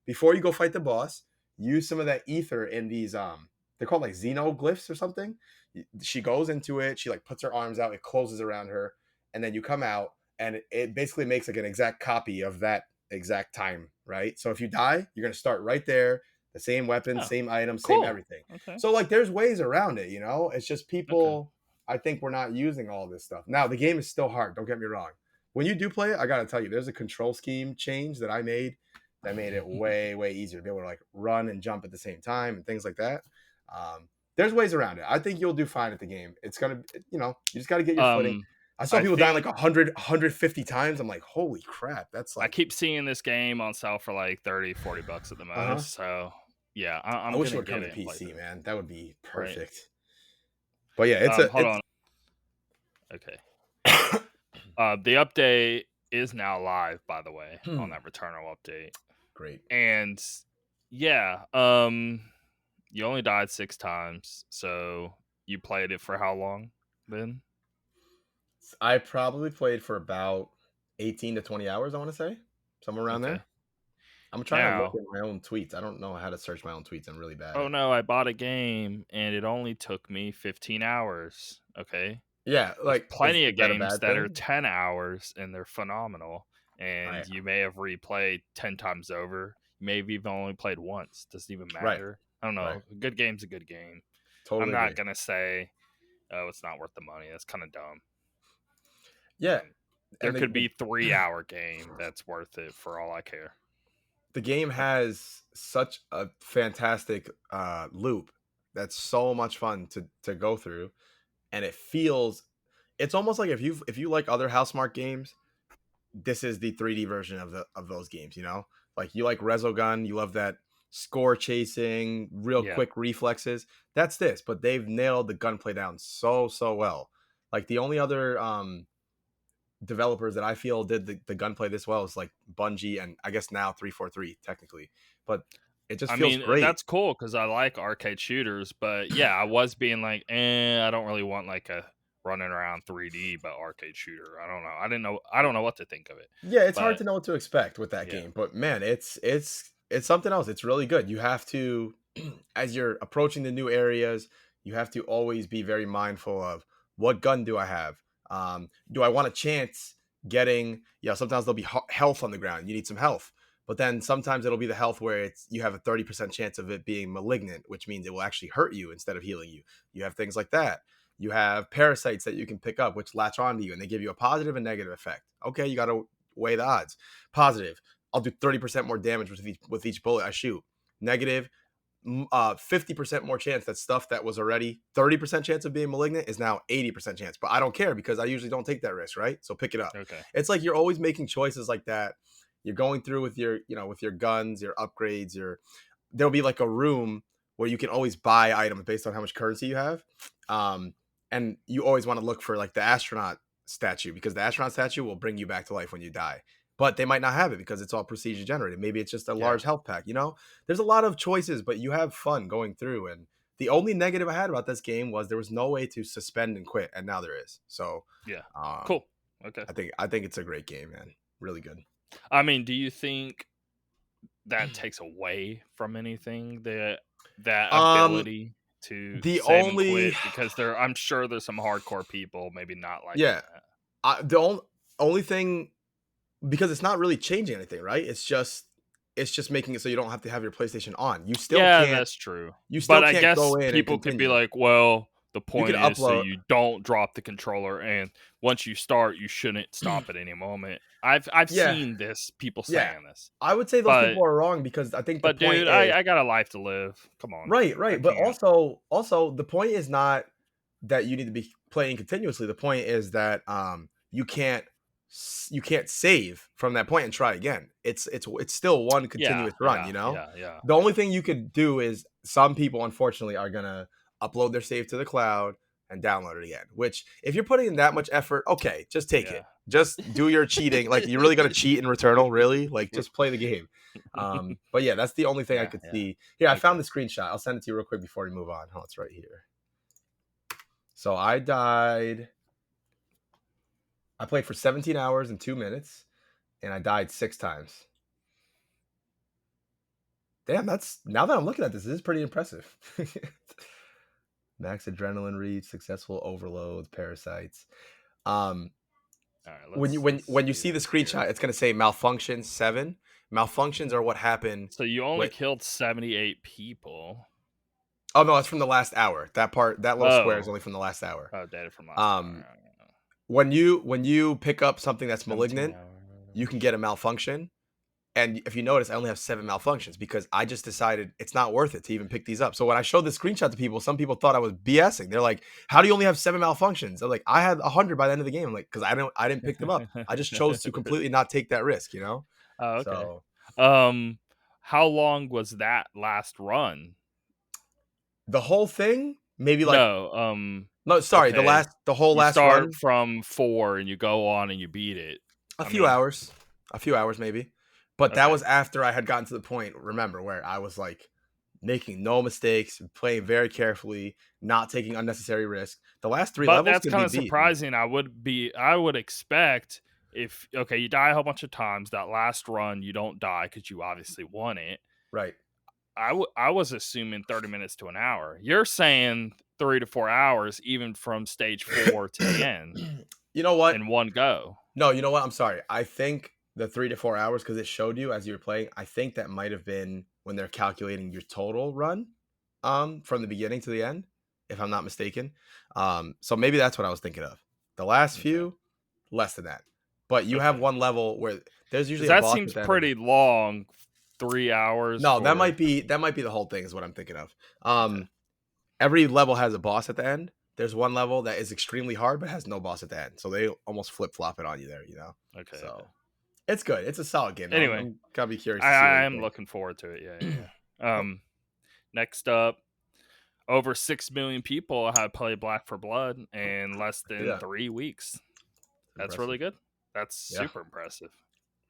Before you go fight the boss, use some of that ether in these they're called like xenoglyphs or something. She goes into it, she like puts her arms out, it closes around her, and then you come out and it basically makes like an exact copy of that exact time, right? So if you die, you're going to start right there, the same weapon, Oh, same item, same cool. everything. Okay. So like there's ways around it, you know? It's just Okay. people I think we're not using all this stuff. Now, the game is still hard, don't get me wrong. When you do play it, I got to tell you, there's a control scheme change that I made that made it way easier to be able to like run and jump at the same time and things like that. There's ways around it. I think you'll do fine at the game. It's gonna, you just got to get your footing. um, I saw I people dying like think 150 times. I'm like, holy crap, that's I like, keep seeing this game on sale for like 30, $40 at the uh huh. most. So yeah, I I'm wish it gonna would come get to it and play PC, through. man. That would be Right. perfect. But yeah, Hold on. Okay. The update is now live, by the way, on that Returnal update. great. And yeah, you only died 6 times, so you played it for how long then? I probably played for about 18 to 20 hours. I want to say somewhere around Okay. there. I'm trying to look Now, at my own tweets. I don't know how to search my own tweets. I'm really bad oh at. no, I bought a game and it only took me 15 hours. Okay. Yeah, There's like plenty is of that a games bad that are thing? 10 hours and they're phenomenal. I And you may have replayed 10 times over. You may have even only played once. Doesn't even right, matter. I don't right. know. A good game's a good game. I'm Totally not agree. going to say, oh, it's not worth the money. That's kind of dumb. Yeah, There and could be 3 hour game that's worth it for all I care. the game has such a fantastic loop that's so much fun to go through. and it's almost like if you like other Housemark games, this is the 3D version of those games, you know? Like you like Resogun, you love that score chasing, real Yeah. quick reflexes. That's this, but they've nailed the gunplay down so well. Like the only other developers that I feel did the gunplay this well is like Bungie and I guess now 343 technically. But it just I feels mean, great. that's cool because I like arcade shooters, but yeah, I was being like, I don't really want like a running around 3D but arcade shooter. I don't know. I don't know what to think of it. Yeah, it's hard But to know what to expect with that yeah, game, but man, it's something else. It's really good. You have to as you're approaching the new areas, you have to always be very mindful of what gun do I have? Do I want a chance getting, sometimes there'll be health on the ground. You need some health. But then sometimes it'll be the health where you have a 30% chance of it being malignant, which means it will actually hurt you instead of healing you. You have things like that. You have parasites that you can pick up, which latch onto you and they give you a positive and negative effect. Okay, you got to weigh the odds. Positive, I'll do 30% more damage with each bullet I shoot. Negative, 50% more chance that stuff that was already 30% chance of being malignant is now 80% chance. But I don't care because I usually don't take that risk, right? So pick it up. okay, It's like you're always making choices like that. You're going through with your guns, your upgrades, there'll be like a room where you can always buy items based on how much currency you have. Um, and you always want to look for like the astronaut statue because the astronaut statue will bring you back to life when you die. But they might not have it because it's all procedure generated. Maybe it's just a yeah, large health pack, There's a lot of choices, but you have fun going through. And the only negative I had about this game was there was no way to suspend and quit, and now there is. So, yeah, um, cool, okay. I think it's a great game, man. Really good. I mean, do you think that takes away from anything that Um, ability to the save and only, quit? Because I'm sure there's some hardcore people maybe not liking yeah, that. the only thing, because it's not really changing anything, right? It's just making it so you don't have to have your PlayStation on. You still Yeah, can't that's true. you still But I can't go guess in and people could be continue. like, well, the You can point is so upload. you don't drop the controller, and once you start, you shouldn't stop at any moment. I've Yeah, seen this, people yeah. saying this. I would say those But people are wrong because I think the but point dude, is I got a life to live. Come on. right, I right. But can't. also the point is not that you need to be playing continuously. The point is that you can't save from that point and try again. It's still one Yeah, continuous run, yeah, yeah, yeah, The only yeah, thing you could do is some people unfortunately are gonna upload their save to the cloud and download it again. Which if you're putting in that much effort, okay, just take yeah. it. Just do your cheating. Like you're really gonna cheat in Returnal, really? Like just play the game. But yeah, that's the only thing I Yeah, could yeah. see. Here, I Okay. found the screenshot. I'll send it to you real quick before we move on. Oh, it's right here. So I died. I played for 17 hours and 2 minutes, and I died 6 times. Damn, that's now that I'm looking at this is pretty impressive. Max adrenaline reach, successful overload, parasites. Um, All right, when you let's when you see see the this here. screenshot, it's gonna say malfunctions 7. Malfunctions are what happen So you only with. killed 78 people. Oh no, it's from the last hour. That little square is Oh. only from the last hour. Oh, data from last Um, hour. when you pick up something that's 17 malignant, you can get hours. a malfunction. And if you notice, I only have 7 malfunctions because I just decided it's not worth it to even pick these up. So when I showed the screenshot to people, some people thought I was BSing. They're like, "How do you only have 7 malfunctions?" I'm like, "I had 100 by the end of the game." I'm like, "Because I didn't pick them up. I just chose to completely not take that risk." Oh, okay. So Um, how long was that last run? the whole thing, maybe like No, no, sorry, okay. the whole You last start run, from 4 and you go on and you beat it. a I few mean, hours, a few hours maybe. But that okay. was after I had gotten to the point, remember, where I was like making no mistakes, playing very carefully, not taking unnecessary risks. The last 3 But levels that's can be kind of beat easy. surprising. I would expect if okay, you die a whole bunch of times, that last run you don't die because you obviously won it. Right. I was assuming 30 minutes to an hour. You're saying 3 to 4 hours, even from stage 4 to the end You know what? in one go. No, you know what? I'm sorry. I think the 3 to 4 hours, because it showed you as you were playing, I think that might have been when they're calculating your total run, from the beginning to the end, if I'm not mistaken. So maybe that's what I was thinking of. The last Okay. few, less than that. But you have Okay. one level where there's Because usually a that boss at seems the end of. pretty long. 3 hours No, for that might be the whole thing is what I'm thinking of. okay. Every level has a boss at the end, there's one level that is extremely hard but has no boss at the end. So they almost flip flop it on you there, you know. Okay, okay. So it's good. It's a solid game. Though. Anyway, I'm gotta be curious to see what I you am think. looking forward to it. Yeah. Cool. Next up, over 6 million people have played Black for Blood in less than Yeah, 3 weeks. That's impressive. really good. That's Yeah. super impressive.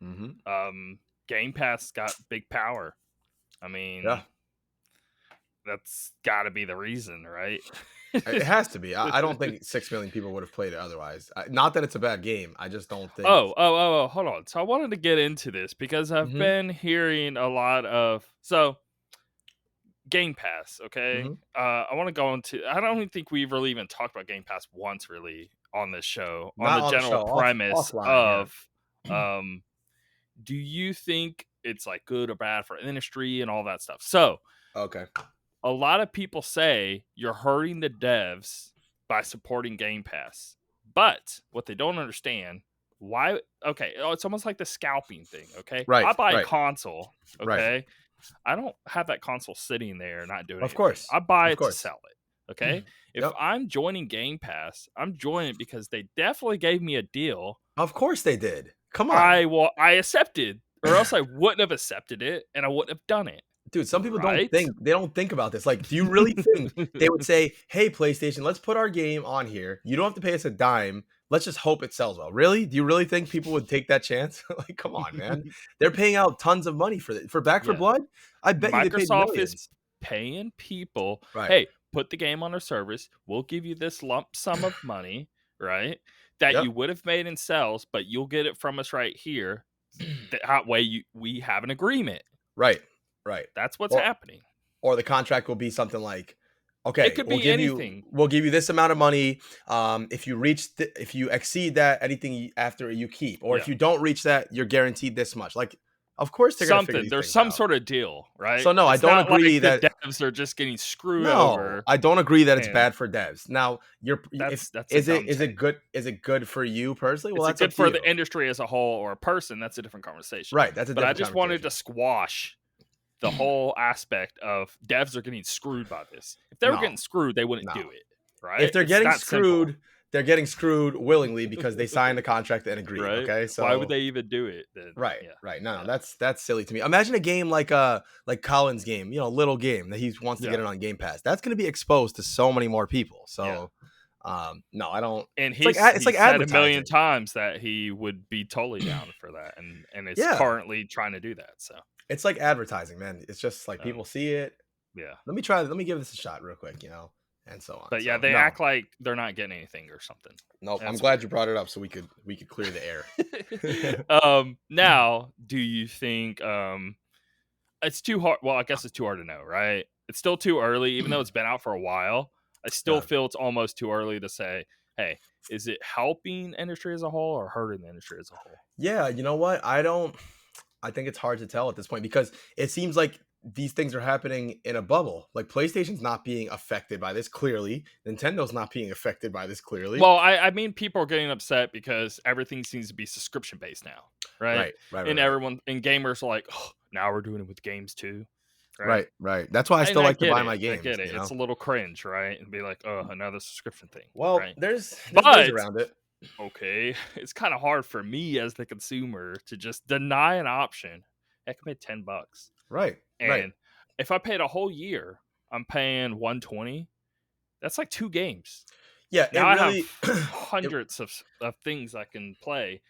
Hmm. Game Pass got big power. I mean, Yeah. that's got to be the reason, right? It has to be. I don't think 6 million people would have played it otherwise. Not that it's a bad game. I just don't think. Hold on. So I wanted to get into this because I've Hmm. been hearing a lot of Game Pass. Okay, Hmm. I want to go into. I don't even think we've really even talked about Game Pass once, really, on this show. On Not the on the general show. premise Offline. of, Yeah. um, do you think it's like good or bad for industry and all that stuff? So Okay. a lot of people say you're hurting the devs by supporting Game Pass. But what they don't understand, why okay, it's almost like the scalping thing, okay? I Right. buy a Right. console, Right. okay? I don't have that console sitting there not doing Of anything. course. I buy Of it to course. sell it, okay? If Yep. I'm joining Game Pass, I'm joining it because they definitely gave me a deal. Of course they did. Come on. I accepted, or else I wouldn't have accepted it and I wouldn't have done it. Dude, some people don't Right? think they don't think about this. Like, do you really think they would say, "Hey, PlayStation, let's put our game on here. You don't have to pay us a dime. Let's just hope it sells well." Really? Do you really think people would take that chance? Like, come on, man. They're paying out tons of money for Back for Yeah. Blood. I bet you they paid Microsoft is millions. paying people, Right. hey, put the game on our service. We'll give you this lump sum of money, right? That Yep. you would have made in sales, but you'll get it from us right here. That way we have an agreement. Right. Right. That's what's Or happening. or the contract will be something like, It okay, could be anything. we'll give you this amount of money. If you if you exceed that, anything after you keep, or if Yeah. you don't reach that, you're guaranteed this much. Like, of course they're gonna figure Something. these There's things some out. sort of deal, right? So no, I It's don't not like agree the that. devs are just getting screwed No, over. I don't agree that it's And bad for devs. Now, you're if that's a dumb is it take. good? Is it good for you personally? Well, Is it that's up good to for the you. industry as a whole or a person? That's a different conversation. Right, that's a But I different just wanted to conversation. squash the whole aspect of devs are getting screwed by this. If they were No, getting screwed, they wouldn't no. do it. If Right? they're It's getting that simple. screwed, they're getting screwed willingly because they signed the contract and agreed. Right? Okay, Why would so they even do it then? right, Yeah. right. No, Yeah. that's silly to me. Imagine a game like Colin's game, little game that he wants to Yeah. get it on Game Pass. That's going to be exposed to so many more people. Yeah. So, no, I don't. And It's he like said a million advertising. times that he would be totally down for that, and is Yeah, currently trying to do that. So it's like advertising, man. It's just like um, people see it. yeah. Let me try. Let me give this a shot real quick, and so on. But yeah, So they no, act like they're not getting anything or something. nope. I'm That's glad you weird. brought it up so we could clear the air. Now, do you think it's too hard? Well, I guess it's too hard to know, right? It's still too early, even though it's been out for a while. I still Yeah. feel it's almost too early to say, hey, is it helping industry as a whole or hurting the industry as a whole? Yeah, you know what? I think it's hard to tell at this point because it seems like these things are happening in a bubble. Like PlayStation's not being affected by this clearly. Nintendo's not being affected by this clearly. Well, I mean, people are getting upset because everything seems to be subscription based now, right? Right, right, right, And right. everyone and gamers are like, oh, now we're doing it with games too, right? Right, right. That's why I And still I like to get buy it. my I games, get it. It's a little cringe, right? And be like, oh, another subscription thing, Well, right? there's ways But around it. okay, it's kind of hard for me as the consumer to just deny an option. Heck, I paid $10, Right, right. and if I paid a whole year, I'm paying 120. That's like 2 games. Yeah, it Now I have really it, hundreds of things I can play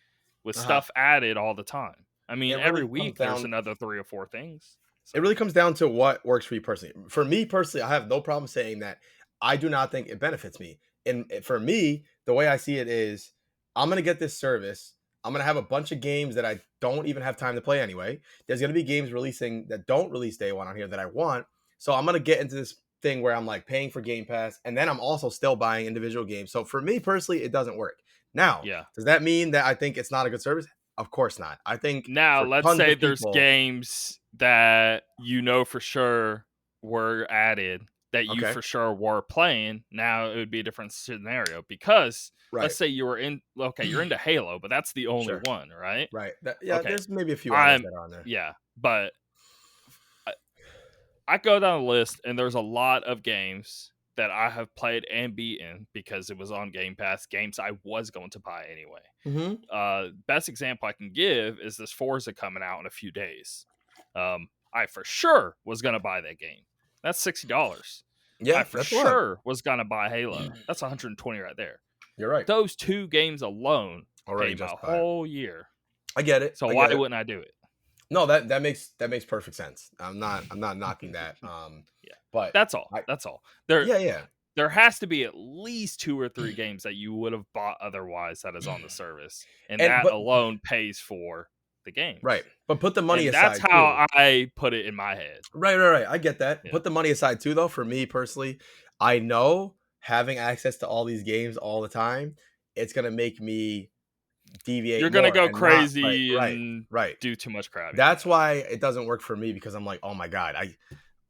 with uh-huh. stuff added all the time. I mean, It every really comes week there's down another 3 or 4 things. It So really comes down to what works for you personally. For me personally, I have no problem saying that I do not think it benefits me. And for me, the way I see it is I'm going to get this service. I'm going to have a bunch of games that I don't even have time to play anyway. There's going to be games releasing that don't release day one on here that I want. So I'm going to get into this thing where I'm like paying for Game Pass and then I'm also still buying individual games. So for me personally, it doesn't work. Now, yeah. does that mean that I think it's not a good service? Of course not. I think Now for let's tons say of there's people, games that you know for sure were added that you okay, for sure were playing. Now it would be a different scenario because let's right. say you're into Halo, but that's the only Sure. one, right? Right. Yeah, Okay. there's maybe a few others I'm that are on there. yeah, but I go down the list and there's a lot of games that I have played and beaten because it was on Game Pass, games I was going to buy anyway. Mm-hmm. Best example I can give is this Forza coming out in a few days. I for sure was going to buy that game. That's $60. I Yeah, for that's a lot. sure was going to buy Halo. That's 120 right there. You're right. Those two games alone Already paid my justified. whole year. I get it. So I why get it. wouldn't I do it? No, that makes perfect sense. I'm not knocking that. Yeah. But That's all. That's all. There yeah. there has to be at least 2 or 3 games that you would have bought otherwise that is on the service. And that But alone pays for the games. right. But put the money And that's aside how too. I put it in my head. Right. I get that. Yeah. Put the money aside too, though. For me personally, I know having access to all these games all the time, it's gonna make me deviate. You're gonna more go and not crazy and right. do too much crap. That's why it doesn't work for me because I'm like, oh my god,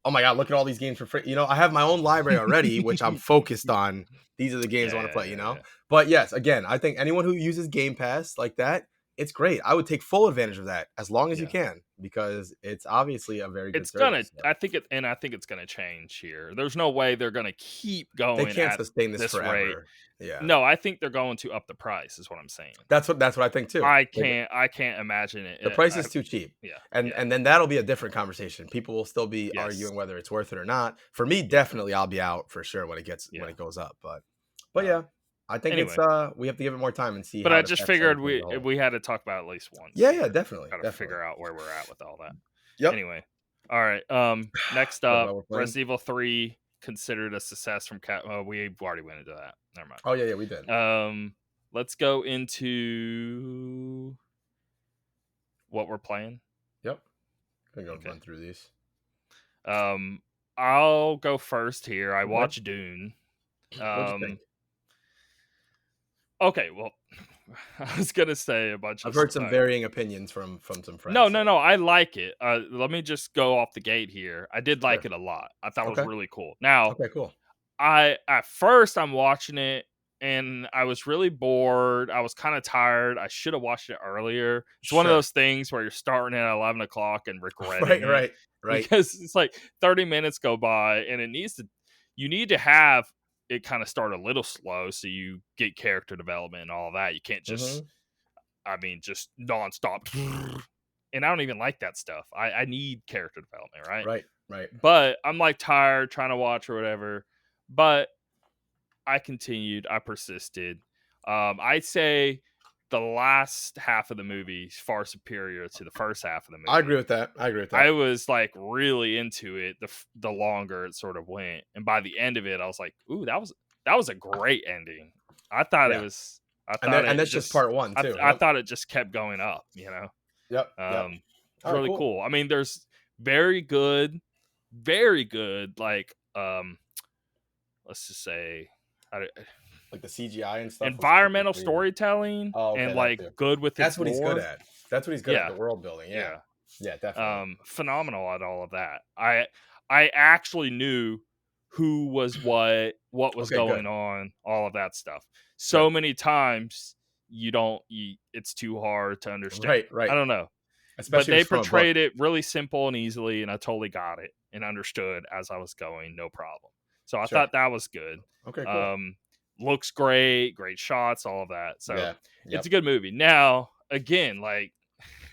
look at all these games for free. I have my own library already, which I'm focused on. These are the games I want to play. Yeah. But yes, again, I think anyone who uses Game Pass like that, it's great. I would take full advantage of that as long as you can, because it's obviously a very good service. I think it's gonna change here. There's no way they're gonna keep going. They can't at sustain this forever. rate. Yeah. No, I think they're going to up the price. Is what I'm saying. That's what I think too. I can't imagine it. The price is too cheap. Yeah. And then that'll be a different conversation. People will still be arguing whether it's worth it or not. For me, definitely I'll be out for sure when it goes up. But yeah. I think it's we have to give it more time and see. But I just figured we had to talk about it at least once. Yeah, definitely. Gotta figure out where we're at with all that. Yep. Anyway. All right. Next up, Resident Evil 3 considered a success from we already went into that. Never mind. Oh yeah, we did. Let's go into what we're playing. Yep. I'm gonna run through these. I'll go first here. I watched Dune. What'd you think? Okay, well, I was gonna say a bunch. I've heard some varying opinions from some friends. No, I like it. Let me just go off the gate here. I did like it a lot. I thought it was really cool. Now, cool. At first I'm watching it and I was really bored. I was kind of tired. I should have watched it earlier. It's one of those things where you're starting at 11 o'clock and regretting it. Right. Because it's like 30 minutes go by and you need to have it kind of start a little slow so you get character development and all that. You can't just, just nonstop. And I don't even like that stuff. I need character development, right? Right. But I'm like tired trying to watch or whatever. But I continued. I persisted. I'd say the last half of the movie is far superior to the first half of the movie. I agree with that. I was like really into it the longer it sort of went, and by the end of it, I was like, "Ooh, that was a great ending." I thought it was. And that's just part one too. I thought it just kept going up. Yep. It's really cool. I mean, there's very good, like let's just say, like the CGI and stuff, environmental storytelling, and like good with that's its what lore. he's good at. That's what he's good at, the world building. Yeah, definitely. Phenomenal at all of that. I actually knew who was what was going on, all of that stuff. So many times it's too hard to understand. Right. I don't know. Especially but they portrayed it really simple and easily, and I totally got it and understood as I was going, no problem. So I thought that was good. Okay, cool. Looks great shots, all of that. So it's a good movie. Now, again, like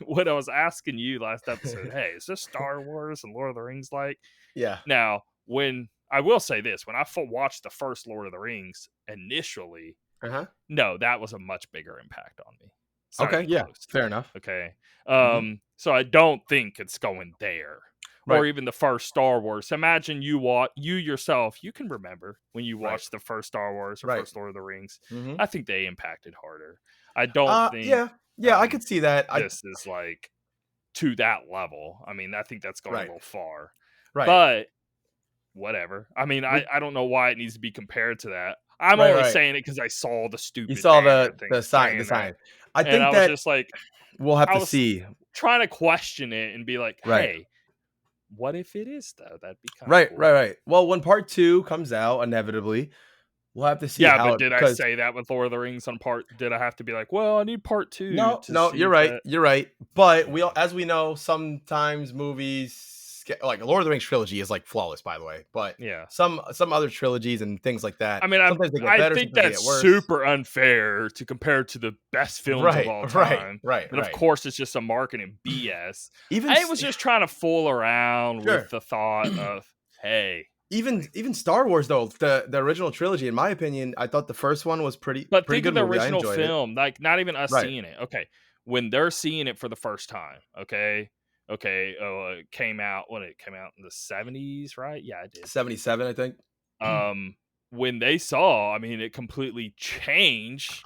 what I was asking you last episode, hey, is this Star Wars and Lord of the Rings like? Yeah. Now, when I will say this, when I watched the first Lord of the Rings initially, no, that was a much bigger impact on me. Okay, yeah, fair enough. Okay. So I don't think it's going there. Or even the first Star Wars. Imagine you yourself, you can remember when you watched the first Star Wars or first Lord of the Rings. I think they impacted harder. I don't think. Yeah, I could see that. This is like to that level. I mean, I think that's going a little far. Right. But whatever. I mean, I don't know why it needs to be compared to that. I'm only saying it because I saw the stupid. You saw the sign. I think I was just like, we'll have to see. Trying to question it and be like, hey. What if it is though? That'd be kind of cool. Right. Well, when part 2 comes out, inevitably, we'll have to see. Yeah, but did I say that with Lord of the Rings on part? Did I have to be like, well, I need part 2? No, you're right. You're right. But as we know, sometimes movies like Lord of the Rings trilogy is like flawless, by the way. But Yeah. some other trilogies and things like that, I mean, sometimes they get I better, think sometimes they that's get worse. super unfair to compare to the best films of Right, all right, time, right, but of right. course, it's just a marketing BS. Even I was just trying to fool around with sure. the thought of, "Hey," like Even Star Wars though, the original trilogy, in my opinion, I thought the first one was but pretty think of good the movie. I original enjoyed it. film, like, not even us Right. seeing it, okay, when they're seeing it for the first time, okay, it came out when it came out in the '70s, right? Yeah, it did. 77, I think. Um, when they saw, I mean, it completely changed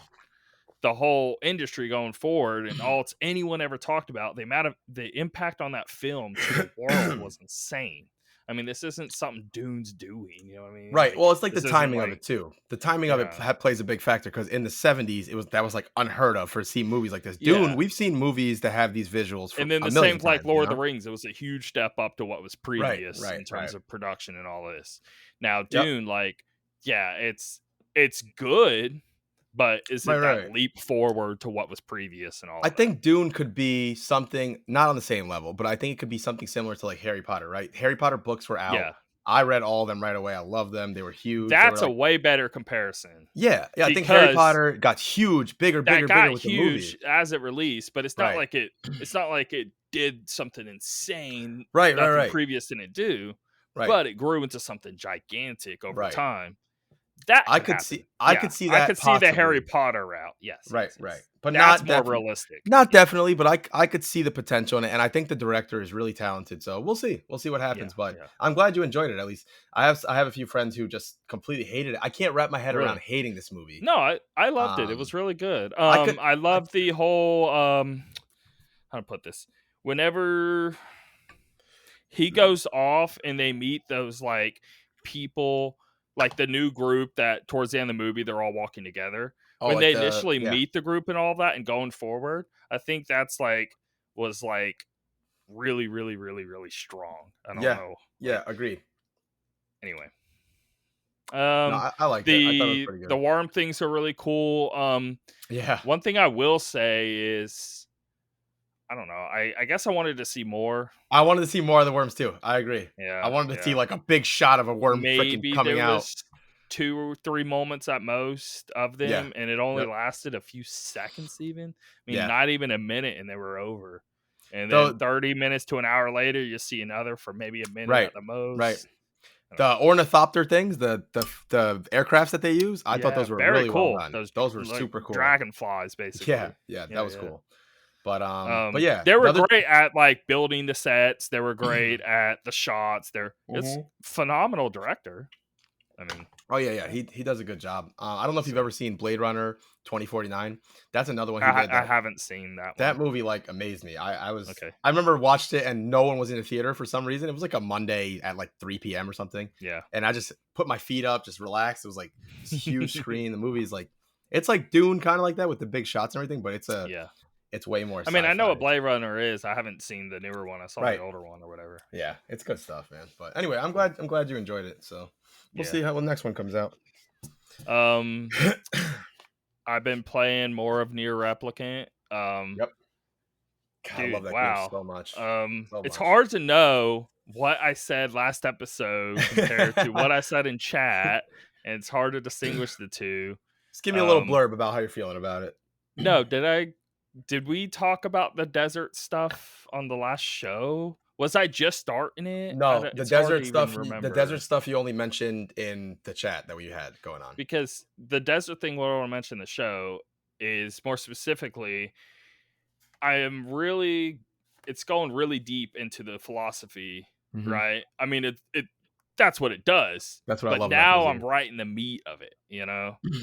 the whole industry going forward, and all it's anyone ever talked about, the amount of the impact on that film to the world was insane. I mean, this isn't something Dune's doing, you know what I mean? Right. Like, Well, it's like the this isn't timing of like, it too. The timing of it yeah, plays a big factor because in the 70s, that was like unheard of for seeing movies like this. Dune, yeah. we've seen movies that have these visuals for And then a the same million with like times, you Lord of the know? Rings, it was a huge step up to what was Right, previous right, in right. terms of production and all this. Now, Yep. Dune, like, yeah, it's good, but is Right, it right, that right. leap forward to what was previous and all I of that? think Dune could be something not on the same level, but I think it could be something similar to like Harry Potter, right? Harry Potter books were out. Yeah, I read all of them right away. I love them. They were huge. They were that's a like, way better comparison yeah, yeah. I think Harry because Potter got huge, bigger, that bigger, bigger got with the movies. huge as it released, but Right, it's not like it did something insane, right, right, nothing right, previous didn't do, right, but it grew into something gigantic over right. time. That could happen. I Yeah, could see I that could see the Harry possibly. Potter route. Yes, Right, yes, right. yes. But That's more realistic. not Yeah, definitely, but I could see the potential in it, and I think the director is really talented. So we'll see. We'll see what yeah, happens. But yeah. I'm glad you enjoyed it. At least I have a few friends who just completely hated it. I can't wrap my head around Really? hating this movie. No, I loved it. It was Um, really good. I could I I love the whole how to put this. Whenever he goes off and they meet those like people, like the new group that towards the end of the movie they're all walking together. oh When like they the initially yeah meet the group and all that and going forward, I think that's like was like really, really, really, really strong. I don't yeah know. yeah Like agreed. anyway. No, Um I liked it. I thought it was pretty the good. worm things are really cool. Yeah, One thing I will say is I don't know. I guess I wanted to see more. I wanted to see more of the worms too. I agree. I Yeah, wanted to see yeah. like a big shot of a worm freaking Maybe coming there out. was 2 or 3 moments at most of Yeah. them, and it only Yep. lasted a few seconds even. I mean, Yeah. not even a minute, and they were over. And then Though 30 minutes to an hour later, you see another for maybe a minute right. at the Right. most. I don't The know. ornithopter things, the aircrafts that they use, I thought Yeah, those were very really well cool. done. Those Those were like super cool. dragonflies, Yeah, basically. yeah, that Yeah, was yeah. cool. But yeah, They the were other great at like building the sets. They were great at the shots. They're it's Mhm. phenomenal director. I mean, Oh yeah, yeah, yeah. he does a good job. I don't know if you've So ever seen Blade Runner 2049. That's another one he did I that haven't seen that that one. movie like amazed me. Okay. I remember watched it and no one was in the theater for some reason. It was like a Monday at like 3 p.m. or something. Yeah. And I just put my feet up, just relaxed. It was like this huge screen. The movie's like it's like Dune kind of like that with the big shots and everything, but Yeah. it's way more I mean, I know sci-fi. what Blade Runner is. I haven't seen the newer one. I saw the Right. older one or whatever. Yeah, it's good stuff, man. But anyway, So, I'm glad you enjoyed it. So we'll yeah. see how the next one comes out. Um, I've been playing more of Near Replicant. Yep. God, I love Dude, that game wow. so much. So It's much. hard to know what I said last episode compared to what I said in chat, and it's hard to distinguish the two. Just give me a little Um, blurb about how you're feeling about it. no, did we talk about the desert stuff on the last show? Was I just starting it? No, It's hard to even the desert remember stuff you only mentioned in the chat that we had going on. because the desert thing, what I want to mention in the show is more specifically, I am really, it's going really deep into the philosophy, Mhm. right? I mean, it that's what it does. That's what I But love about those now I'm games. right in the meat of it,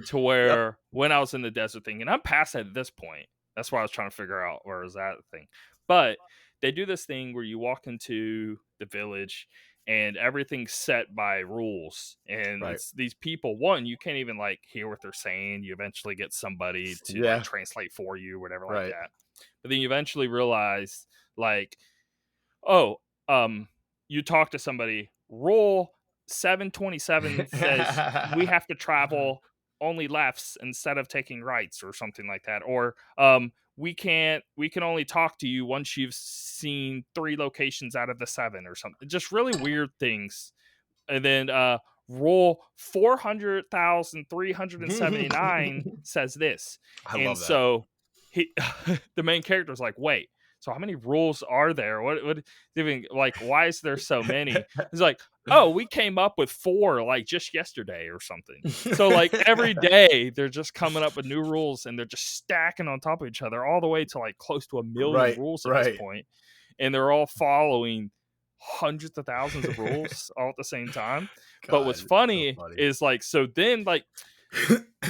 to Yep. where when I was in the desert thing, and I'm past it at this point. That's why I was trying to figure out where is that thing. But they do this thing where you walk into the village and everything's set by rules. And Right. it's these people, one, you can't even like hear what they're saying. You eventually get somebody to like Yeah. translate for you, whatever like Right. that. But then you eventually realize like, oh, you talk to somebody, roll 727 says we have to travel only lefts instead of taking rights or something like that. Or we can only talk to you once you've seen 3 locations out of the 7 or something. Just really weird things. And then rule 400,379 says this. I And love that. so he the main character is like, wait, so how many rules are there? What even, like, why is there so many? He's like, oh, we came up with 4 like just yesterday or something. So like every day they're just coming up with new rules, and they're just stacking on top of each other all the way to like close to 1,000,000 Right, rules at this right. point. And they're all following hundreds of thousands of rules all at the same time. But God, what's it's so funny funny. is like, so then like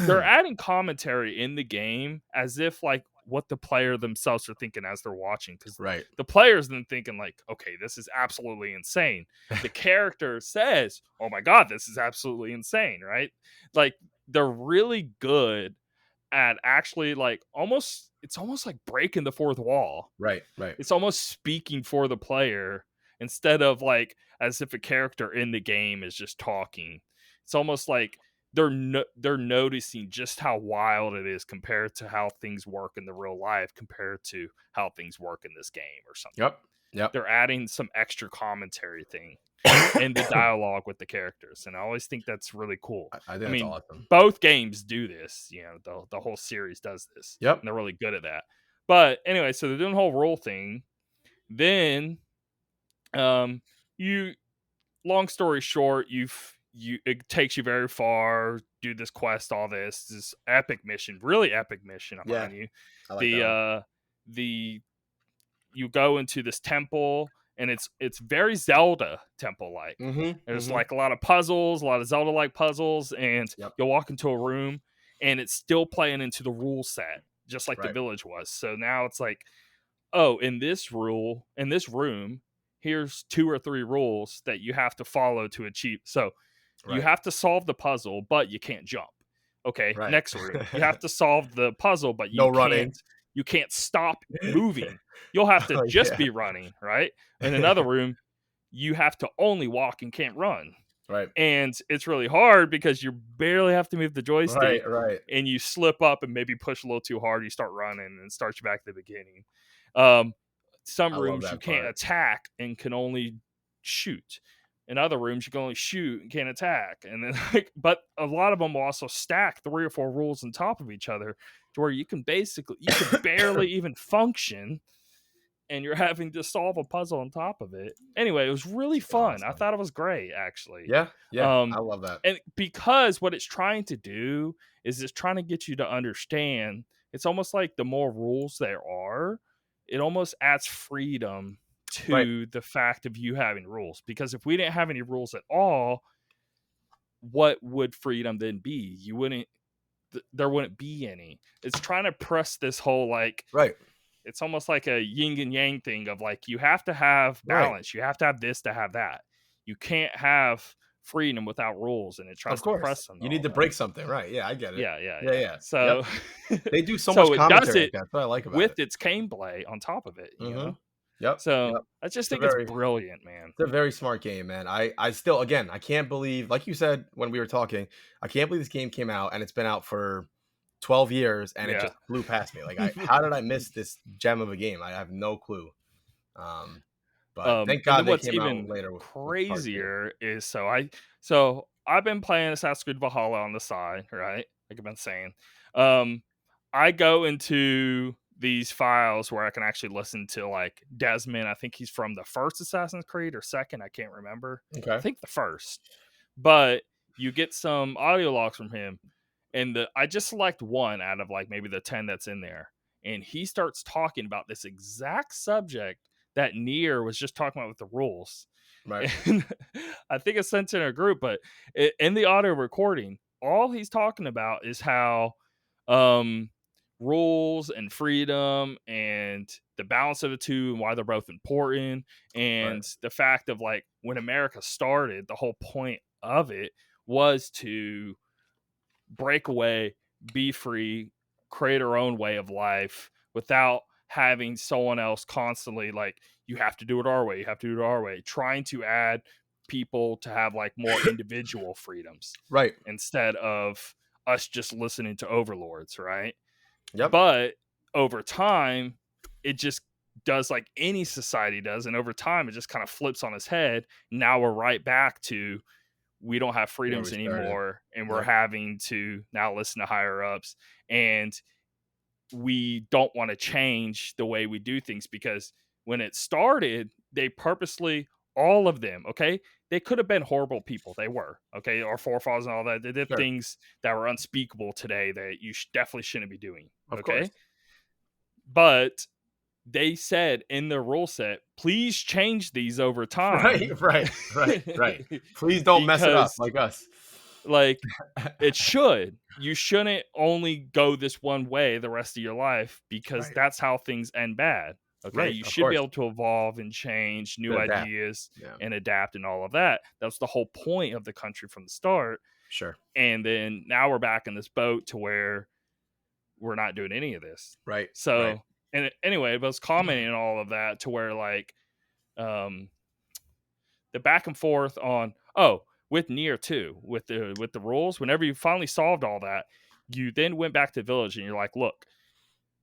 they're adding commentary in the game as if like what the player themselves are thinking as they're watching, because Right. the player's then thinking like, okay, this is absolutely insane. The character says, oh my god, this is absolutely insane, right? Like they're really good at actually like almost, it's almost like breaking the fourth wall. Right, right. It's almost speaking for the player instead of like as if a character in the game is just talking. It's almost like they're noticing just how wild it is compared to how things work in the real life compared to how things work in this game or something. Yep. Yep. They're adding some extra commentary thing in the dialogue with the characters, and I always think that's really cool. I think I that's mean, awesome. both games do this, the whole series does this, Yep. and they're really good at that. But anyway, so they're doing the whole role thing. Then you, long story short, it takes you very far, do this quest, all this epic mission, really epic mission, I'm Yeah. telling you. I like that one. The you go into this temple, and it's very Zelda temple like. There's like a lot of puzzles, a lot of Zelda like puzzles, and Yep. you'll walk into a room and it's still playing into the rule set just like the Right. village was. So now it's like, oh, in this room, here's 2 or 3 rules that you have to follow to achieve. So you Right. have to solve the puzzle, but you can't jump. Okay, Right. next room. You have to solve the puzzle, but No running. you can't stop moving. You'll have to Oh, just yeah. be running, right? In another room, you have to only walk and can't run. Right. And it's really hard because you barely have to move the joystick, Right. Right. and you slip up and maybe push a little too hard, you start running, and it starts you back to the beginning. Um, some I love rooms you that can't part. attack and can only shoot. In other rooms you can only shoot and can't attack. And then like, but a lot of them will also stack 3 or 4 rules on top of each other to where you can barely even function, and you're having to solve a puzzle on top of it. Anyway, it was really fun. I Awesome. thought it was great, actually. Yeah. Yeah. Um, I love that. and because what it's trying to do is it's trying to get you to understand, it's almost like the more rules there are, it almost adds freedom Right. to the fact of you having rules. Because if we didn't have any rules at all, what would freedom then be? There wouldn't be any. It's trying to press this whole like, Right. it's almost like a yin and yang thing of like, you have to have Right. balance. You have to have this to have that. You can't have freedom without rules, and it tries Of to course. press on You all need to that. break something. Right. Yeah. I get it. Yeah, yeah, Yeah. yeah. Yeah. So Yep. They do so so much it does commentary. it That's what I like about with it. its gameplay on top of it, Mm-hmm. Yep. So Yep. I just It's a think it's very, brilliant, man. it's a very smart game, man. I still, again, I can't believe, like you said when we were talking, I can't believe this game came out and it's been out for 12 years and it Yeah. just flew past me. Like, how did I miss this gem of a game? I have no clue. But thank And God then they what's came out even later with part 2. crazier is I've been playing Assassin's Creed Valhalla on the side, right? Like I've been saying. I go into these files where I can actually listen to like Desmond. I think he's from the first Assassin's Creed or second, I can't remember. I Okay. think the first. But you get some audio logs from him, and I just select one out of like maybe the 10 that's in there, and he starts talking about this exact subject that Nier was just talking about with the rules. Right. And I think it's sent in a group, but in the audio recording, all he's talking about is how rules and freedom and the balance of the two and why they're both important, and Right. the fact of like when America started, the whole point of it was to break away, be free, create our own way of life without having someone else constantly like, you have to do it our way, you have to do it our way, trying to add people to have like more individual freedoms Right. instead of us just listening to overlords, right? Yep. But over time, it just does like any society does, and over time, it just kind of flips on its head. Now we're right back to we don't have Where we freedoms started. anymore, and we're Yep. having to now listen to higher ups, and we don't want to change the way we do things because when it started, they purposely all of them, okay, they could have been horrible people. They were, okay, our forefathers and all that. They did Sure. things that were unspeakable today that you definitely shouldn't be doing, Of course. okay. But they said in their rule set, please change these over time Right. Right. Right. Right. Please don't mess it up because like us. like it should. You shouldn't only go this one way the rest of your life because Right. that's how things end bad. Okay. Right. You Of should be course. able to evolve and change new To adapt. ideas Yeah. and adapt and all of that. That's the whole point of the country from the start. Sure. And then now we're back in this boat to where we're not doing any of this. Right. Right. So, and anyway, I was commenting on all of that to where like, um, the back and forth on with Nier 2 with the rules, whenever you finally solved all that, you then went back to the village and you're like, look,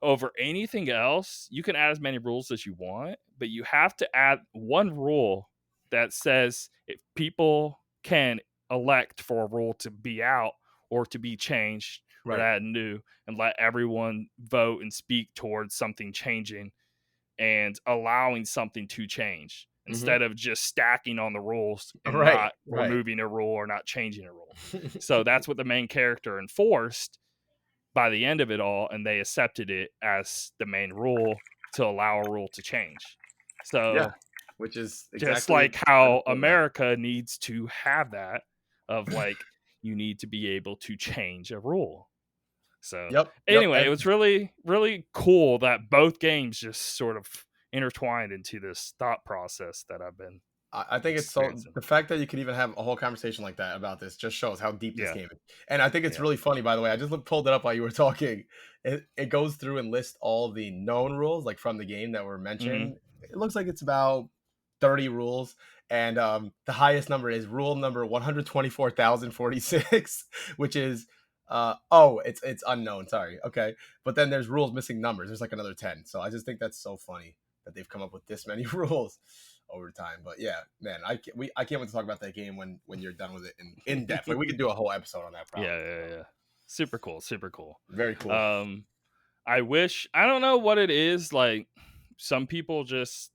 over anything else you can add as many rules as you want, but you have to add one rule that says if people can elect for a rule to be out or to be changed or Right. that new, and let everyone vote and speak towards something changing and allowing something to change Hmm. instead of just stacking on the rules and Right. not Right. removing a rule or not changing a rule. So that's what the main character enforced by the end of it all, and they accepted it as the main rule to allow a rule to change. Yeah. So Which is just exactly like how I how feel about it. America needs to have that of like you need to be able to change a rule. So Yep. Yep. anyway, it And was really, really cool that both games just sort of intertwined into this thought process that I've been I think it's so experiencing. the fact that you could even have a whole conversation like that about this just shows how deep this Yeah, game is. And I think it's yeah. really funny, by the way. I just pulled it up while you were talking. It goes through and lists all the known rules, like from the game that were Mhm. mentioned. It looks like it's about 30 rules. And the highest number is rule number 124,046, which is it's unknown. Sorry. Okay. But then there's rules missing numbers. There's like another 10. So I just think that's so funny that they've come up with this many rules over time. But yeah, man, I can't wait to talk about that game when you're done with it in depth. Like we could do a whole episode on that Yeah, probably. yeah, So yeah. Super cool, super cool. very cool. Um, I don't know what it is, like, some people just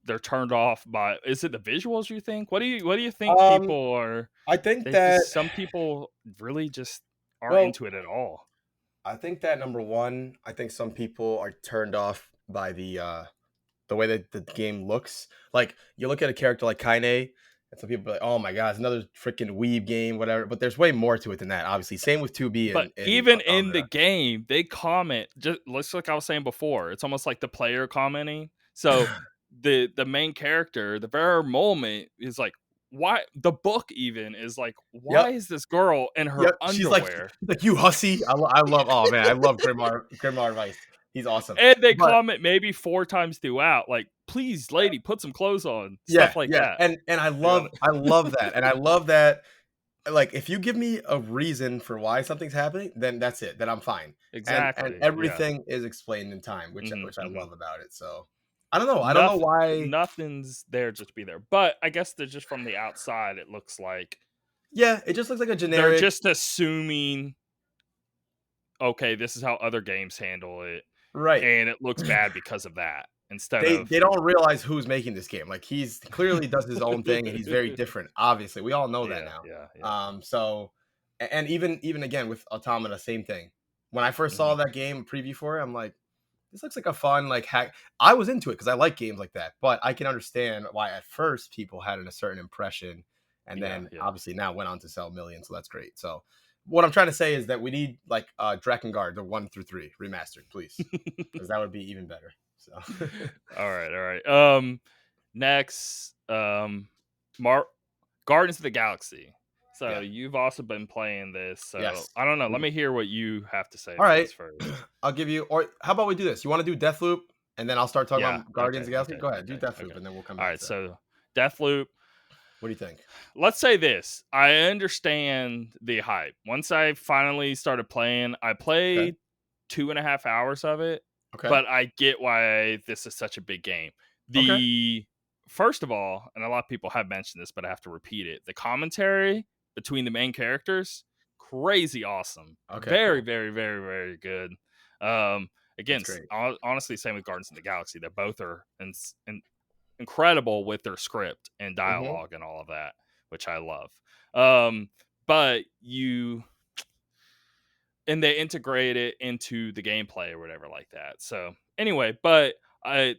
they're turned off by is it the visuals, you think? What do you think Um, people are I think they that just some people really just aren't well, into it at all. I think that number one, I think some people are turned off by the way that the game looks. Like you look at a character like Kaine, and some people are like, "Oh my god, it's another freaking weeb game, whatever." But there's way more to it than that. Obviously, same with 2B But and even in the Automata. game, they comment just like I was saying before. It's almost like the player commenting. So the main character, the very moment is like, why the book even is like, why Yep. is this girl in her Yep, underwear? she's like, "You hussy." I love oh, man, I love Grimoire Vice. He's awesome. And they But comment maybe 4 times throughout, like, please, lady, put some clothes on, yeah, stuff like yeah, that. and You know? I love that, and I love that, like, if you give me a reason for why something's happening, then that's it, then I'm fine, and Exactly. Yeah. everything is explained in time, Hmm, which I hmm. love about it, so I don't know why. Nothing's there just to be there. But I guess they're just from the outside, it looks like Yeah, it just looks like a they're generic. just assuming, okay, this is how other games handle it, Right. and it looks bad because of that instead They of don't realize who's making this game. Like he's clearly does his own thing and he's very different. Obviously, we all know that yeah, now. yeah, yeah. So and even again with Automata, same thing. When I first saw Mhm. that game preview for it, I'm like, this looks like a fun like hack. I was into it because I like games like that, but I can understand why at first people had a certain impression, and Yeah, then yeah. obviously now went on to sell millions. So that's great. So what I'm trying to say is that we need like Drakengard, the 1 through 3 remastered, please, because that would be even better. So All right, all right. Next, Mar Guardians of the Galaxy. So yeah. you've also been playing this. So Yes. I don't know. Let me hear what you have to say All about right. this first. I'll give you, or how about we do this? You want to do Deathloop, and then I'll start talking Yeah. about Guardians Okay. of the Galaxy. Okay. Go ahead, do Okay. Deathloop, Okay. and then we'll come All back right. to that. So Deathloop. What do you think? Let's say this. I understand the hype. Once I finally started playing, I Okay. played 2.5 hours of it, Okay. but I get why this is such a big game. Okay. The First of all, and a lot of people have mentioned this, but I have to repeat it. The commentary between the main characters, crazy awesome. Okay. Very, Cool. very, very, very good. Um, That's again, great. honestly, same with Guardians of the Galaxy. They both are incredible with their script and Mm-hmm. dialogue and all of that, which I love. Um, but you and they integrate it into the gameplay or whatever like that. So anyway, but I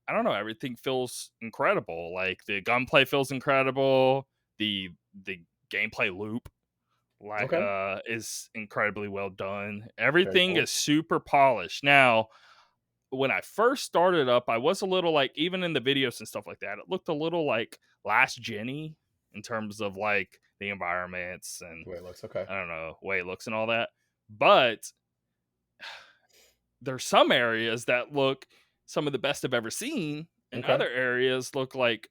don't know, everything feels incredible. Like the gunplay feels incredible. The gameplay loop like Okay. is incredibly well done. Very Everything cool. is super polished. Now, when I first started up, I was a little like, even in the videos and stuff like that, it looked a little like last Jenny in terms of like the environments and The way it looks. Okay. I don't know, way it looks and all that. But there's some areas that look some of the best I've ever seen, and Okay. other areas look like,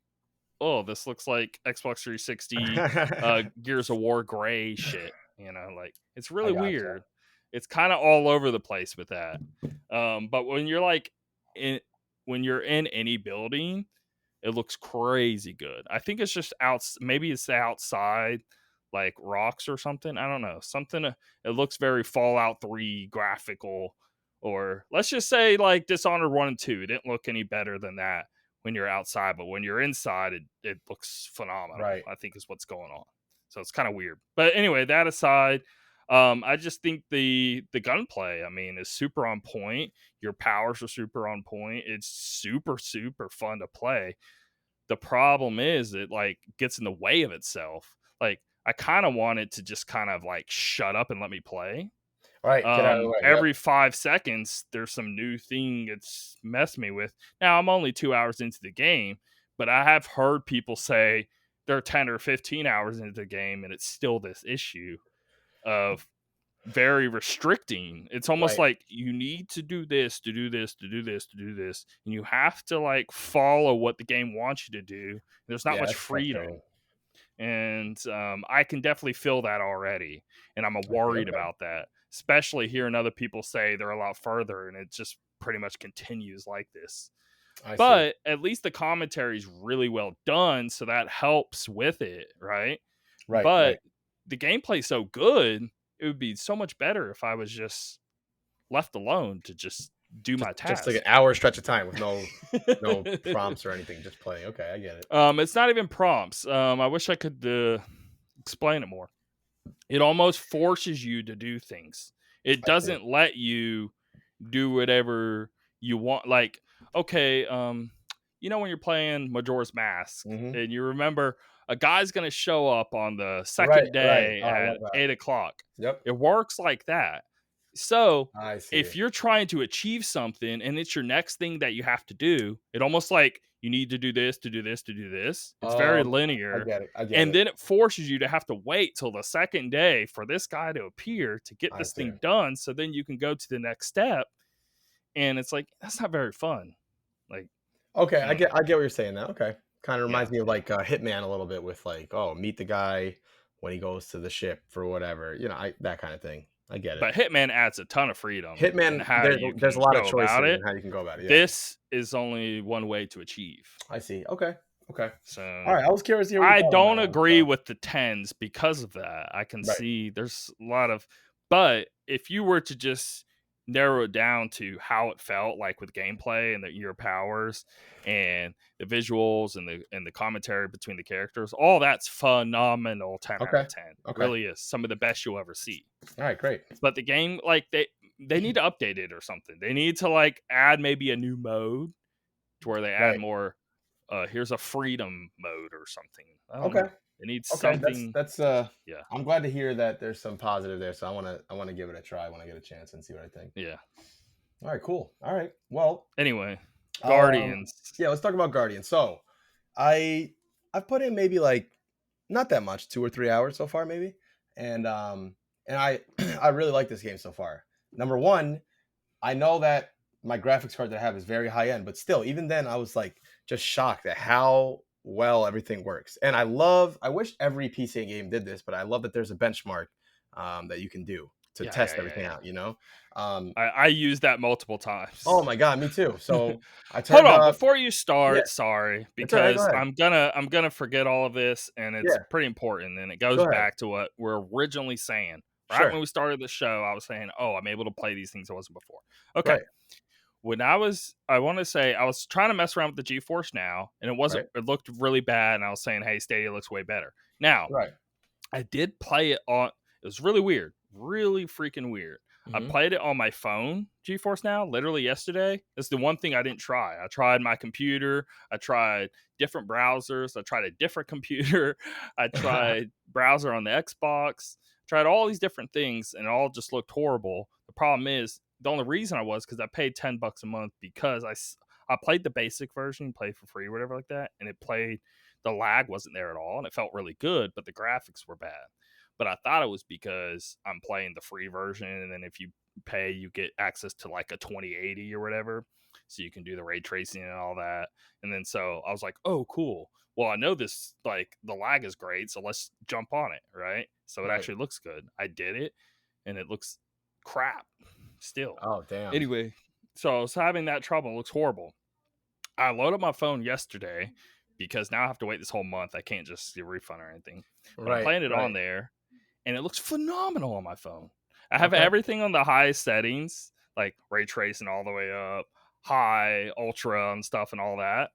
oh, this looks like Xbox 360 Gears of War gray shit. Like it's I really gotcha. weird. It's kind of all over the place with that. But when you're like in when you're in any building, it looks crazy good. I think it's just out. Maybe it's the outside, like rocks or something. I don't know. Something. It looks very Fallout 3 graphical, or let's just say like Dishonored 1 and 2. It didn't look any better than that when you're outside, but when you're inside, it looks phenomenal. Right. I think is what's going on. So it's kind of weird. But anyway, that aside, I just think the gunplay, I mean, is super on point. Your powers are super on point. It's super super fun to play. The problem is it like gets in the way of itself. Like I kind of want it to just kind of like shut up and let me play. All right. Get out of the way. Yep. Every 5 seconds there's some new thing it's messed me with. Now I'm only 2 hours into the game, but I have heard people say they're 10 or 15 hours into the game and it's still this issue of very restricting. It's almost Right. like you need to do this, to do this, to do this, to do this, and you have to like follow what the game wants you to do. There's not Yeah. much That's frustrating. freedom, and I can definitely feel that already, and I'm I see. worried Okay. about that, especially hearing other people say they're a lot further, and it just pretty much continues like this. I see. But at least the commentary is really well done, so that helps with it, right? Right. Right. But the gameplay's so good, it would be so much better if I was just left alone to just do my Just like an task. hour stretch of time with no prompts or anything, just playing. Okay, I get it. It's not even prompts. I wish I could explain it more. It almost forces you to do things. It I see. doesn't let you do whatever you want. Like, okay, when you're playing Majora's Mask Mm-hmm. and you remember a guy's gonna show up on the Right. second Right. day Oh, I at love that. 8 o'clock. Yep. It works like that. So I see. if you're trying to achieve something and it's your next thing that you have to do, it almost like you need to do this to do this to do this. It's very I linear. get it. I get And it. then it forces you to have to wait till the second day for this guy to appear to get I this see. thing done. So then you can go to the next step. And it's like, that's not very fun. Like, Okay, I I don't get know. I get what you're saying now. Okay. Kind of Yeah. reminds me of like Hitman a little bit with like, oh, meet the guy when he goes to the ship for whatever, that kind of thing. I get it. But Hitman adds a ton of freedom in Hitman, how you there's a can lot of go about choices in it. how you can go about it. Yeah. This is only one way to achieve. I see. Okay. Okay. All So right. I was curious to hear what you I thought on that don't one. agree So, with the tens because of that. I can right. see there's a lot of, but if you were to just narrow it down to how it felt like with gameplay and your powers and the visuals and the commentary between the characters, all that's phenomenal. 10 out Okay. of 10. It Okay. really is some of the best you'll ever see. All right. Great. But the game, like they need to update it or something. They need to like add maybe a new mode to where they add Right. more here's a freedom mode or something. I don't Okay. know. They need Okay. That's something. that's Yeah. I'm glad to hear that there's some positive there. So I wanna give it a try when I get a chance and see what I think. Yeah. All right, cool. All right. Well, Anyway, I'll Guardians. yeah, let's talk about Guardian. So I I've put in maybe like not that much, 2 or 3 hours so far, maybe. And I I really like this game so far. Number one, I know that my graphics card that I have is very high end, but still, even then, I was like just shocked at how well everything works. And I wish every PC game did this, but I love that there's a benchmark that you can do. to Yeah, test yeah, yeah, everything yeah. out, you know? Um, I used that multiple times. oh my god, me too. So I Hold turned on, up. before you Yeah, start, sorry, it's all right. Go because ahead. I'm gonna forget all of this, and it's Yeah, pretty important, and it go goes ahead. back to what we're originally saying. Right Sure. when we started the show, I was saying, "Oh, I'm able to play these things I wasn't before." Okay, Right. I want to say I was trying to mess around with the GeForce Now, and Right. it looked really bad, and I was saying, "Hey, Stadia looks way better." Now, Right. I did play it on. It was really weird, really freaking weird. I Hmm. played it on my phone, GeForce Now, literally yesterday. It's the one thing I didn't try. I tried my computer. I tried different browsers. I tried a different computer. I tried browser on the Xbox. Tried all these different things, and it all just looked horrible. The problem is the only reason I was because I paid $10 a month because I played the basic version, played for free, whatever like that, and it played the lag wasn't there at all and it felt really good, but the graphics were bad. But I thought it was because I'm playing the free version, and then if you pay, you get access to like a 2080 or whatever, so you can do the ray tracing and all that. And then so I was like, oh, cool. Well, I know this, like the lag is great, so let's jump on it, right? So it Right. actually looks good. I did it, and it looks crap still. Oh, damn. Anyway, so I was having that trouble. It looks horrible. I loaded my phone yesterday because now I have to wait this whole month. I can't just get a refund or anything. But I'm Right. playing it Right. on there, and it looks phenomenal on my phone. I have Okay. everything on the highest settings, like ray tracing all the way up, high, ultra, and stuff, and all that.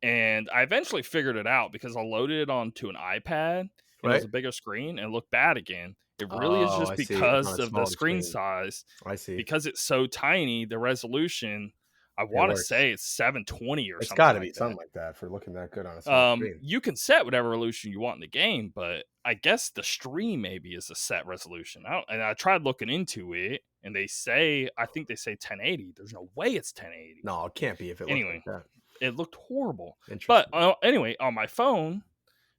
And I eventually figured it out because I loaded it onto an iPad, and it was Right. a bigger screen, and it looked bad again. It really is Oh, just I see. It's on because a of the smaller screen screen. size, I see. because it's so tiny, the resolution. I It want to works. say it's 720 or It's got something to be like that. something like that for looking that good on a small screen. You can set whatever resolution you want in the game, but I guess the stream maybe is a set resolution. And I tried looking into it, and I think they say 1080. There's no way it's 1080. No, it can't be if it looks like Anyway, that. it looked horrible. But Interesting. anyway, on my phone,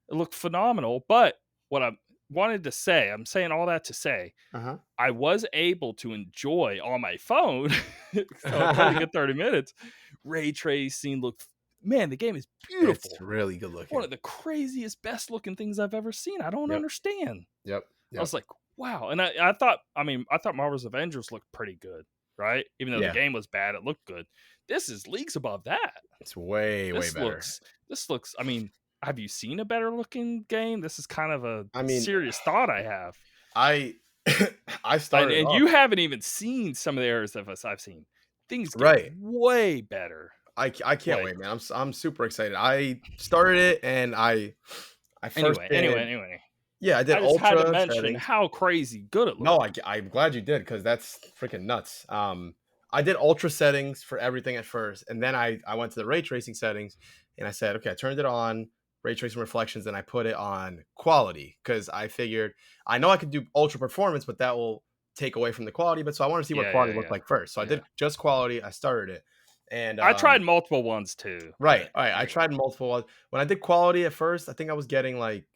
it looked phenomenal. But what I wanted to say, I'm saying all that to say, Uh I was able to enjoy on my phone. So I played a huh. good 30 minutes. Ray tracing looked, man, the game is It's beautiful. really good One looking. of the craziest, best looking things I've ever seen. I don't Yep. understand. Yep. I Yep. was like, wow. And I thought Marvel's Avengers looked pretty good, right? Even though the Yeah. game was bad, it looked good. This is leagues above that. It's way, way This better. looks, I mean, have you seen a better looking game? This is kind of a I mean, serious thought I have. I I started And off you haven't even seen some of the errors of us I've seen. Things get right. way better. I can't Like wait, man. I'm super excited. I started it and I first did anyway. yeah, I did I just had to ultra mention settings. how crazy good it No, looked. I'm glad you did because that's freaking nuts. I did ultra settings for everything at first, and then I went to the ray tracing settings, and I said, okay, I turned it on, ray tracing reflections, and I put it on quality because I figured I know I could do ultra performance, but that will take away from the quality. But so I want to see what Yeah, quality yeah, looked yeah. like first. So I Yeah. did just quality. I started it, and I tried multiple ones too, right, but all right. I anyway. tried multiple ones. When I did quality at first, I think I was getting like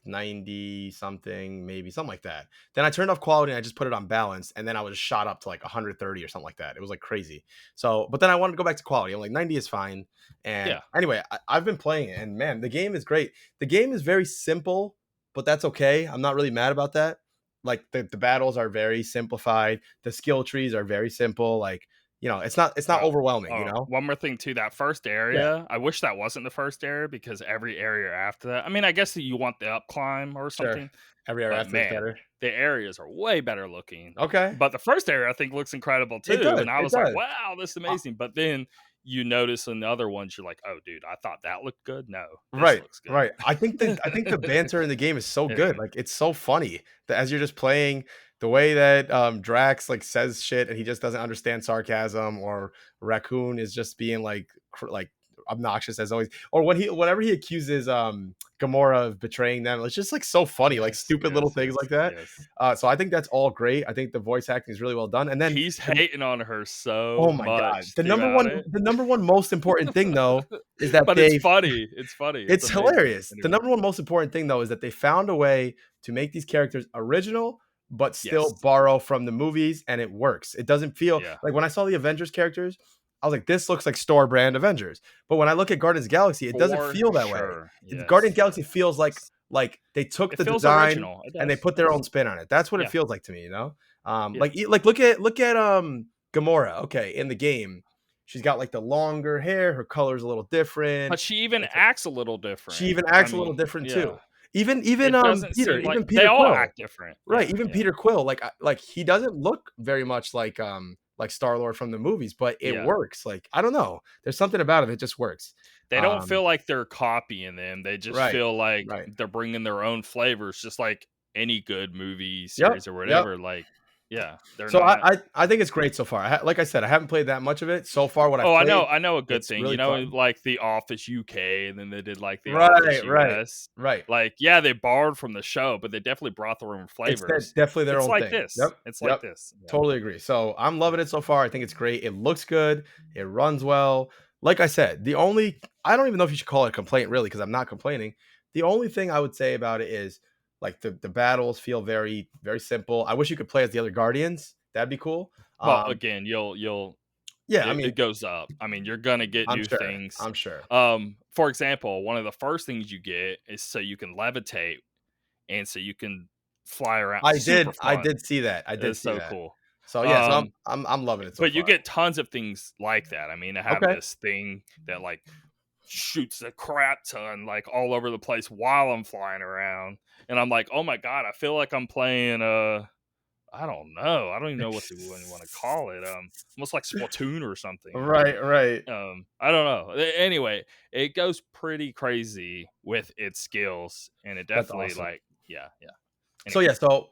90 something, maybe something like that. Then I turned off quality and I just put it on balance. And then I was shot up to like 130 or something like that. It was like crazy. So, but then I wanted to go back to quality. I'm like, 90 is fine. And Yeah. anyway, I've been playing it and man, the game is great. The game is very simple, but that's okay. I'm not really mad about that. Like the battles are very simplified. The skill trees are very simple. Like, it's not overwhelming, you know? One more thing too. That first Yeah, area, I wish that wasn't the first area because every area after that. I mean, I guess that you want the up climb or sure. something, Every area but after is man, better. the areas are way better looking. Okay. But the first area I think looks incredible It too, does. and I It was like, does. "Wow, this is amazing!" But then you notice in the other ones, you're like, "Oh, dude, I thought that looked good. No, this Right, looks right. good." I think the banter in the game is so good. Anyway, Like it's so funny that as you're just playing, the way that Drax like says shit and he just doesn't understand sarcasm, or Raccoon is just being like obnoxious as always, or whenever he accuses Gamora of betraying them, it's just like so funny, like yes, stupid little yes, things yes, like that. yes. So I think that's all great. I think the voice acting is really well done. And then He's hating on her so oh my god, much throughout it. the number one most important thing though is that But it's they funny. It's funny. It's it's amazing. hilarious. The Anyway. number one most important thing though is that they found a way to make these characters original, but still Yes. borrow from the movies, and it works. It doesn't feel Yeah. like when I saw the Avengers characters, I was like, this looks like store brand Avengers. But when I look at Guardians of the Galaxy, it doesn't For feel that way. sure. Yes. Guardians of the Yes. Galaxy feels like Yes. like they took It the feels design original. It and they does. put It their own does. spin on it. That's what it Yeah. feels like to me, you know? Yeah. Like look at Gamora. Okay, in the game, she's got like the longer hair, her color's a little different. But she even It's acts a little She different. even I acts a little mean, different yeah. too. Even It doesn't Peter, seem like even they Peter all Quill. act different. Right, Yeah, even yeah, Peter Quill, like he doesn't look very much like Star-Lord from the movies, but it yeah. works. Like, I don't know. There's something about it that just works. They don't Um, feel like they're copying them. They just right, feel like right. they're bringing their own flavors, just like any good movie Yep, series or yep. whatever. Like, yeah, they're So not. I think it's great so far. Like I said, I haven't played that much of it. So far, what I've Oh, played, I know a good it's thing. really fun. Like The Office UK, and then they did like The Office Right, right, US. right. Like, yeah, they borrowed from the show, but they definitely brought their own It's flavors. definitely their It's own like thing. this. Yep, It's like yep. this. Yeah, Totally agree. So I'm loving it so far. I think it's great. It looks good. It runs well. Like I said, I don't even know if you should call it a complaint really, because I'm not complaining. The only thing I would say about it is like the battles feel very, very simple. I wish you could play as the other Guardians. That'd be cool. well, Um, again, you'll yeah, I mean, it goes up. I mean, you're gonna get I'm new sure. things. I'm sure. For example, one of the first things you get is so you can levitate, and so you can fly around. Super I fun. did see that. I did It's see so that. cool. So yeah, so Um, I'm loving it so but you far. get tons of things like that. I mean, I have Okay. this thing that like shoots a crap ton like all over the place while I'm flying around, and I'm like, oh my god, I feel like I'm playing I don't know. I don't even know what to want to call it. Almost like Splatoon or something. I mean, Right, right. I don't know. Anyway, it goes pretty crazy with its skills, and it That's definitely awesome. like, yeah, yeah. So Anyway, yeah, so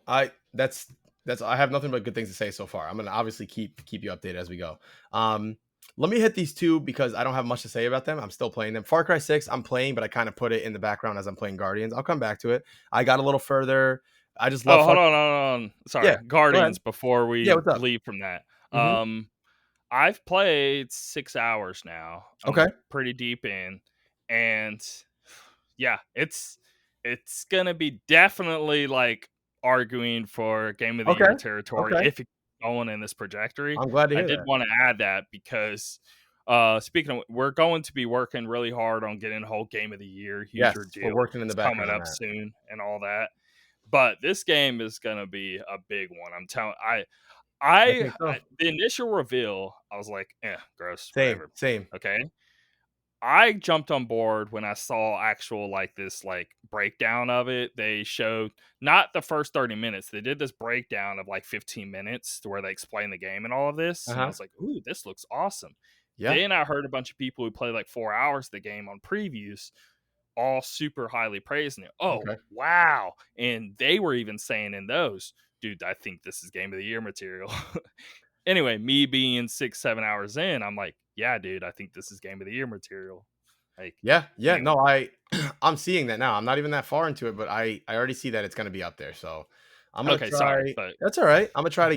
that's I have nothing but good things to say so far. I'm gonna obviously keep you updated as we go. Um, Let me hit these two because I don't have much to say about them. I'm still playing them. Far Cry 6, I'm playing, but I kind of put it in the background as I'm playing Guardians. I'll come back to it. I got a little further. I just love oh, Far. hold on. Yeah, Sorry, go ahead. Guardians. Before Yeah, we what's up? leave from that, Hmm. I've played 6 hours now. Okay. I'm pretty deep in, and yeah, it's gonna be definitely like arguing for game of the Okay. year territory Okay. if it's going in this trajectory. I'm glad to I hear did that. want to add that because speaking of, we're going to be working really hard on getting a whole game of the year Yes, huge we're deal. working in the It's coming background on up that. soon and all that. But this game is gonna be a big one. I'm telling I think so. the initial reveal, I was like, gross, Same, whatever. same. Okay. I jumped on board when I saw actual like this like breakdown of it. They showed not the first 30 minutes. They did this breakdown of like 15 minutes to where they explain the game and all of this. Uh And I huh. was like, ooh, this looks awesome. Yeah. Then I heard a bunch of people who played like 4 hours of the game on previews, all super highly praising it. Oh, Okay. wow. And they were even saying in those, dude, I think this is game of the year material. Anyway, me being 6, 7 hours in, I'm like, yeah, dude, I think this is game of the year material. Like, Yeah, yeah. anyway. No, I'm seeing that now. I'm not even that far into it, but I already see that it's going to be up there. So I'm gonna Okay, sorry, try. but That's all right. I'm gonna try to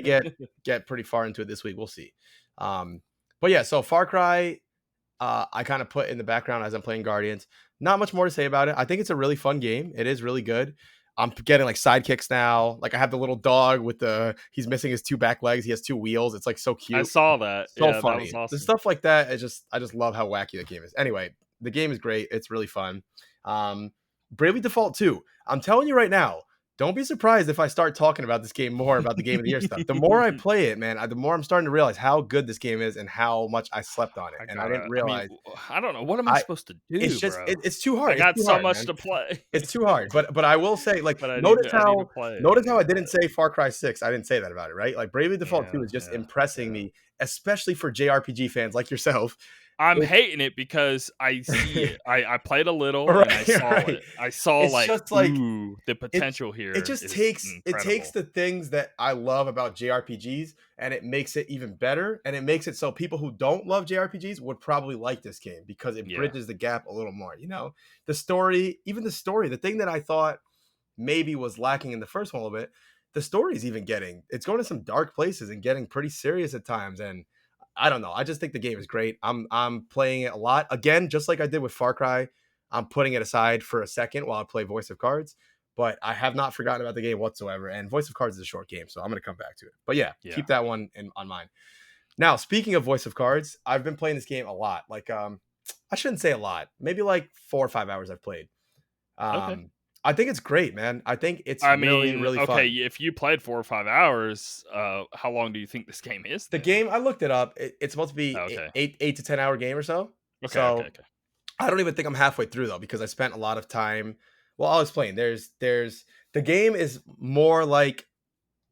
get pretty far into it this week. We'll see. Um, but yeah, so Far Cry, I kind of put in the background as I'm playing Guardians. Not much more to say about it. I think it's a really fun game. It is really good. I'm getting like sidekicks now. Like I have the little dog with he's missing his two back legs. He has two wheels. It's like so I cute. saw that. So Yeah, that was funny. The awesome. stuff like that is I just love how wacky the game is. Anyway, the game is great. It's really fun. Bravely Default 2. I'm telling you right now, don't be surprised if I start talking about this game more about the game of the year stuff. The more I play it, man, the more I'm starting to realize how good this game is and how much I slept on it. I And I didn't gotta. I mean, realize I don't know. What am I I supposed to it's do, just bro? it's too I hard. It's got too so hard, much man. to play, It's too hard. But I will say, like, but I need to notice play it. I how need to I didn't play it. say Far Cry 6. I didn't say that about it, right? Like Bravely Default 2 Yeah, is just yeah, impressing yeah. me, especially for JRPG fans like yourself. I'm It, hating it because I see it. I played a little and I right, saw right. it. I saw It's like, just like ooh, the it's potential it here just is takes incredible. the things that I love about JRPGs and it makes it even better. And it makes it so people who don't love JRPGs would probably like this game because it Yeah, bridges the gap a little more. You know, the story, even the story, the thing that I thought maybe was lacking in the first one a little bit, the story's even it's going to some dark places and getting pretty serious at times. And I don't know. I just think the game is great. I'm playing it a lot. Again, just like I did with Far Cry, I'm putting it aside for a second while I play Voice of Cards. But I have not forgotten about the game whatsoever. And Voice of Cards is a short game, so I'm gonna come back to it. But yeah, yeah. keep that one on mine. Now, speaking of Voice of Cards, I've been playing this game a lot. Like I shouldn't say a lot, maybe like 4 or 5 hours I've played. Okay. I think it's great, man. I think it's I really, mean, really okay, fun. if you played 4 or 5 hours, how long do you think this game is The then? game, I looked it up. It's supposed to Oh, be okay. 8 to 10 hour game or so. Okay, okay, So okay. I don't even think I'm halfway through though because I spent a lot of time. Well, I'll explain. There's the game is more like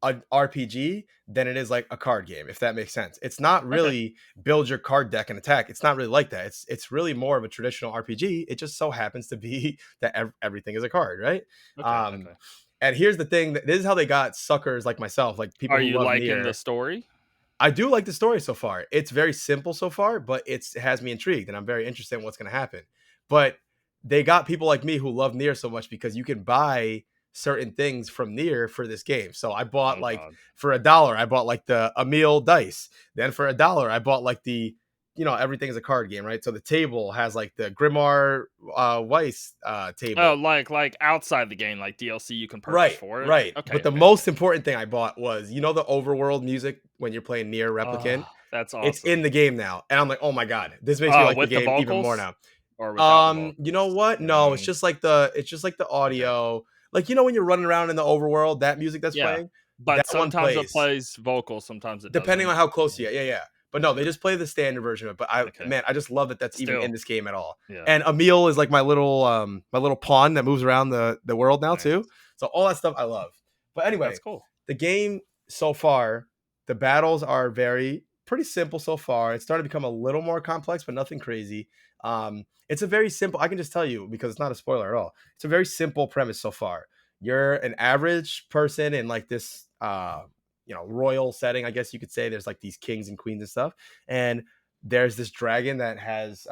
an RPG than it is like a card game, if that makes sense. It's not Okay. really build your card deck and attack. It's not really like that. It's really more of a traditional RPG. It just so happens to be that everything is a card, right? Okay, Um, okay. and here's the thing: this is how they got suckers like myself, like people Are who you love liking the Nier. story? I do like the story so far. It's very simple so far, but it has me intrigued, and I'm very interested in what's going to happen. But they got people like me who love Nier so much because you can buy certain things from Nier for this game. So I bought Oh like god. for $1, I bought like the Emil dice. Then for $1, I bought like the everything is a card game, right? So the table has like the Grimoire Weiss Oh, table. like outside the game, like DLC you can purchase Right, for it? right. Okay, But the okay, okay. most important thing I bought was the overworld music when you're playing Nier Replicant. Oh, that's It's in awesome. the game now, and I'm like, "Oh my god, this makes me like the With the game even more vocals now." or without the vocals? You know what? You know what I No, mean? it's just like the Okay. audio. Like, when you're running around in the overworld, that music that's Yeah. playing, that But one sometimes it plays plays vocals, sometimes it depending on doesn't. how close Yeah. you get. Yeah, yeah. But no, they Okay. just play the standard version of it. But Okay. man, I just love that that's even in Still. this game at all. Yeah. And Emil is like my little pawn that moves around the world now Nice. too. So all that stuff I love. But That's anyway, cool. the game so far, the battles are pretty simple so far. It's starting to become a little more complex, but nothing crazy. It's a very simple. I can just tell you because it's not a spoiler at all. It's a very simple premise so far. You're an average person in like this royal setting, I guess you could say. There's like these kings and queens and stuff, and there's this dragon that has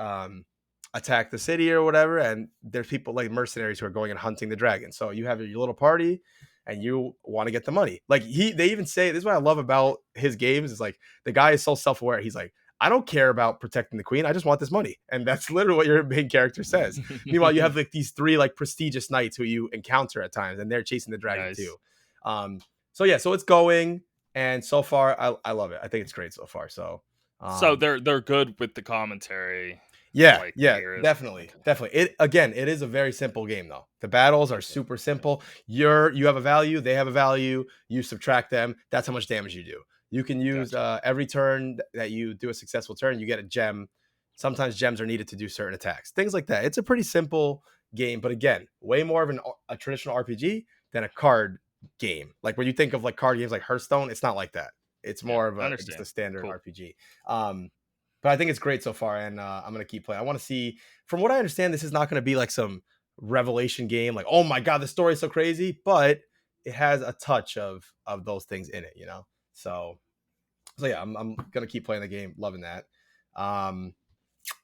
attacked the city or whatever, and there's people like mercenaries who are going and hunting the dragon. So you have your little party and you want to get the money. Like they even say, this is what I love about his games, is like the guy is so self-aware. He's like, I don't care about protecting the queen. I just want this money. And that's literally what your main character says. Meanwhile, you have like these three like prestigious knights who you encounter at times, and they're chasing the dragon too. Nice. Um, so yeah, so it's going, and so far I love it. I think it's great so far. So So um, they're good with the commentary yeah, like yeah, Nier is? definitely, Okay. definitely. It is a very simple game though. The battles are Okay. super Okay. simple. You have a value, they have a value. You subtract them. That's how much damage you do. You can use Gotcha. every turn that you do a successful turn, you get a gem. Sometimes gems are needed to do certain attacks, things like that. It's a pretty simple game, but again, way more of a traditional RPG than a card game. Like when you think of like card games like Hearthstone, it's not like that. It's Yeah. more of I just a understand. standard Cool. RPG. Um, but I think it's great so far, and I'm gonna keep playing. I want to see. From what I understand, this is not gonna be like some revelation game, like oh my god, the story is so crazy, but it has a touch of those things in it. So yeah, I'm gonna keep playing the game, loving that. Um,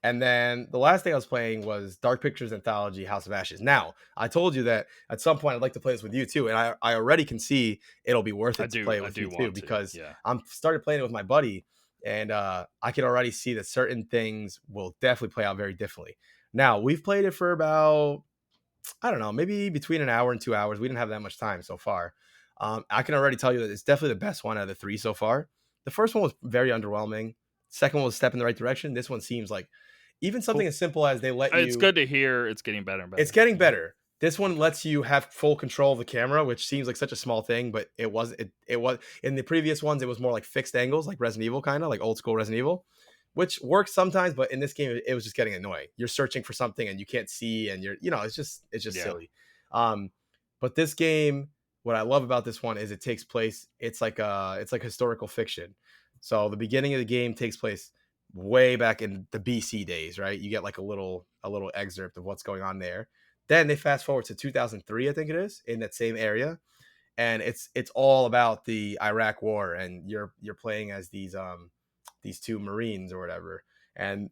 and then the last thing I was playing was Dark Pictures Anthology House of Ashes. Now, I told you that at some point I'd like to play this with you too, and I already can see it'll be worth I it to do play it I with you do too want to. because Yeah. I'm started playing it with my buddy, and I can already see that certain things will definitely play out very differently. Now, we've played it for about, I don't know, maybe between an hour and 2 hours. We didn't have that much time so far. I can already tell you that it's definitely the best one out of the three so far. The first one was very underwhelming. Second one was a step in the right direction. This one seems like even something Cool. as simple as they let It's you. good to hear it's getting better and It's better. getting Yeah. better. This one Okay. lets you have full control of the camera, which seems like such a small thing, but it was in the previous ones. It was more like fixed angles, like Resident Evil, kind of like old school Resident Evil, which works sometimes. But in this game, it was just getting annoying. You're searching for something and you can't see, and it's just Yeah. silly. Um, but this game, what I love about this one is it takes place. It's like historical fiction. So the beginning of the game takes place way back in the BC days, right? You get like a little excerpt of what's going on there. Then they fast forward to 2003, I think it is, in that same area, and it's all about the Iraq War, and you're playing as these two Marines or whatever, and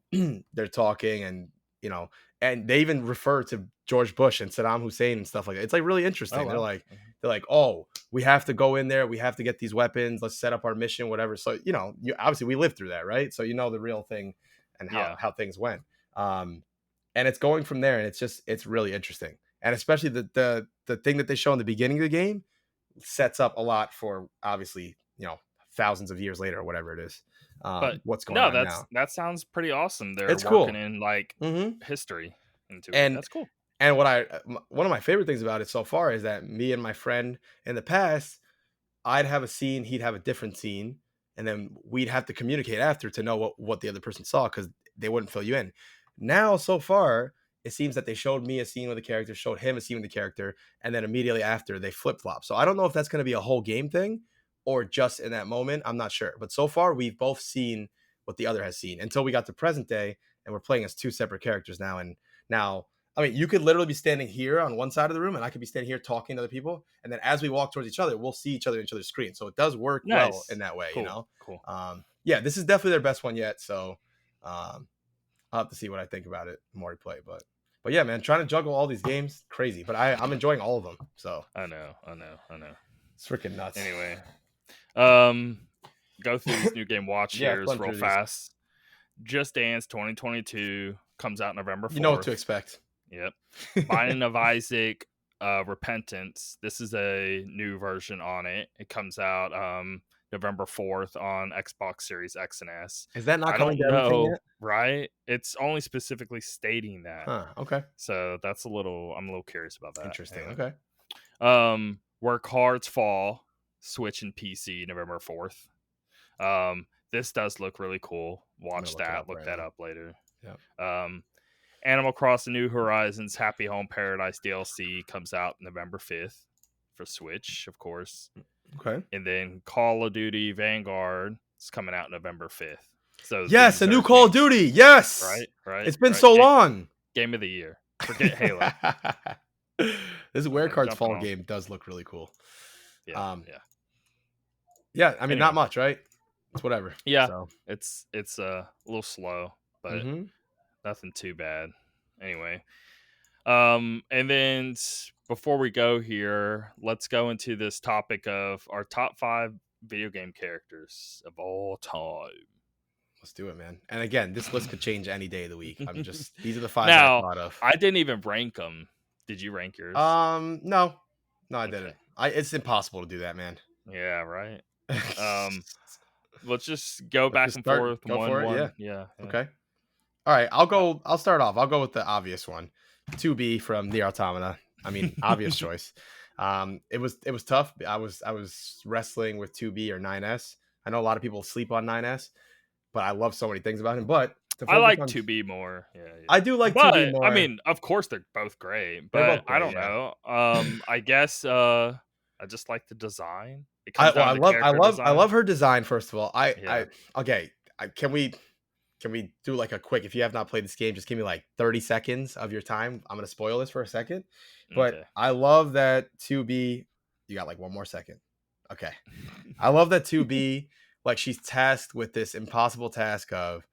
they're talking, and you know, and they even refer to George Bush and Saddam Hussein and stuff like that. It's like really Oh interesting. They're wow. like they're like, oh, we have to go in there, we have to get these weapons, let's set up our mission, whatever. So you obviously we lived through that, right? So you know the real thing and how Yeah. how things went. Um, and it's going from there, and it's really interesting, and especially the thing that they show in the beginning of the game sets up a lot for obviously thousands of years later or whatever it is, But what's going no, on now. that sounds pretty awesome. They're It's working cool. in like Hmm. history into it. And That's cool. And one of my favorite things about it so far is that me and my friend in the past, I'd have a scene, he'd have a different scene, and then we'd have to communicate after to know what the other person saw because they wouldn't fill you in. Now, so far, it seems that they showed me a scene with a character, showed him a scene with the character, and then immediately after they flip flop. So I don't know if that's going to be a whole game thing or just in that moment. I'm not sure. But so far, we've both seen what the other has seen until we got to present day, and we're playing as two separate characters now. And now, I mean, you could literally be standing here on one side of the room, and I could be standing here talking to other people. And then as we walk towards each other, we'll see each other in each other's screen. So it does work well in Nice. that way, you Cool. know? Cool. Yeah, this is definitely their best one yet. So I'll have to see what I think about it more to play. But yeah, man, trying to juggle all these games, crazy. But I'm enjoying all of them. So I know. it's freaking nuts. Anyway, go through these new game watch Yeah, years run real through these. fast. Just Dance 2022 comes out November 4th. You know what to expect. Yep. Binding of Isaac, Repentance. This is a new version on it. It comes out November 4th on Xbox Series X and S. Is that not I coming don't to everything know, yet? right? It's only specifically stating that. Huh. Okay. So that's I'm a little curious about that. Interesting. Anyway. Okay. Where Cards Fall, Switch and PC November 4th. This does look really cool. Watch that. Look that up later. Yeah. Animal Crossing New Horizons Happy Home Paradise DLC comes out November 5th for Switch, of course. Okay. And then Call of Duty Vanguard is coming out November 5th. So yes, a new Call of Duty. Yes. Right. It's been so long. Game of the year. Forget Halo. This Where Cards Fall game does look really cool. Yeah. Yeah, I mean, not much, right? It's whatever. Yeah. So. It's a little slow, but nothing too bad. Anyway. And then before we go here, let's go into this topic of our top 5 video game characters of all time. Let's do it, man. And again, this list could change any day of the week. These are the 5 now, I thought of. I didn't even rank them. Did you rank yours? No, I didn't. It's impossible to do that, man. Yeah, right. Let's just go back and forth. Go for it. Yeah. Okay. All right. I'll start off. I'll go with the obvious one. 2B from Nier Automata. I mean, obvious choice. It was tough. I was wrestling with 2B or 9S. I know a lot of people sleep on 9S, but I love so many things about him. But I like 2B more. Yeah. I do like 2B more. I mean, of course they're both great, but I don't know. I guess I just like the design. I love her design. First of all, Can we do like a quick? If you have not played this game, just give me like 30 seconds of your time. I'm gonna spoil this for a second, but okay. I love that 2B. You got like one more second. Okay, I love that 2B. Like she's tasked with this impossible task of,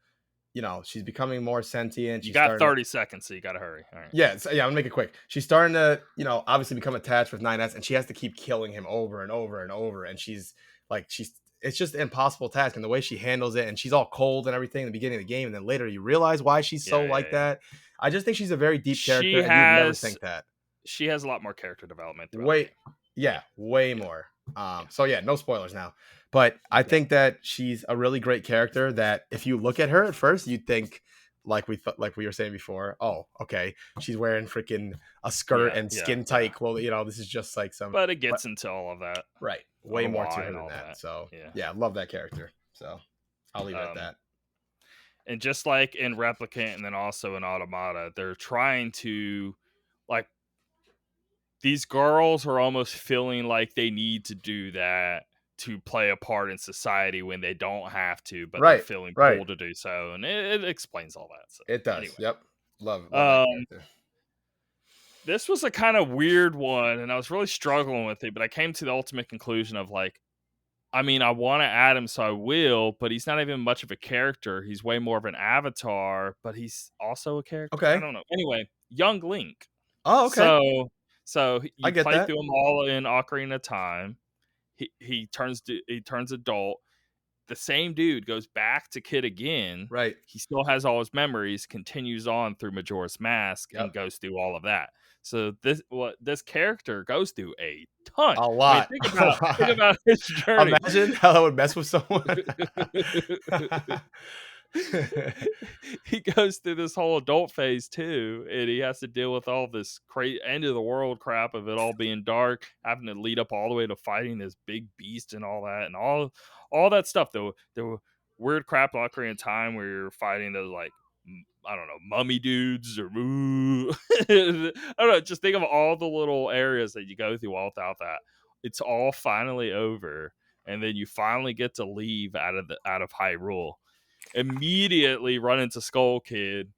she's becoming more sentient. You got 30 seconds, so you got to hurry. All right. Yeah, I'm gonna make it quick. She's starting to, obviously become attached with 9S, and she has to keep killing him over and over and over. And it's just an impossible task. And the way she handles it, and she's all cold and everything in the beginning of the game, and then later you realize why she's that. I just think she's a very deep character, and you'd never think that. She has a lot more character development. Way more. So yeah, no spoilers now. But I think that she's a really great character that if you look at her at first, you'd think like we were saying before, oh, okay, she's wearing freaking a skirt and skin tight clothing. This is just like some. But it gets into all of that. Right. Way more to her than that. So yeah, love that character. So I'll leave it at that. And just like in Replicant and then also in Automata, they're trying to these girls are almost feeling like they need to do that to play a part in society when they don't have to, but they're feeling cool to do so. And it explains all that. So it does. Anyway. Yep. Love that character. This was a kind of weird one, and I was really struggling with it, but I came to the ultimate conclusion of I want to add him, so I will, but he's not even much of a character. He's way more of an avatar, but he's also a character. Okay. I don't know. Anyway, Young Link. Oh, okay. So you play through them all in Ocarina of Time. He turns adult. The same dude goes back to kid again. Right. He still has all his memories, continues on through Majora's Mask, and goes through all of that. So this character goes through a ton. A lot. Think about his journey. Imagine how that would mess with someone. he goes through this whole adult phase too, and he has to deal with all this crazy end of the world crap of it all being dark, having to lead up all the way to fighting this big beast and all that, and all that stuff. The weird crap in Ocarina of Time where you're fighting those like I don't know mummy dudes or I don't know. Just think of all the little areas that you go through all without that. It's all finally over, and then you finally get to leave out of Hyrule. Immediately run into Skull Kid,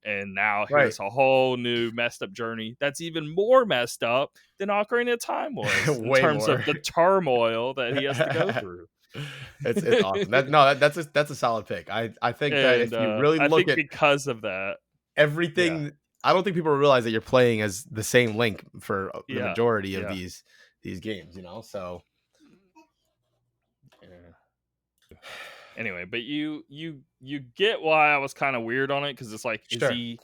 and now Right. here's a whole new messed up journey that's even more messed up than Ocarina of Time was in Way terms more. of the turmoil that he has to go through. It's awesome. That's a solid pick. I think that And if you really I look think at because of that, yeah, everything, I don't think people realize that you're playing as the same Link for the yeah, majority of yeah. these games, So Anyway, but you get why I was kind of weird on it, because it's like, is sure. he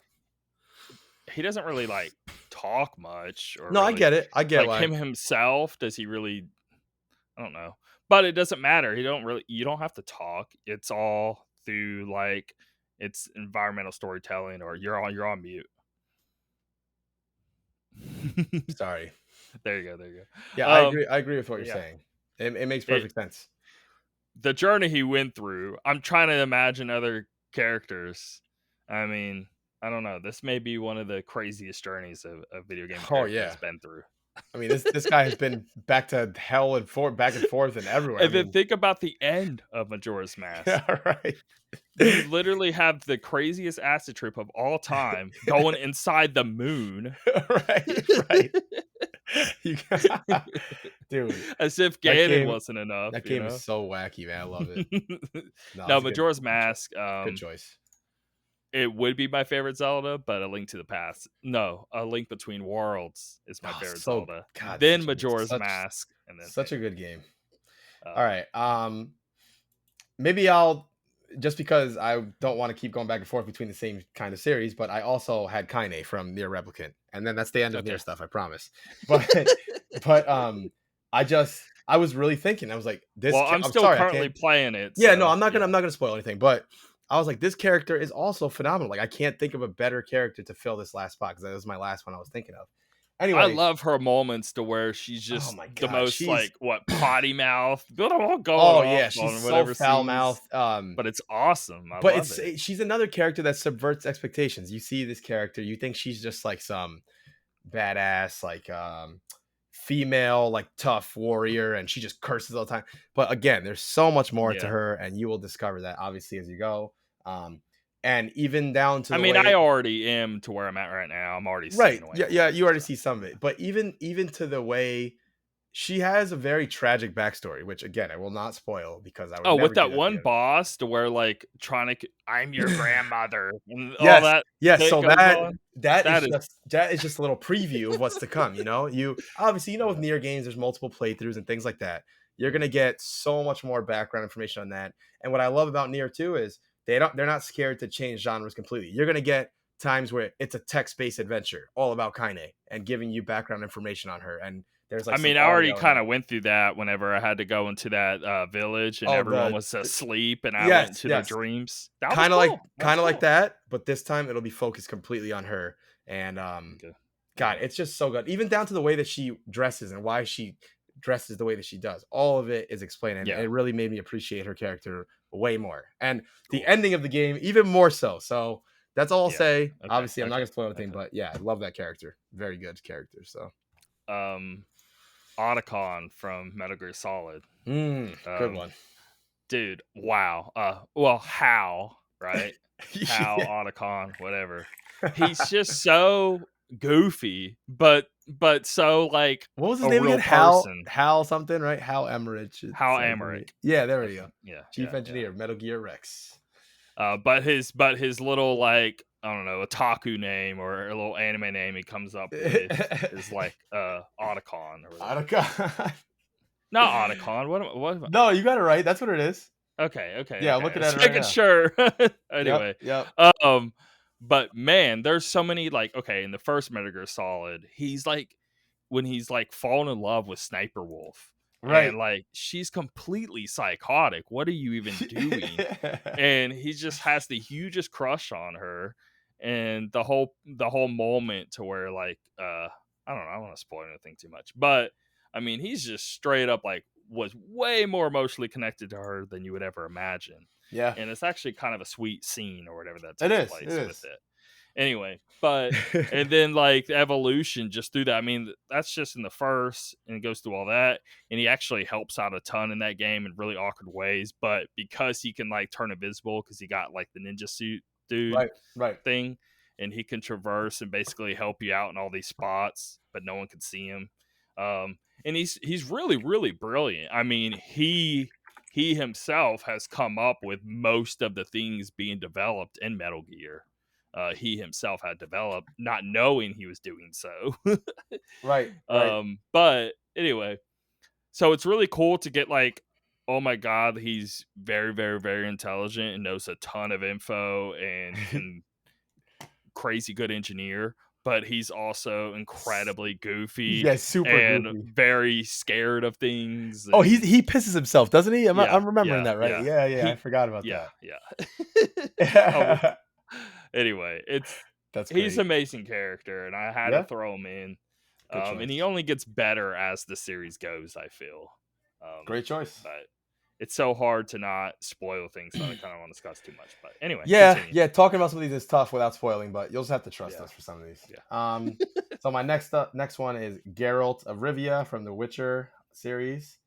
doesn't really like talk much or No, I really get it. I get like why. him himself. Does he really? I don't know, but it doesn't matter. You don't have to talk. It's all through like it's environmental storytelling, or you're on mute. Sorry. There you go. There you Yeah, go. I agree with what you're Yeah. saying. It makes It perfect sense. the journey he went through. I'm trying to imagine other characters. I mean, I don't know. This may be one of the craziest journeys a video game Oh character has yeah. been through. I mean, this guy has been back to hell and back and forth and everywhere. I And then mean, think about the end of Majora's Mask. yeah, right. You literally have the craziest acid trip of all time going inside the moon. Right, right. You, dude, As if that Ganon game wasn't enough, that you game is know? so wacky, man. I love it. No, No, it's a Majora's Mask, good choice. it would be my favorite Zelda, but A Link to the Past. No, A Link Between Worlds is my Oh, favorite so Zelda. God, Then Majora's Mask, and then such a good game. All um, right. Maybe I'll, just because I don't want to keep going back and forth between the same kind of series, but I also had Kaine from Nier Replicant, and then that's the end of Nier okay. stuff, I promise. But but I was really thinking, I was like, Well, I'm I'm still sorry, I currently can't. playing it, Yeah, no, so I'm yeah. not gonna spoil anything, but I was like, this character is also phenomenal. Like, I can't think of a better character to fill this last spot because that was my last one I was thinking of. I Anyway, love her moments to where she's oh just my the god, most she's like potty mouth, going oh off yeah, she's on so whatever foul scenes, mouthed. but it's awesome. I But love it. she's another character that subverts expectations. You see this character, you think she's just like some badass, like female, like tough warrior, and she just curses all the time. But again, there's so much more to Yeah. her, and you will discover that obviously as you go. And even down to I the mean, I way, already am to where I'm at right now. I'm already right? seeing way Yeah, more. yeah, you already So. see some of it, but even to the way she has a very tragic backstory, which again I will not spoil because I would Oh, never with do that that to one you. boss to where like I'm your grandmother and all Yes, that yes. shit So goes on. that That is is just a little preview of what's to come. You obviously with yeah. Nier games, there's multiple playthroughs and things like that. You're gonna get so much more background information on that. And what I love about Nier 2 is they're not scared to change genres completely. You're gonna get times where it's a text-based adventure all about Kaine and giving you background information on her. And there's I like some mean, I already audio in kind it. of went through that whenever I had to go into that village and Oh, everyone was asleep and I went yes, into their yes. dreams. That was cool. That was Kind of like cool. that, but this time it'll be focused completely on her. And Okay. God, Yeah. it's just so good. Even down to the way that she dresses and why she dresses the way that she does. All of it is explained, and Yeah. it really made me appreciate her character way more. And the Cool. ending of the game, even more so. So that's all I'll Yeah. say. Okay. Obviously, I'm not Okay. gonna spoil anything, Okay. but yeah, I love that character. Very good character. So Um, Otacon from Metal Gear Solid. good one. Dude, wow. Well, how, right? How Yeah. Otacon, whatever. He's just so goofy, but so like What was his a name real again? person. Hal something, right? Hal Emmerich. It Hal says to me. Emmerich. Yeah, there I we go. think. Yeah, Chief yeah, yeah. engineer, Metal Gear Rex. But his little like I don't know otaku name or a little anime name he comes up with is like Otacon or I whatever. don't. Not Otacon. What? No, you got it right. That's what it is. Okay. Yeah, I'm looking at Just it right making now. sure. Yep, Anyway, yep. but man, there's so many like okay in the first Metal Gear Solid, he's like when he's like falling in love with Sniper Wolf. and Right. like she's completely psychotic. What are you even doing? And he just has the hugest crush on her, and the whole moment to where like I don't know, I don't want to spoil anything too much, but I mean he's just straight up like was way more emotionally connected to her than you would ever imagine, Yeah. and it's actually kind of a sweet scene or whatever that It takes is. It place with is. it. Anyway, but and then like the evolution just through that. I mean, that's just in the first, and it goes through all that, and he actually helps out a ton in that game in really awkward ways. But because he can like turn invisible, because he got like the ninja suit dude Right. Right. thing, and he can traverse and basically help you out in all these spots, but no one can see him. And he's really really brilliant. I mean, he himself has come up with most of the things being developed in Metal Gear. He himself had developed, not knowing he was doing so. Right. Right. But anyway, so it's really cool to get like, oh my god, he's very, very, very intelligent and knows a ton of info and can crazy good engineer, but he's also incredibly goofy Yeah. Super and goofy. very scared of things. Oh, And he pisses himself, doesn't he? yeah, I'm remembering yeah, that right. yeah. Yeah. Yeah. I He, forgot about yeah, that. yeah. Oh, anyway, That's he's great. an amazing character, and I had to Yeah. throw him in. Good And choice. he only gets better as the series goes, I feel. Great choice. But it's so hard to not spoil things that I kind of want to discuss too much. But anyway, Yeah, continue. yeah. Talking about some of these is tough without spoiling, but you'll just have to trust Yeah, us for some of these. yeah. So my next one is Geralt of Rivia from the Witcher series.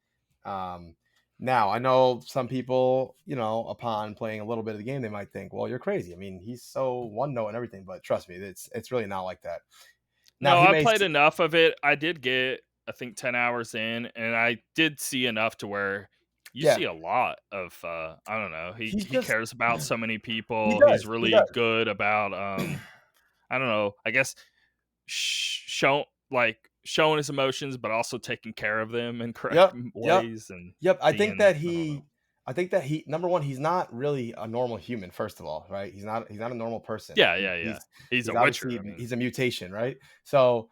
Um, now I know some people, upon playing a little bit of the game, they might think, "Well, you're crazy." I mean, he's so one note and everything, but trust me, it's really not like that. Now No, he I may, played enough of it. I did get, I think, 10 hours in, and I did see enough to where you yeah, see a lot of I don't know. he's He just cares about so many he people. He's does, he really does. good about I don't know. I guess show like showing his emotions, but also taking care of them in correct Yep, yep. ways and Yep, being I don't know. I think that he number one, he's not really a normal human, first of all, right? He's not a normal person. Yeah, yeah, yeah. He's He's a Witcher. obviously I mean, he's a mutation, right? So,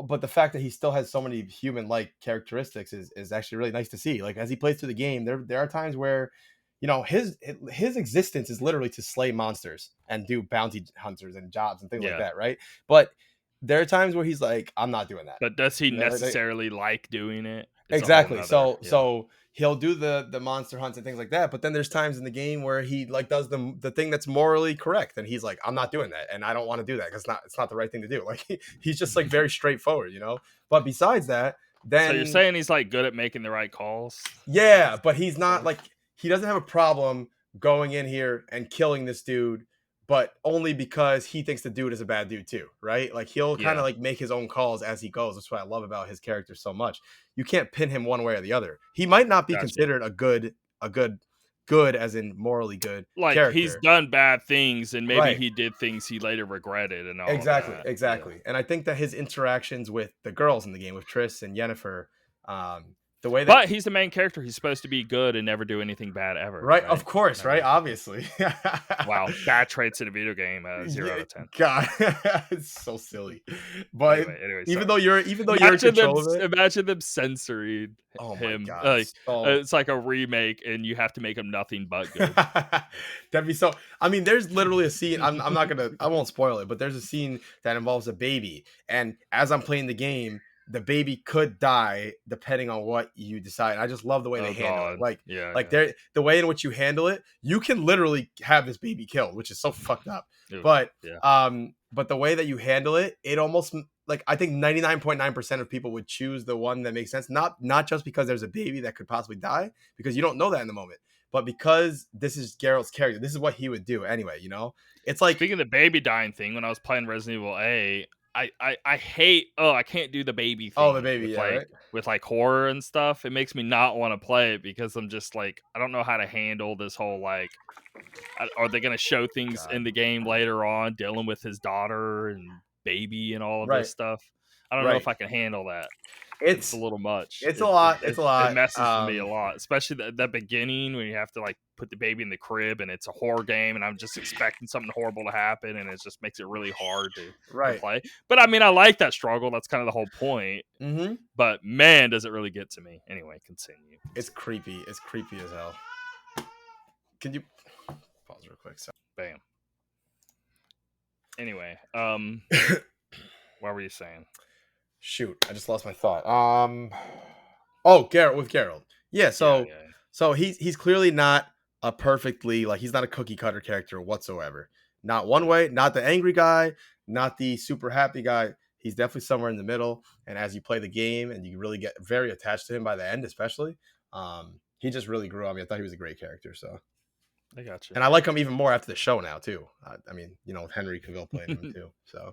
but the fact that he still has so many human-like characteristics is actually really nice to see. Like as he plays through the game, there are times where, his existence is literally to slay monsters and do bounty hunters and jobs and things like yeah. that, right? But there are times where he's like, I'm not doing that. But does he Like, necessarily like doing it? Is a whole exactly. nother yeah. So he'll do the monster hunts and things like that, but then there's times in the game where he like does the thing that's morally correct, and he's like, I'm not doing that, and I don't want to do that because it's not the right thing to do. Like he's just like very straightforward. But besides that, So you're then saying he's like good at making the right calls? yeah, but he's not Sort of? like he doesn't have a problem going in here and killing this dude, but only because he thinks the dude is a bad dude too, right? Like he'll kind of Yeah, like make his own calls as he goes. That's what I love about his character so much. You can't pin him one way or the other. He might not be gotcha. considered a good as in morally good Like he's character. done bad things, and maybe Right. he did things he later regretted, and all of Exactly, that. Yeah, exactly. And I think that his interactions with the girls in the game, with Triss and Yennefer, the way that but he's the main character. He's supposed to be good and never do anything bad ever, right, of right? course, I right, mean, obviously. wow, bad traits in a video game. 0 Yeah, out of 10. God, it's so silly. But Anyway, even sorry. though you're in control of it, Imagine them censoring oh my him. God, Like so it's like a remake, and you have to make him nothing but good. that'd be so. I mean, there's literally a scene. I'm not gonna. I won't spoil it, but there's a scene that involves a baby, and as I'm playing the game, the baby could die depending on what you decide. I just love the way they Oh handle it. God, Like, yeah, like yeah. the way in which you handle it, you can literally have this baby killed, which is so fucked up. Oof, But yeah. but the way that you handle it, it almost like I think 99.9% of people would choose the one that makes sense. Not just because there's a baby that could possibly die, because you don't know that in the moment, but because this is Geralt's character. This is what he would do anyway. It's like Speaking of the baby dying thing, when I was playing Resident Evil A, I hate I can't do the baby oh the thing baby, yeah, right. with like horror and stuff. It makes me not want to play it because I'm just like I don't know how to handle this whole like are they going to show things God, in the game later on dealing with his daughter and baby and all of this right, stuff? I don't know right. if I can handle that. it's a It's little much. it's a lot. It's a It lot. messes with me a lot, especially that beginning when you have to like put the baby in the crib and it's a horror game, and I'm just expecting something horrible to happen, and it just makes it really hard to Right. play. But I mean, I like that struggle. That's kind of the whole point. Mm-hmm. But man, does it really get to me. Anyway, continue. It's creepy. It's creepy as hell. Can you pause real quick? So. Bam. Anyway, what were you saying? Shoot, I just lost my thought. Oh, Geralt with Geralt. Yeah, so Yeah. so he's clearly not a perfectly like he's not a cookie cutter character whatsoever. Not one way, not the angry guy, not the super happy guy. He's definitely somewhere in the middle. And as you play the game and you really get very attached to him by the end, especially, he just really grew on me. I thought he was a great character. So I got you. and I like him even more after the show now too. I mean, you know, with Henry Cavill playing him too. So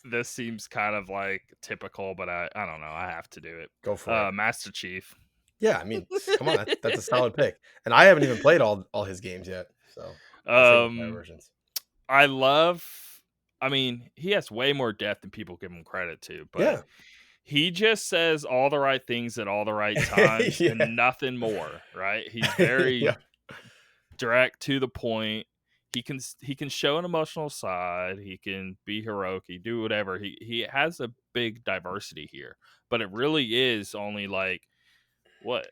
This seems kind of like typical, but I don't know. I have to do it. go for it. Master Chief. Yeah, I mean, come on, that's a solid pick. And I haven't even played all his games yet, so the single player versions. I love. I mean, he has way more depth than people give him credit to, but Yeah, he just says all the right things at all the right times yeah, and nothing more. Right? He's very yeah, direct to the point. He can show an emotional side. He can be heroic. He do whatever. He has a big diversity here, but it really is only like what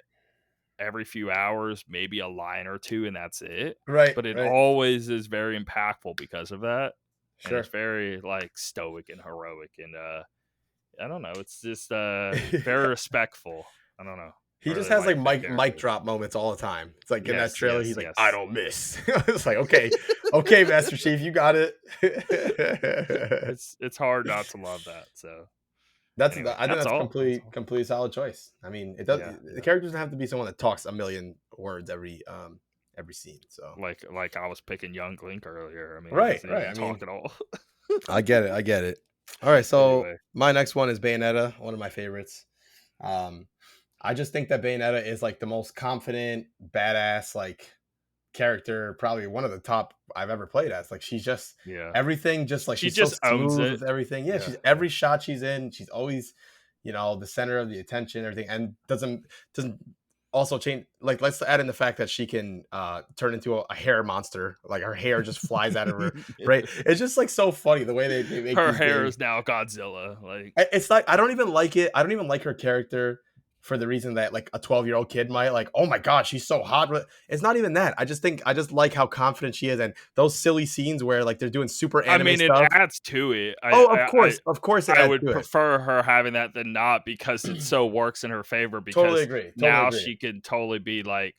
every few hours, maybe a line or two, and that's it. right, But it right, always is very impactful because of that, and sure. it's very like stoic and heroic, and I don't know. It's just very respectful. I don't know. I He just really has like like that mic character. drop moments all the time. It's like in that Yes, trailer, yes, he's like, "I yes. don't miss." It's like, okay, okay, Master Chief, you got it. It's hard not to love that. So That's anyway, I think that's that's all. That's all. completely solid choice. I mean, it does Yeah, the yeah. character doesn't have to be someone that talks a million words every scene. So Like I was picking Young Link earlier. I mean, he right, doesn't right. even I talk mean, at all. I get it. I get it. All right, so Anyway, my next one is Bayonetta, one of my favorites. Um, I just think that Bayonetta is like the most confident, badass like character, probably one of the top I've ever played as. Like she's just yeah, everything, just like she she's so just owns smooth it. with everything. Yeah, Yeah, she's yeah. every shot she's in, she's always, you know, the center of the attention, everything, and doesn't also change. Like let's add in the fact that she can turn into a hair monster. Like her hair just flies out of her brain. It's just like so funny the way they make Her these hair games. is now Godzilla. Like, It's like I don't even like it. I don't even like her character for the reason that like a 12-year-old kid might like, oh my god, she's so hot. It's not even that. I just think I just like how confident she is, and those silly scenes where like they're doing super I anime mean, it stuff. adds to it. Oh, of course, it I adds would to it. prefer her having that than not because it so works in her favor. Totally Because agree. Totally now agree. she can totally be like,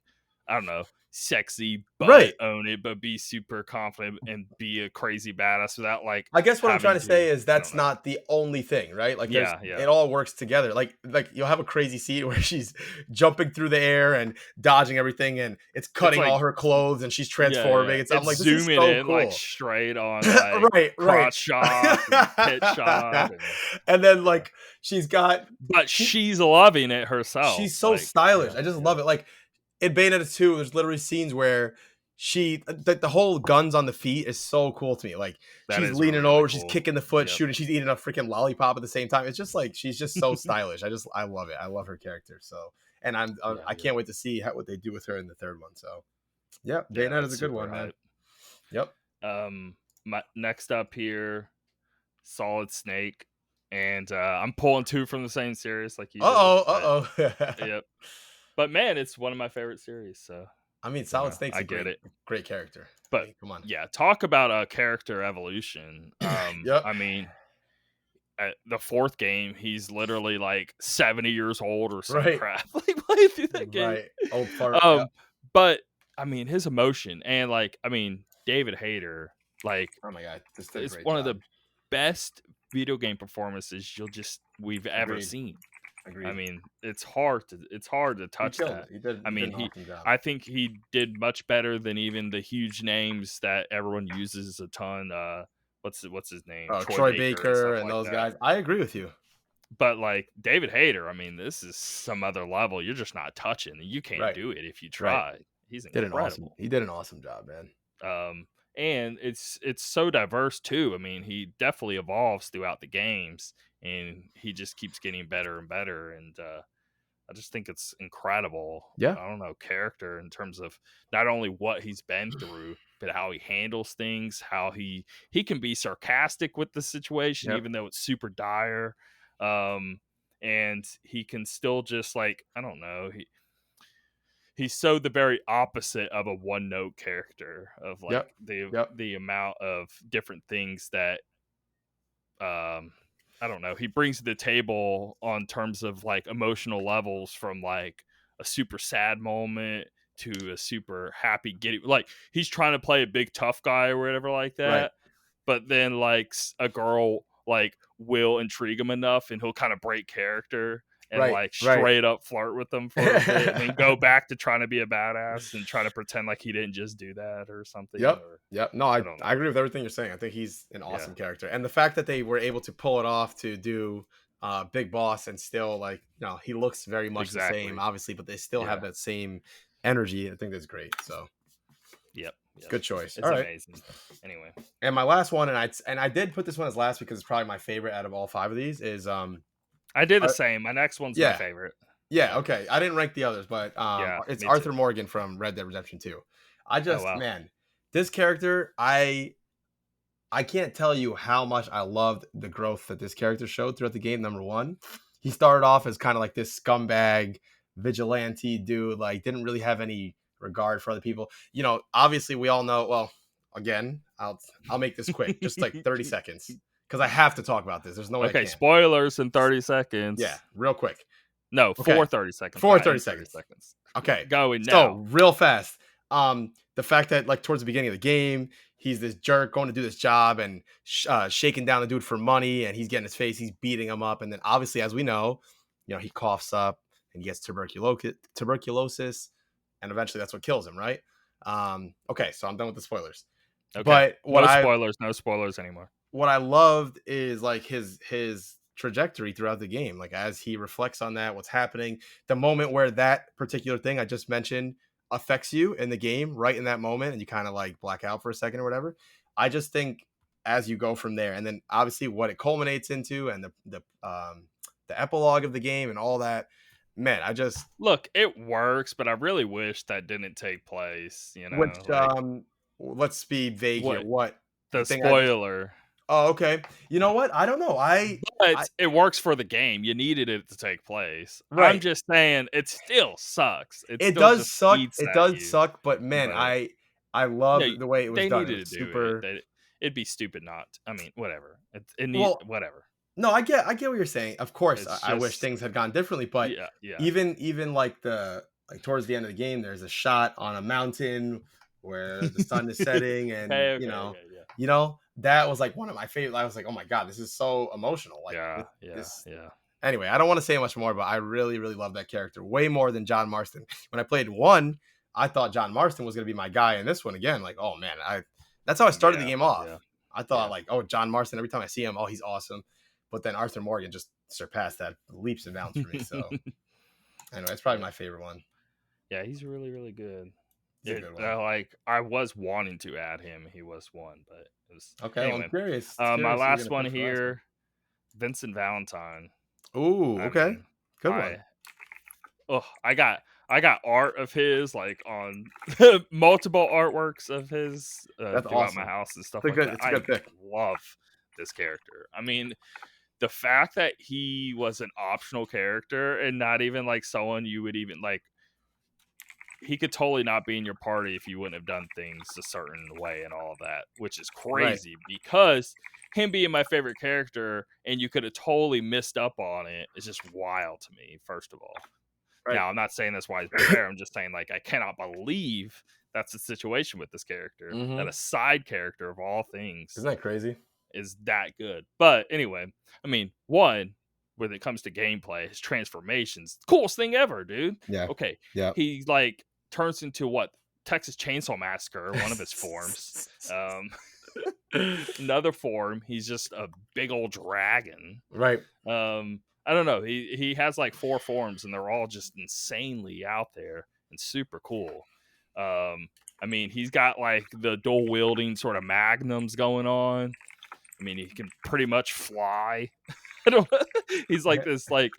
I don't know, sexy, but Right. own it, but be super confident and be a crazy badass without like I guess what I'm trying having to to. say is I don't that's know. not the only thing, right? Like there's Yeah, yeah. it all works together. Like you'll have a crazy scene where she's jumping through the air and dodging everything and it's It's cutting like, all her clothes and she's yeah, yeah. transforming. I'm It's like, this is zooming so in like cool. straight on like Right, right. crotch shot and pit shot, and And then yeah. like she's got But she she's loving it herself. she's so Like, stylish. yeah, I just yeah. love it. Like in Bayonetta 2, there's literally scenes where the whole guns on the feet is so cool to me. Like That she's is really, leaning really over, she's cool. kicking the foot, Yep. shooting, she's eating a freaking lollipop at the same time. It's just like she's just so stylish. I love it. I love her character. So and Yeah, I yeah. can't wait to see what they do with her in the third one. So yeah, Yeah, Bayonetta is it's a good super one, man. hype. Yep. My next up here, Solid Snake, and I'm pulling two from the same series like you did. Uh-oh. Yep. But man, it's one of my favorite series, so I mean, you Solid know Snake's I a get it. great character. I But mean, come on. yeah, talk about a character evolution. Yep. I mean, at the fourth game, he's literally like 70 years old or some Right. crap. Like playing through that game. Right. Old fart. Yep. But I mean, his emotion and like, I mean, David Hayter, like, Oh my god, this did a it's great one of job. the best video game performances we've ever Agreed. seen. Agreed. I mean, it's hard to touch killed that. it. You did. I You mean, did an awesome job. I think he did much better than even the huge names that everyone uses a ton. What's his name? Oh, Troy Troy Baker and Baker stuff and like those that. guys. I agree with you. But like David Hayter, I mean, this is some other level. You're just not touching. You can't Right. do it if you Right. try. He's Did an awesome. incredible. He did an awesome job, man. And it's so diverse too. I mean, he definitely evolves throughout the games, and he just keeps getting better and better. And I just think it's incredible. Yeah. I don't know, character in terms of not only what he's been through, but how he handles things, how he can be sarcastic with the situation, Yep. even though it's super dire. Um, and he can still just like, I don't know, he's so the very opposite of a one note character of like Yep. Yep. the amount of different things that I don't know, he brings to the table on terms of like emotional levels, from like a super sad moment to a super happy giddy, like he's trying to play a big tough guy or whatever like Right. that, but then like a girl like will intrigue him enough and he'll kind of break character and Right. like Right. straight up flirt with them for a bit and then go back to trying to be a badass and try to pretend like he didn't just do that or something, Yep. or Yep. No, I don't I know. agree with everything you're saying. I think he's an Yeah, awesome character. And the fact that they were able to pull it off to do Big Boss and still like, he looks very much the same, exactly. obviously, but they still have Yeah. that same energy. I think that's great. So Yep. Yep. good choice. All It's right. amazing. Anyway. And my last one, and I did put this one as last because it's probably my favorite out of all five of these, is I did the Ar- same. My next one's my yeah. favorite. Yeah, Yeah. okay. I didn't rank the others, but Yeah. it's Me too. Arthur Morgan from Red Dead Redemption 2. I Oh just, wow. man, this character, I can't tell you how much I loved the growth that this character showed throughout the game. Number one, he started off as kind of like this scumbag vigilante dude, like didn't really have any regard for other people. Obviously we all know. Well, again, I'll make this quick, just like 30 seconds, because I have to talk about this. There's no way I Okay, can. spoilers in 30 Yeah, seconds. real quick. No, Okay, for 30 seconds, for not 30 in 30 seconds. seconds. Okay, Going so now. real fast. The fact that like towards the beginning of the game, he's this jerk going to do this job and shaking down the dude for money, and he's getting his face, he's beating him up, and then obviously, as we know, he coughs up and he gets tuberculosis, and eventually that's what kills him, right? Okay, so I'm done with the spoilers. Okay. But No spoilers, no spoilers anymore. what I loved is like his trajectory throughout the game. Like as he reflects on that, what's happening, the moment where that particular thing I just mentioned affects you in the game, right in that moment, and you kind of like black out for a second or whatever. I just think as you go from there, and then obviously what it culminates into, and the epilogue of the game and all that. Man, I just Look, it works, but I really wish that didn't take place, which like let's be vague here. what What the the thing I just spoiler. Oh, okay. You know what? I don't know. I But it works for the game. You needed it to take place. I'm right. just saying it still sucks. It It still does just suck. eats It at does you. suck, but man, But I yeah, loved the way it was they done. It needed was to do it. super It'd be stupid not. I mean, whatever. It need well. whatever. No, I get what you're saying. Of course, It's I wish just things had gone differently, but yeah, yeah. even like like towards the end of the game, there's a shot on a mountain where the sun is setting, and Okay, yeah, that was like one of my favorite. I was like, oh my god, this is so emotional. Like yeah, yeah, this. yeah. Anyway, I don't want to say much more, but I really, really love that character way more than John Marston. When I played one, I thought John Marston was going to be my guy. In this one, again, like, oh man, that's how I started the Yeah, game off. yeah, I thought yeah. like, oh, John Marston. Every time I see him, oh, he's awesome. But then Arthur Morgan just surpassed that leaps and bounds for me. So anyway, it's probably Yeah, my favorite one. yeah. He's really, really good. It's a good one. Like I was wanting to add him. He was one, but it was Okay, well, I'm anyway. curious. My Curious who you're last gonna one pick for last one. here, Vincent Valentine. Ooh, I okay, mean, good one. I got art of his like on multiple artworks of his That's throughout my awesome. house and stuff It's a like good. that. It's a I good pick. love this character. I mean, the fact that he was an optional character and not even like someone you would even like, he could totally not be in your party if you wouldn't have done things a certain way and all of that, which is Right. crazy because him being my favorite character and you could have totally missed up on it is just wild to me, first of all. Right. Now, I'm not saying that's why he's my favorite. I'm just saying, like, I cannot believe that's the situation with this character, that Mm-hmm. a side character of all things Isn't that crazy? is that good. But anyway, I mean, one, when it comes to gameplay, his transformations, coolest thing ever, dude. Yeah. Okay, Yeah. he like turns into what, Texas Chainsaw Massacre, one of his forms. Um, another form, he's just a big old dragon. Right. I don't know. He has like 4 forms, and they're all just insanely out there and super cool. I mean, he's got like the dual wielding sort of magnums going on. I mean, he can pretty much fly. I don't. He's like this like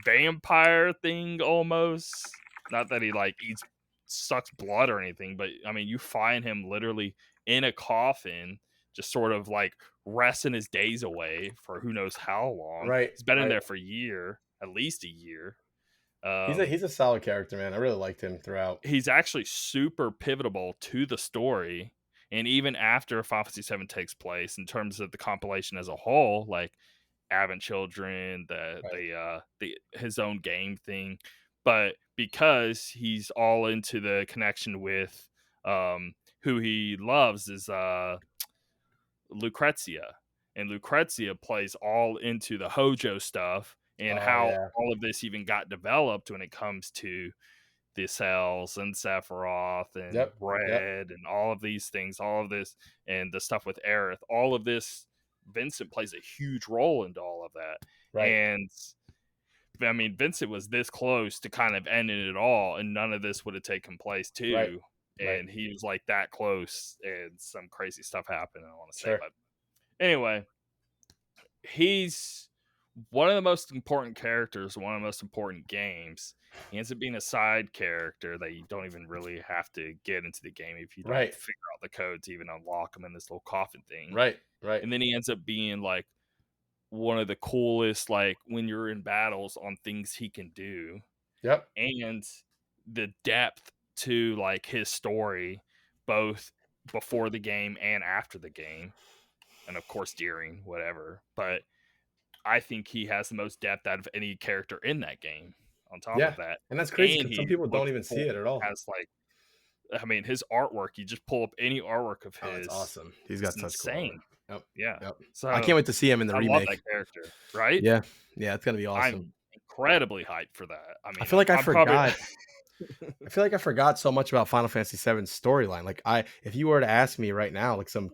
vampire thing almost. Not that he like eats sucks blood or anything, but I mean, you find him literally in a coffin, just sort of like resting his days away for who knows how long. Right, He's been in right. there for a year, at least a year. He's a solid character, man. I really liked him throughout. He's actually super pivotal to the story, and even after Final Fantasy VII takes place, in terms of the compilation as a whole, like Advent Children, Right. the his own game thing, but because he's all into the connection with who he loves is Lucrezia, and Lucrezia plays all into the Hojo stuff and Oh how yeah. all of this even got developed when it comes to the cells and Sephiroth and Yep. Yep. Red and all of these things, all of this and the stuff with Aerith, all of this, Vincent plays a huge role into all of that. Right. And I mean, Vincent was this close to kind of ending it all, and none of this would have taken place Right. too. Right. And he was like that close, and some crazy stuff happened. I don't want to say, Sure. but anyway, he's one of the most important characters, one of the most important games. He ends up being a side character that you don't even really have to get into the game if you don't Right. figure out the code to even unlock him in this little coffin thing. Right. Right. And then he ends up being like one of the coolest, like when you're in battles on things he can do, Yep. and the depth to like his story, both before the game and after the game, and of course during whatever. But I think he has the most depth out of any character in that game. On top Yeah. of that, And that's crazy and because some he people don't looks even cool. see it at all. Has like, I mean, his artwork. You just pull up any artwork of Oh, it's his. awesome. He's It's got such cool insane. artwork. Yep. Yeah. Yep. So I can't wait to see him in the I love remake. that character. Right? Yeah. Yeah, it's gonna be awesome. I'm incredibly hyped for that. I mean, I feel like I I'm probably. forgot. I feel like I forgot so much about Final Fantasy VII's storyline. Like if you were to ask me right now, like some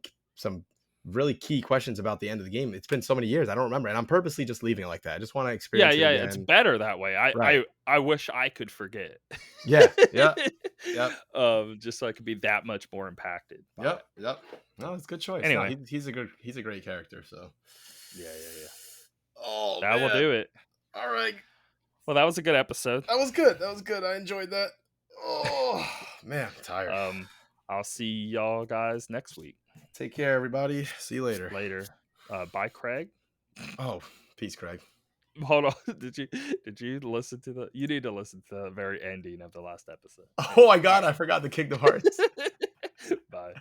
really key questions about the end of the game, it's been so many years, I don't remember, and I'm purposely just leaving it like that. I just want to Yeah, experience it yeah, again. it's better that way. Right. I wish I could forget. Yeah. Yeah. Yep. Just so I could be that much more impacted. Yep. Yep. No, it's a good choice. Anyway, no, he's a great character. So. Yeah. Oh That will do it. All right. Well, that was a good episode. That was good. I enjoyed that. Oh man, I'm tired. I'll see y'all guys next week. Take care, everybody. See you later. Bye, Craig. Oh, peace, Craig. Hold on. Did you listen to the? You need to listen to the very ending of the last episode. Oh my God, I forgot the Kingdom Hearts. Bye.